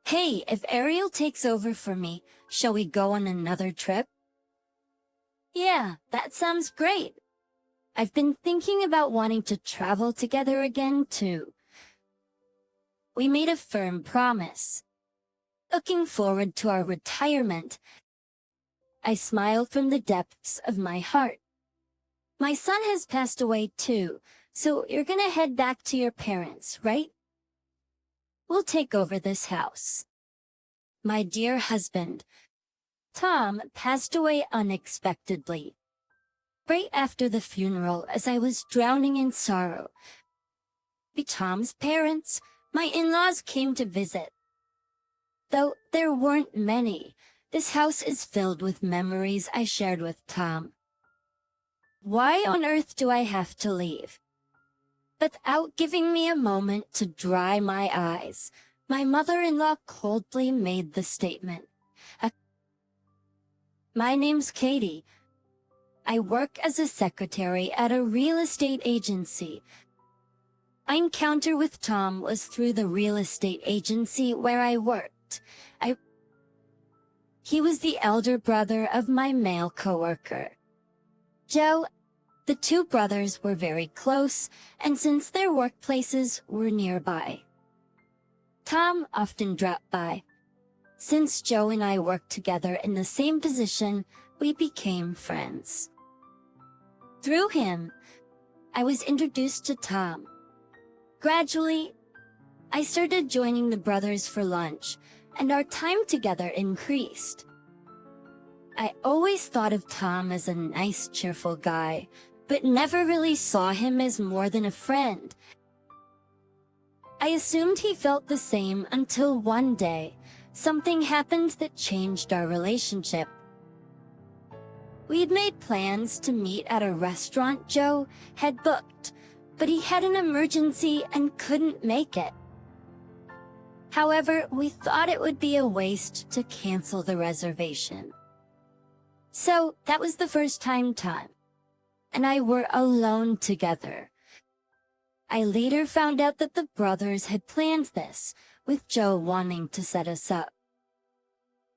Hey, if Ariel takes over for me, shall we go on another trip? Yeah, that sounds great. I've been thinking about wanting to travel together again, too. We made a firm promise. Looking forward to our retirement. I smiled from the depths of my heart. My son has passed away, too, so you're gonna head back to your parents, right? We'll take over this house. My dear husband, Tom, passed away unexpectedly. Right after the funeral, as I was drowning in sorrow. Tom's parents, my in-laws, came to visit. Though there weren't many, this house is filled with memories I shared with Tom. Why on earth do I have to leave? Without giving me a moment to dry my eyes, my mother-in-law coldly made the statement. My name's Katie. I work as a secretary at a real estate agency. My encounter with Tom was through the real estate agency where I worked. He was the elder brother of my male coworker, Joe. The two brothers were very close, and since their workplaces were nearby, Tom often dropped by. Since Joe and I worked together in the same position, we became friends. Through him, I was introduced to Tom. Gradually, I started joining the brothers for lunch, and our time together increased. I always thought of Tom as a nice, cheerful guy, but never really saw him as more than a friend. I assumed he felt the same until one day, something happened that changed our relationship. We'd made plans to meet at a restaurant Joe had booked, but he had an emergency and couldn't make it. However, we thought it would be a waste to cancel the reservation. So that was the first time Tom and I were alone together. I later found out that the brothers had planned this, with Joe wanting to set us up.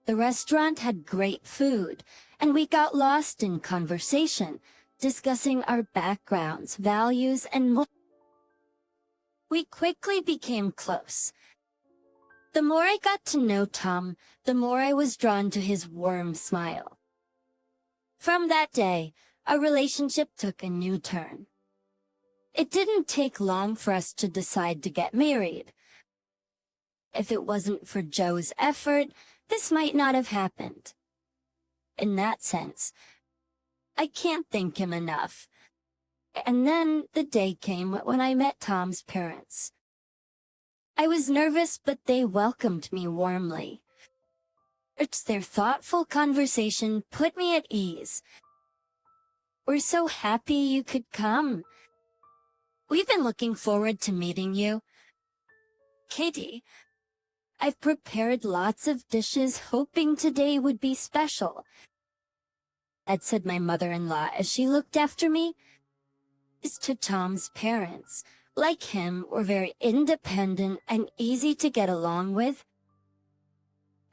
The restaurant had great food, and we got lost in conversation, discussing our backgrounds, values, and more. We quickly became close. The more I got to know Tom, the more I was drawn to his warm smile. From that day, our relationship took a new turn. It didn't take long for us to decide to get married. If it wasn't for Joe's effort, this might not have happened. In that sense, I can't thank him enough. And then the day came when I met Tom's parents. I was nervous, but they welcomed me warmly. It's their thoughtful conversation put me at ease. "We're so happy you could come. We've been looking forward to meeting you. Katie, I've prepared lots of dishes hoping today would be special," had said my mother-in-law as she looked after me. As to Tom's parents, like him, were very independent and easy to get along with.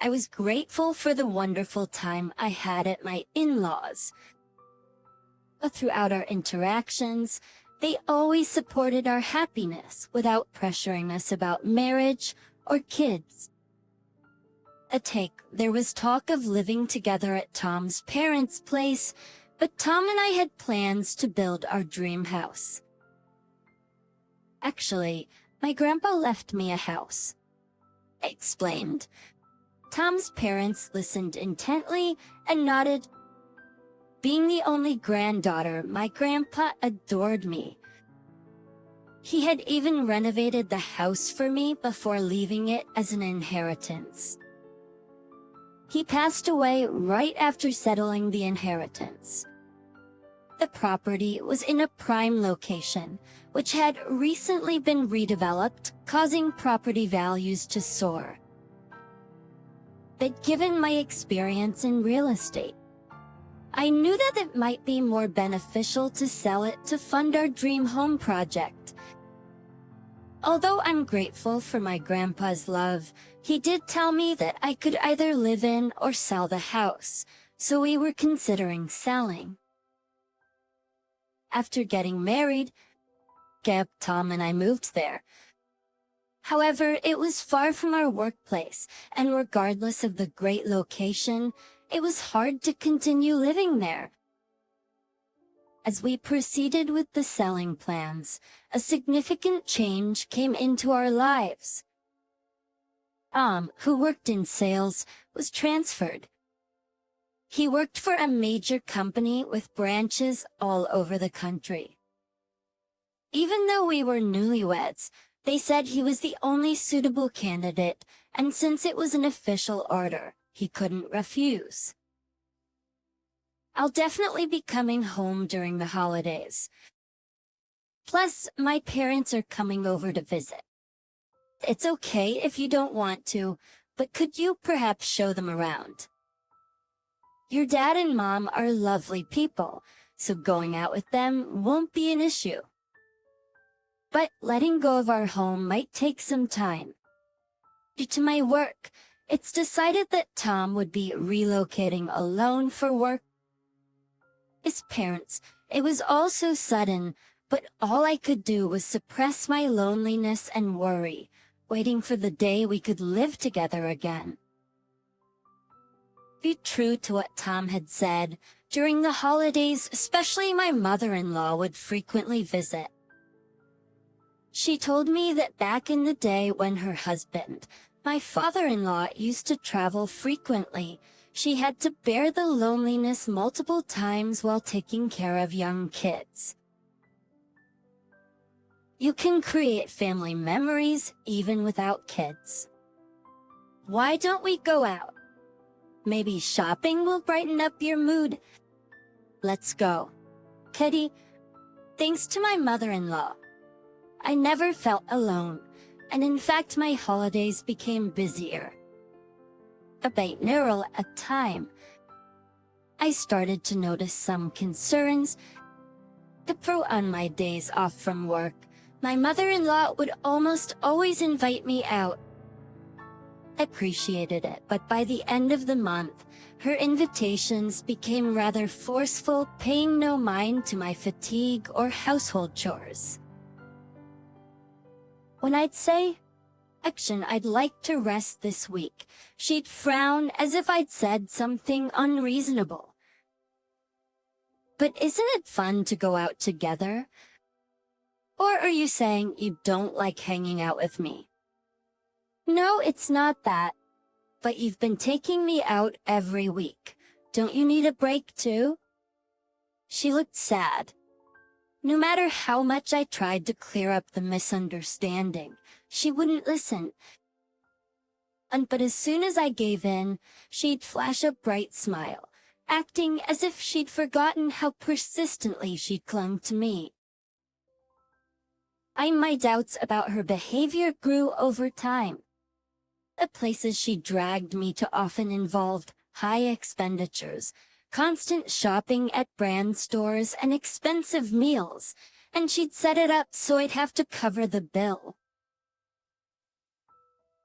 I was grateful for the wonderful time I had at my in-laws. But throughout our interactions, they always supported our happiness without pressuring us about marriage or kids. There was talk of living together at Tom's parents' place, but Tom and I had plans to build our dream house. "Actually, my grandpa left me a house," I explained. Tom's parents listened intently and nodded. Being the only granddaughter, my grandpa adored me. He had even renovated the house for me before leaving it as an inheritance. He passed away right after settling the inheritance. The property was in a prime location, which had recently been redeveloped, causing property values to soar. But given my experience in real estate, I knew that it might be more beneficial to sell it to fund our dream home project. Although I'm grateful for my grandpa's love, he did tell me that I could either live in or sell the house, so we were considering selling. After getting married, Tom and I moved there. However, it was far from our workplace, and regardless of the great location, it was hard to continue living there. As we proceeded with the selling plans, a significant change came into our lives. Tom, who worked in sales, was transferred. He worked for a major company with branches all over the country. Even though we were newlyweds, they said he was the only suitable candidate, and since it was an official order, he couldn't refuse. I'll definitely be coming home during the holidays. Plus, my parents are coming over to visit. It's okay if you don't want to, but could you perhaps show them around? Your dad and mom are lovely people, so going out with them won't be an issue. But letting go of our home might take some time. Due to my work, it's decided that Tom would be relocating alone for work. His parents, it was all so sudden, but all I could do was suppress my loneliness and worry, waiting for the day we could live together again. Be true to what Tom had said, during the holidays, especially my mother-in-law would frequently visit. She told me that back in the day when her husband, my father-in-law, used to travel frequently, she had to bear the loneliness multiple times while taking care of young kids. You can create family memories even without kids. Why don't we go out? Maybe shopping will brighten up your mood. Let's go. Kitty, thanks to my mother-in-law, I never felt alone, and in fact my holidays became busier. A bit narrow at time. I started to notice some concerns. On my days off from work, my mother-in-law would almost always invite me out. I appreciated it, but by the end of the month, her invitations became rather forceful, paying no mind to my fatigue or household chores. When I'd say, I'd like to rest this week, she'd frown as if I'd said something unreasonable. But isn't it fun to go out together? Or are you saying you don't like hanging out with me? No, it's not that. But you've been taking me out every week. Don't you need a break too? She looked sad. No matter how much I tried to clear up the misunderstanding, she wouldn't listen. But as soon as I gave in, she'd flash a bright smile, acting as if she'd forgotten how persistently she clung to me. My doubts about her behavior grew over time. The places she dragged me to often involved high expenditures, constant shopping at brand stores, and expensive meals, and she'd set it up so I'd have to cover the bill.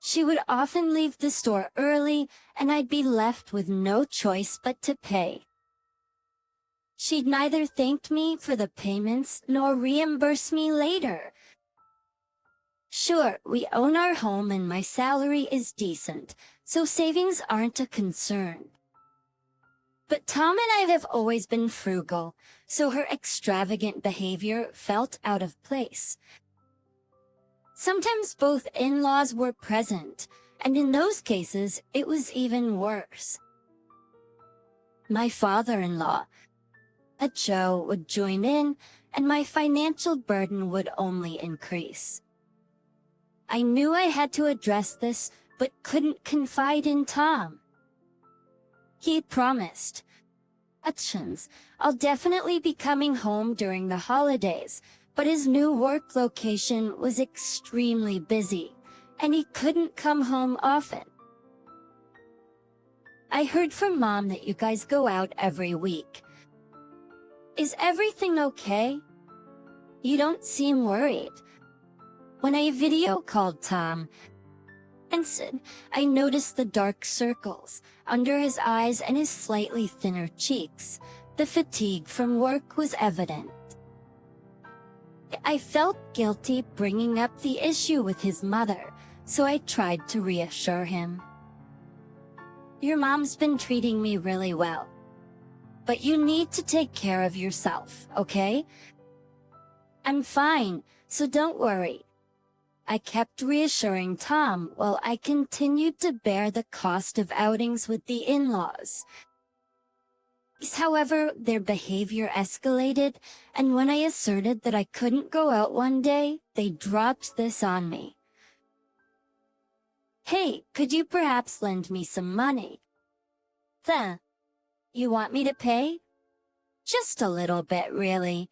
She would often leave the store early, and I'd be left with no choice but to pay. She'd neither thank me for the payments nor reimburse me later. Sure, we own our home and my salary is decent, so savings aren't a concern. But Tom and I have always been frugal, so her extravagant behavior felt out of place. Sometimes both in-laws were present, and in those cases, it was even worse. My father-in-law, a Joe, would join in, and my financial burden would only increase. I knew I had to address this, but couldn't confide in Tom. He promised, I'll definitely be coming home during the holidays, but his new work location was extremely busy, and he couldn't come home often. I heard from Mom that you guys go out every week. Is everything okay? You don't seem worried. When I video called Tom and said, I noticed the dark circles under his eyes and his slightly thinner cheeks. The fatigue from work was evident. I felt guilty bringing up the issue with his mother, so I tried to reassure him. Your mom's been treating me really well, but you need to take care of yourself, okay? I'm fine, so don't worry. I kept reassuring Tom while I continued to bear the cost of outings with the in-laws. However, their behavior escalated, and when I asserted that I couldn't go out one day, they dropped this on me. Hey, could you perhaps lend me some money? You want me to pay? Just a little bit, really.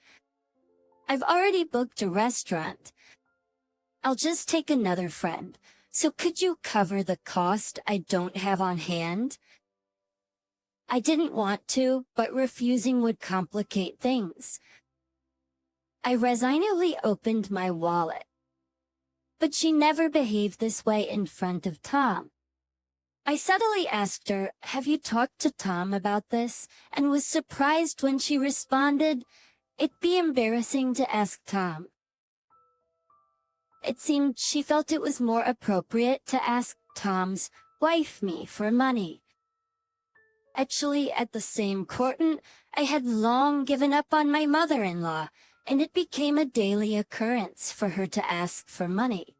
I've already booked a restaurant. I'll just take another friend, so could you cover the cost I don't have on hand? I didn't want to, but refusing would complicate things. I resignedly opened my wallet. But she never behaved this way in front of Tom. I subtly asked her, have you talked to Tom about this? And was surprised when she responded, it'd be embarrassing to ask Tom. It seemed she felt it was more appropriate to ask Tom's wife me for money. Actually, at the same courting, I had long given up on my mother-in-law, and it became a daily occurrence for her to ask for money.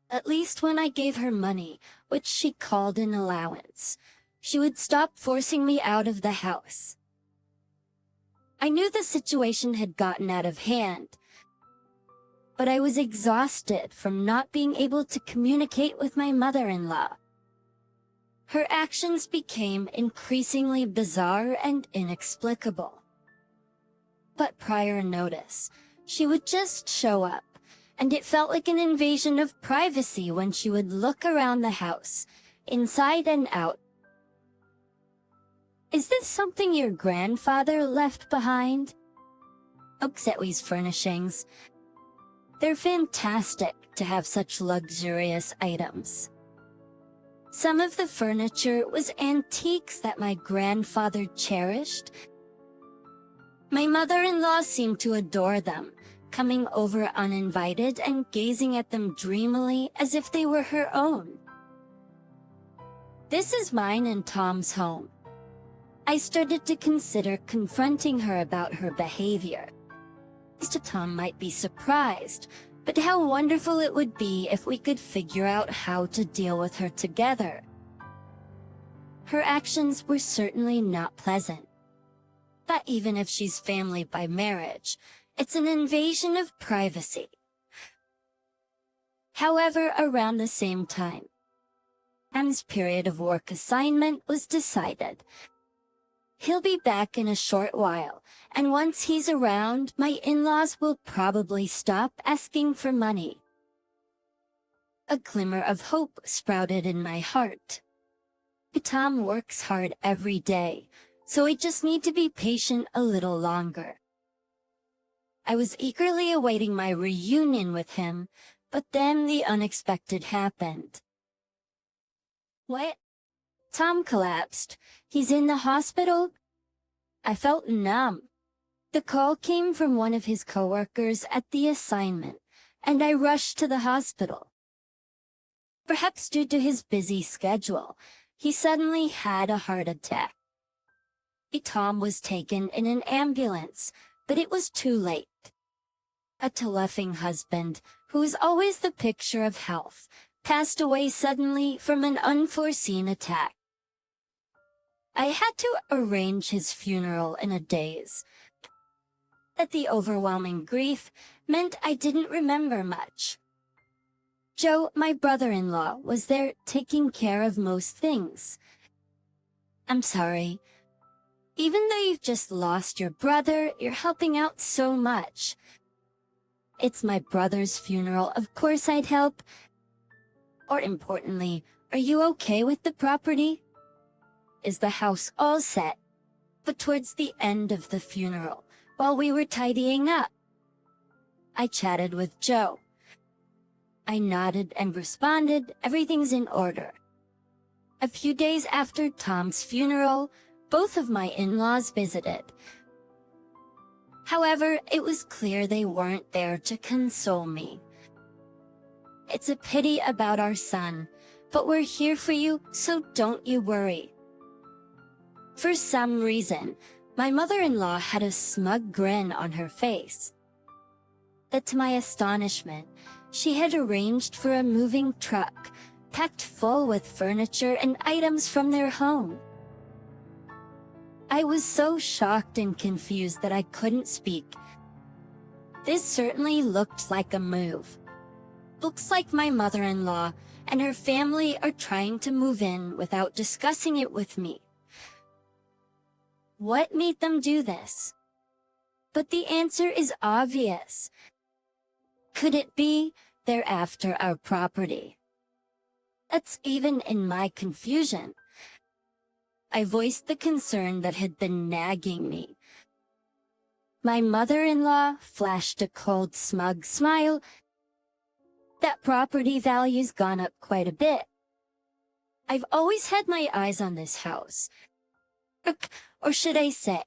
At least when I gave her money, which she called an allowance, she would stop forcing me out of the house. I knew the situation had gotten out of hand, but I was exhausted from not being able to communicate with my mother-in-law. Her actions became increasingly bizarre and inexplicable. But prior notice, she would just show up, and it felt like an invasion of privacy when she would look around the house, inside and out. Is this something your grandfather left behind? Oxetwi's furnishings. They're fantastic to have such luxurious items. Some of the furniture was antiques that my grandfather cherished. My mother-in-law seemed to adore them, coming over uninvited and gazing at them dreamily as if they were her own. This is mine and Tom's home. I started to consider confronting her about her behavior. Mr. Tom might be surprised, but how wonderful it would be if we could figure out how to deal with her together. Her actions were certainly not pleasant. But even if she's family by marriage, it's an invasion of privacy. However, around the same time, M's period of work assignment was decided. He'll be back in a short while, and once he's around, my in-laws will probably stop asking for money. A glimmer of hope sprouted in my heart. Tom works hard every day, so I just need to be patient a little longer. I was eagerly awaiting my reunion with him, but then the unexpected happened. What? Tom collapsed. He's in the hospital? I felt numb. The call came from one of his coworkers at the assignment, and I rushed to the hospital. Perhaps due to his busy schedule, he suddenly had a heart attack. Tom was taken in an ambulance, but it was too late. A loving husband, who is always the picture of health, passed away suddenly from an unforeseen attack. I had to arrange his funeral in a daze. That the overwhelming grief meant I didn't remember much. Joe, my brother-in-law, was there taking care of most things. I'm sorry. Even though you've just lost your brother, you're helping out so much. It's my brother's funeral, of course I'd help. Or importantly, are you okay with the property? Is the house all set? But towards the end of the funeral, while we were tidying up, I chatted with Joe. I nodded and responded, everything's in order. A few days after Tom's funeral, both of my in-laws visited. However, it was clear they weren't there to console me. It's a pity about our son, but we're here for you, so don't you worry. For some reason, my mother-in-law had a smug grin on her face. But to my astonishment, she had arranged for a moving truck, packed full with furniture and items from their home. I was so shocked and confused that I couldn't speak. This certainly looked like a move. Looks like my mother-in-law and her family are trying to move in without discussing it with me. What made them do this? But the answer is obvious. Could it be they're after our property? That's even in my confusion. I voiced the concern that had been nagging me. My mother-in-law flashed a cold, smug smile. That property value's gone up quite a bit. I've always had my eyes on this house. Or should I say,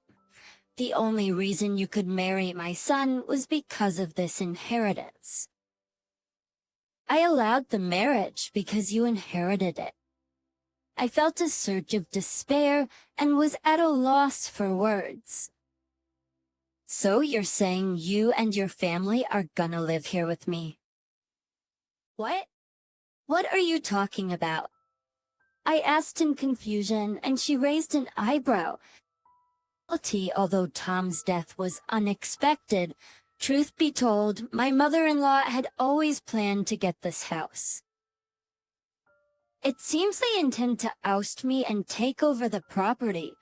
the only reason you could marry my son was because of this inheritance. I allowed the marriage because you inherited it. I felt a surge of despair and was at a loss for words. So you're saying you and your family are gonna live here with me? What? What are you talking about? I asked in confusion, and she raised an eyebrow. Although Tom's death was unexpected, truth be told, my mother-in-law had always planned to get this house. It seems they intend to oust me and take over the property,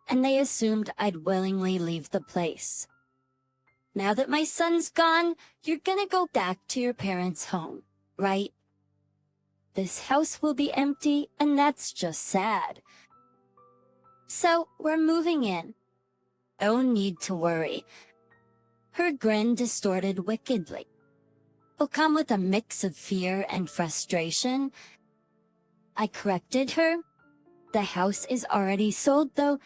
and they assumed I'd willingly leave the place. Now that my son's gone, you're gonna go back to your parents' home, right? This house will be empty, and that's just sad. So, we're moving in. No need to worry. Her grin distorted wickedly. Will come with a mix of fear and frustration. I corrected her. The house is already sold, though.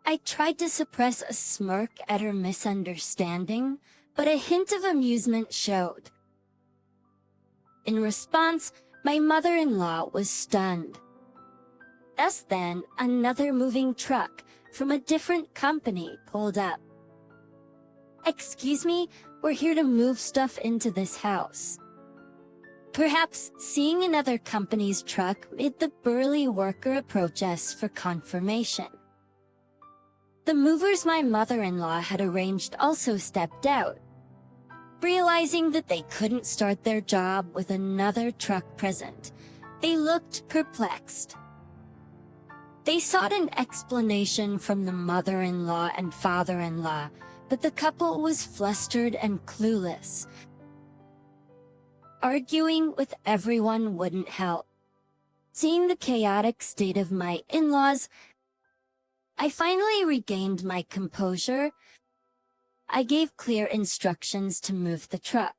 I tried to suppress a smirk at her misunderstanding, but a hint of amusement showed. In response, my mother-in-law was stunned. Just then, another moving truck from a different company pulled up. Excuse me, we're here to move stuff into this house. Perhaps seeing another company's truck made the burly worker approach us for confirmation. The movers my mother-in-law had arranged also stepped out, realizing that they couldn't start their job with another truck present. They looked perplexed. They sought an explanation from the mother-in-law and father-in-law, but the couple was flustered and clueless. Arguing with everyone wouldn't help. Seeing the chaotic state of my in-laws, I finally regained my composure. I gave clear instructions to move the truck.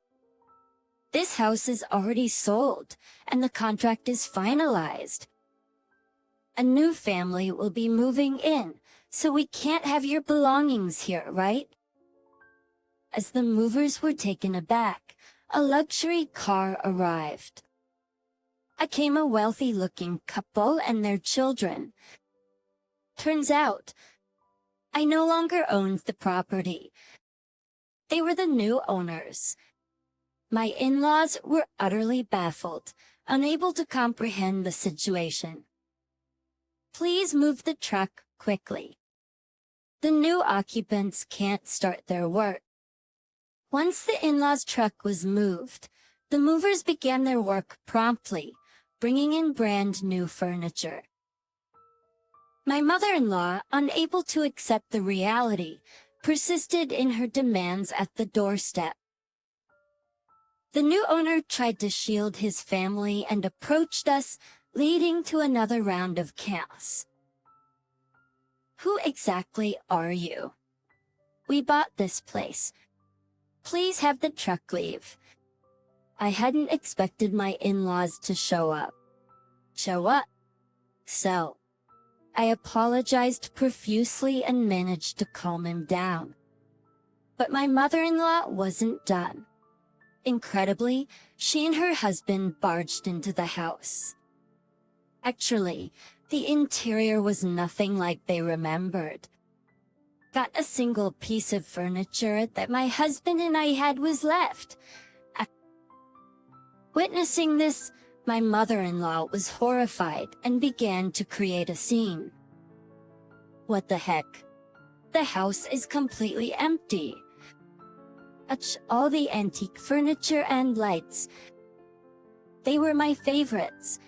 This house is already sold, and the contract is finalized. A new family will be moving in, so we can't have your belongings here, right? As the movers were taken aback, a luxury car arrived. I came a wealthy-looking couple and their children. Turns out, I no longer owned the property. They were the new owners. My in-laws were utterly baffled, unable to comprehend the situation. Please move the truck quickly. The new occupants can't start their work. Once the in-laws' truck was moved, the movers began their work promptly, bringing in brand new furniture. My mother-in-law, unable to accept the reality, persisted in her demands at the doorstep. The new owner tried to shield his family and approached us, leading to another round of chaos. Who exactly are you? We bought this place. Please have the truck leave. I hadn't expected my in-laws to show up. Show up? So, I apologized profusely and managed to calm him down. But my mother-in-law wasn't done. Incredibly, she and her husband barged into the house. Actually, the interior was nothing like they remembered. Not a single piece of furniture that my husband and I had was left. Witnessing this, my mother-in-law was horrified and began to create a scene. What the heck? The house is completely empty. All the antique furniture and lights. They were my favorites.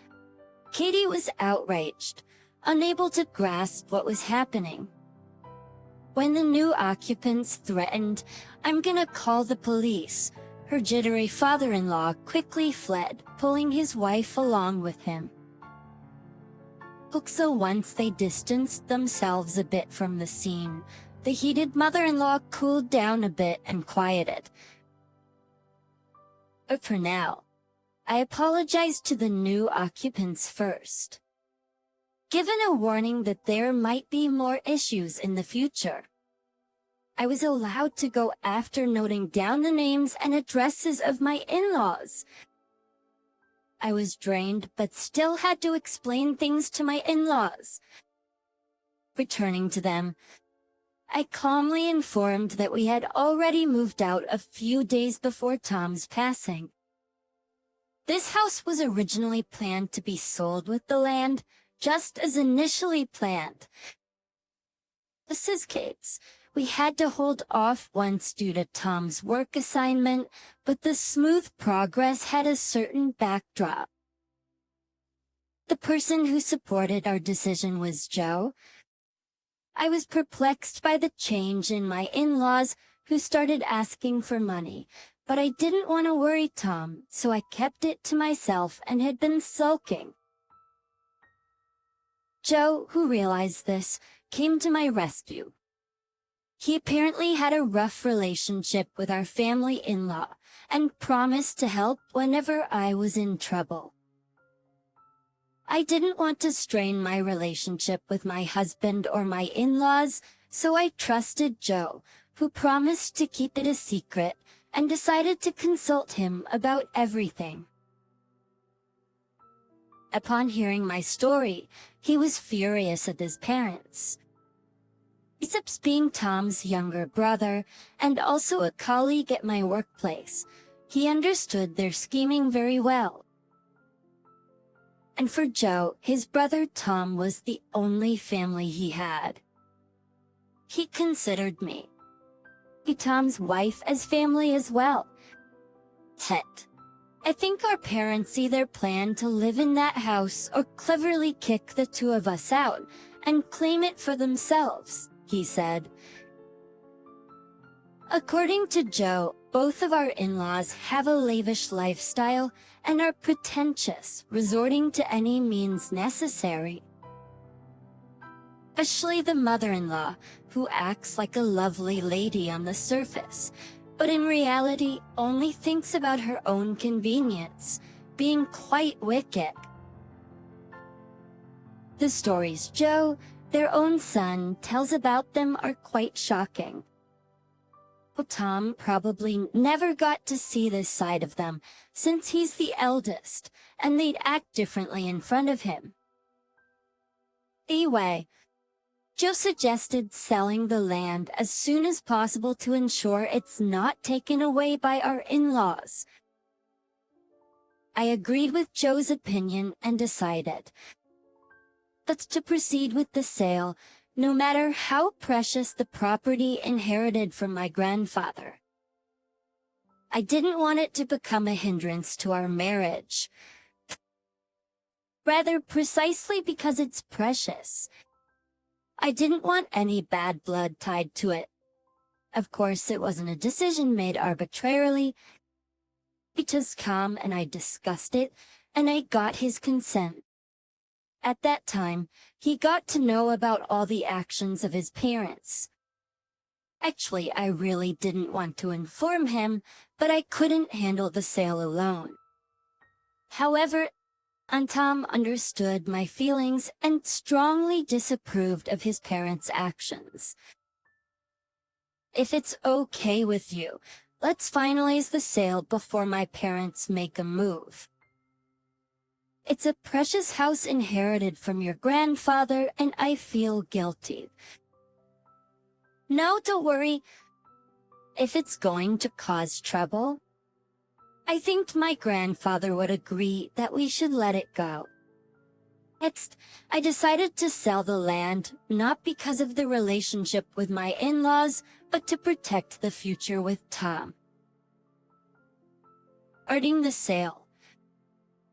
Katie was outraged, unable to grasp what was happening. When the new occupants threatened, "I'm gonna call the police," her jittery father-in-law quickly fled, pulling his wife along with him. So once they distanced themselves a bit from the scene, the heated mother-in-law cooled down a bit and quieted. But for now, I apologized to the new occupants first, given a warning that there might be more issues in the future. I was allowed to go after noting down the names and addresses of my in-laws. I was drained but still had to explain things to my in-laws. Returning to them, I calmly informed that we had already moved out a few days before Tom's passing. This house was originally planned to be sold with the land, just as initially planned. This is Kate's. We had to hold off once due to Tom's work assignment, but the smooth progress had a certain backdrop. The person who supported our decision was Joe. I was perplexed by the change in my in-laws, who started asking for money, but I didn't want to worry Tom, so I kept it to myself and had been sulking. Joe, who realized this, came to my rescue. He apparently had a rough relationship with our family in-law and promised to help whenever I was in trouble. I didn't want to strain my relationship with my husband or my in-laws, so I trusted Joe, who promised to keep it a secret, and decided to consult him about everything. Upon hearing my story, he was furious at his parents. Besides being Tom's younger brother, and also a colleague at my workplace, he understood their scheming very well. And for Joe, his brother Tom was the only family he had. He considered me, Tom's wife, as family as well. Heck, I think our parents either plan to live in that house or cleverly kick the two of us out and claim it for themselves, he said. According to Joe, both of our in-laws have a lavish lifestyle and are pretentious, resorting to any means necessary. Especially the mother-in-law, who acts like a lovely lady on the surface, but in reality only thinks about her own convenience, being quite wicked. The stories Joe, their own son, tells about them are quite shocking. Tom probably never got to see this side of them, since he's the eldest, and they'd act differently in front of him. Anyway, Joe suggested selling the land as soon as possible to ensure it's not taken away by our in-laws. I agreed with Joe's opinion and decided that to proceed with the sale, no matter how precious the property inherited from my grandfather. I didn't want it to become a hindrance to our marriage. Rather, precisely because it's precious. I didn't want any bad blood tied to it. Of course, it wasn't a decision made arbitrarily, because Tom and I discussed it, and I got his consent. At that time, he got to know about all the actions of his parents. Actually, I really didn't want to inform him, but I couldn't handle the sale alone. However, Tom understood my feelings and strongly disapproved of his parents' actions. If it's okay with you, let's finalize the sale before my parents make a move. It's a precious house inherited from your grandfather, and I feel guilty. No, don't worry. If it's going to cause trouble, I think my grandfather would agree that we should let it go. Next, I decided to sell the land, not because of the relationship with my in-laws, but to protect the future with Tom. Regarding the sale,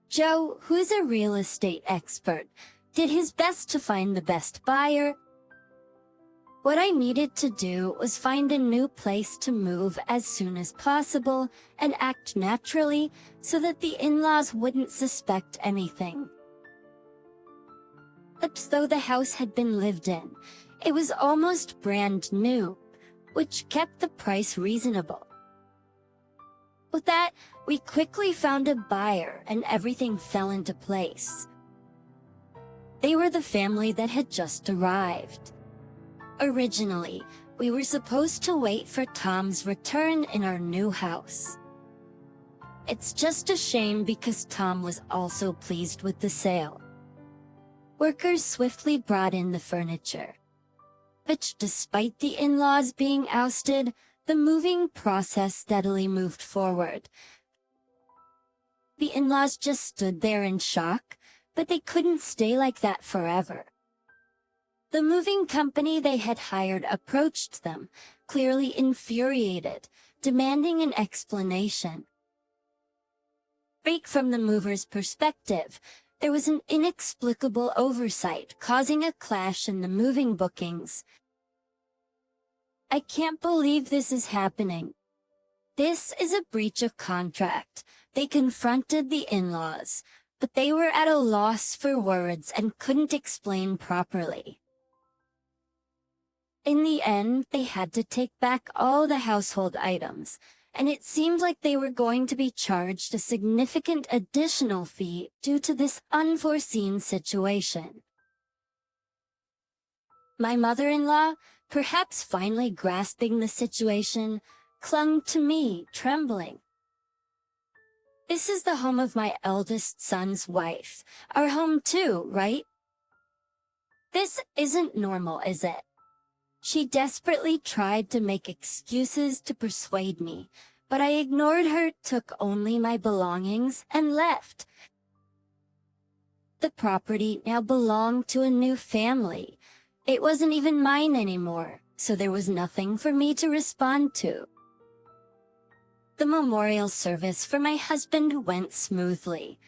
Joe, who's a real estate expert, did his best to find the best buyer. What I needed to do was find a new place to move as soon as possible and act naturally so that the in-laws wouldn't suspect anything. As though the house had been lived in, it was almost brand new, which kept the price reasonable. With that, we quickly found a buyer and everything fell into place. They were the family that had just arrived. Originally, we were supposed to wait for Tom's return in our new house. It's just a shame because Tom was also pleased with the sale. Workers swiftly brought in the furniture, which, despite the in-laws being ousted, the moving process steadily moved forward. The in-laws just stood there in shock, but they couldn't stay like that forever. The moving company they had hired approached them, clearly infuriated, demanding an explanation. Right from the mover's perspective, there was an inexplicable oversight causing a clash in the moving bookings. I can't believe this is happening. This is a breach of contract. They confronted the in-laws, but they were at a loss for words and couldn't explain properly. In the end, they had to take back all the household items, and it seemed like they were going to be charged a significant additional fee due to this unforeseen situation. My mother-in-law, perhaps finally grasping the situation, clung to me, trembling. This is the home of my eldest son's wife, our home too, right? This isn't normal, is it? She desperately tried to make excuses to persuade me, but I ignored her, took only my belongings, and left. The property now belonged to a new family. It wasn't even mine anymore. so there was nothing for me to respond to. The memorial service for my husband went smoothly.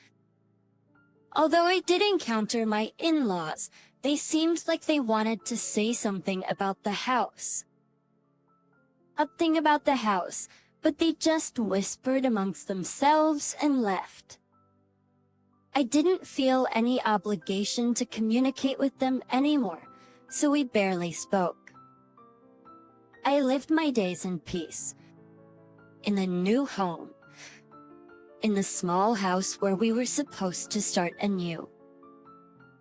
Although I did encounter my in-laws, they seemed like they wanted to say something about the house. But they just whispered amongst themselves and left. I didn't feel any obligation to communicate with them anymore, so we barely spoke. I lived my days in peace, in the new home, in the small house where we were supposed to start anew.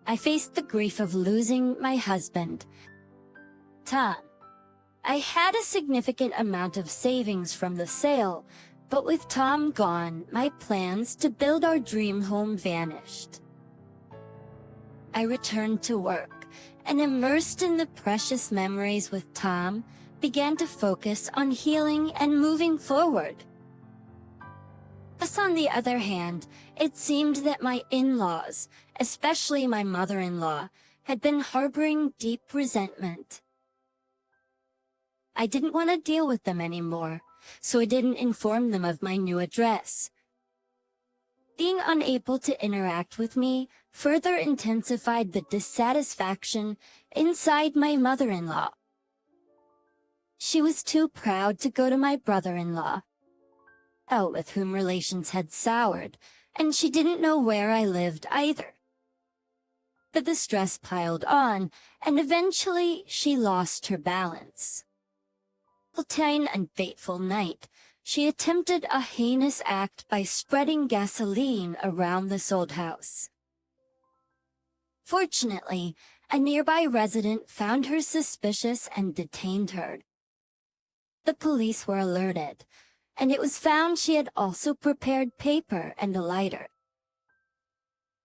I faced the grief of losing my husband, Tom. I had a significant amount of savings from the sale, but with Tom gone, my plans to build our dream home vanished. I returned to work, and immersed in the precious memories with Tom, began to focus on healing and moving forward. Thus, on the other hand, it seemed that my in-laws, especially my mother-in-law, had been harboring deep resentment. I didn't want to deal with them anymore, so I didn't inform them of my new address. Being unable to interact with me further intensified the dissatisfaction inside my mother-in-law. She was too proud to go to my brother-in-law, with whom relations had soured, and she didn't know where I lived either. But the stress piled on, and eventually she lost her balance. One and fateful night, she attempted a heinous act by spreading gasoline around the sold house. Fortunately, a nearby resident found her suspicious and detained her. The police were alerted, and it was found she had also prepared paper and a lighter.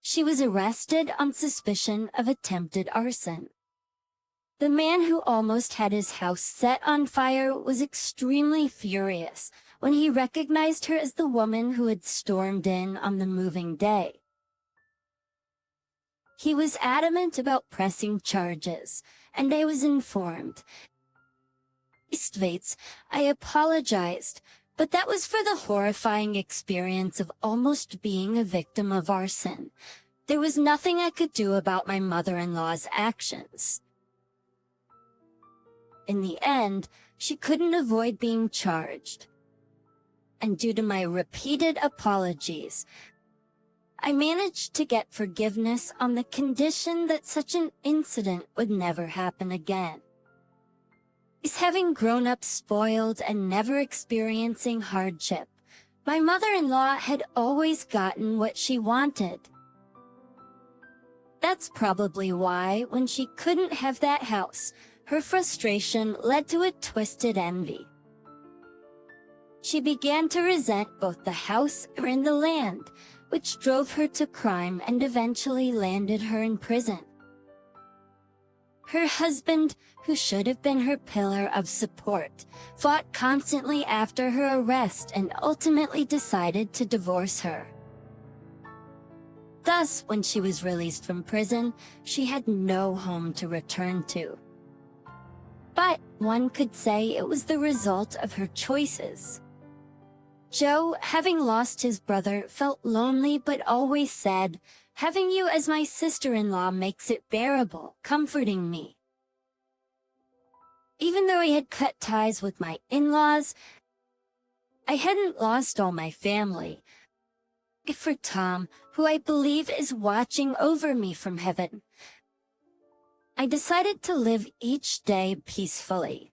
She was arrested on suspicion of attempted arson. The man who almost had his house set on fire was extremely furious when he recognized her as the woman who had stormed in on the moving day. He was adamant about pressing charges, and I was informed. I apologized, but that was for the horrifying experience of almost being a victim of arson. There was nothing I could do about my mother-in-law's actions. In the end, she couldn't avoid being charged. And due to my repeated apologies, I managed to get forgiveness on the condition that such an incident would never happen again. Having grown up spoiled and never experiencing hardship, my mother-in-law had always gotten what she wanted. That's probably why, when she couldn't have that house, her frustration led to a twisted envy. She began to resent both the house and the land, which drove her to crime and eventually landed her in prison. Her husband, who should have been her pillar of support, fought constantly after her arrest and ultimately decided to divorce her. Thus, when she was released from prison, she had no home to return to. But one could say it was the result of her choices. Joe, having lost his brother, felt lonely but always said, "Having you as my sister-in-law makes it bearable," comforting me. Even though I had cut ties with my in-laws, I hadn't lost all my family. For Tom, who I believe is watching over me from heaven, I decided to live each day peacefully.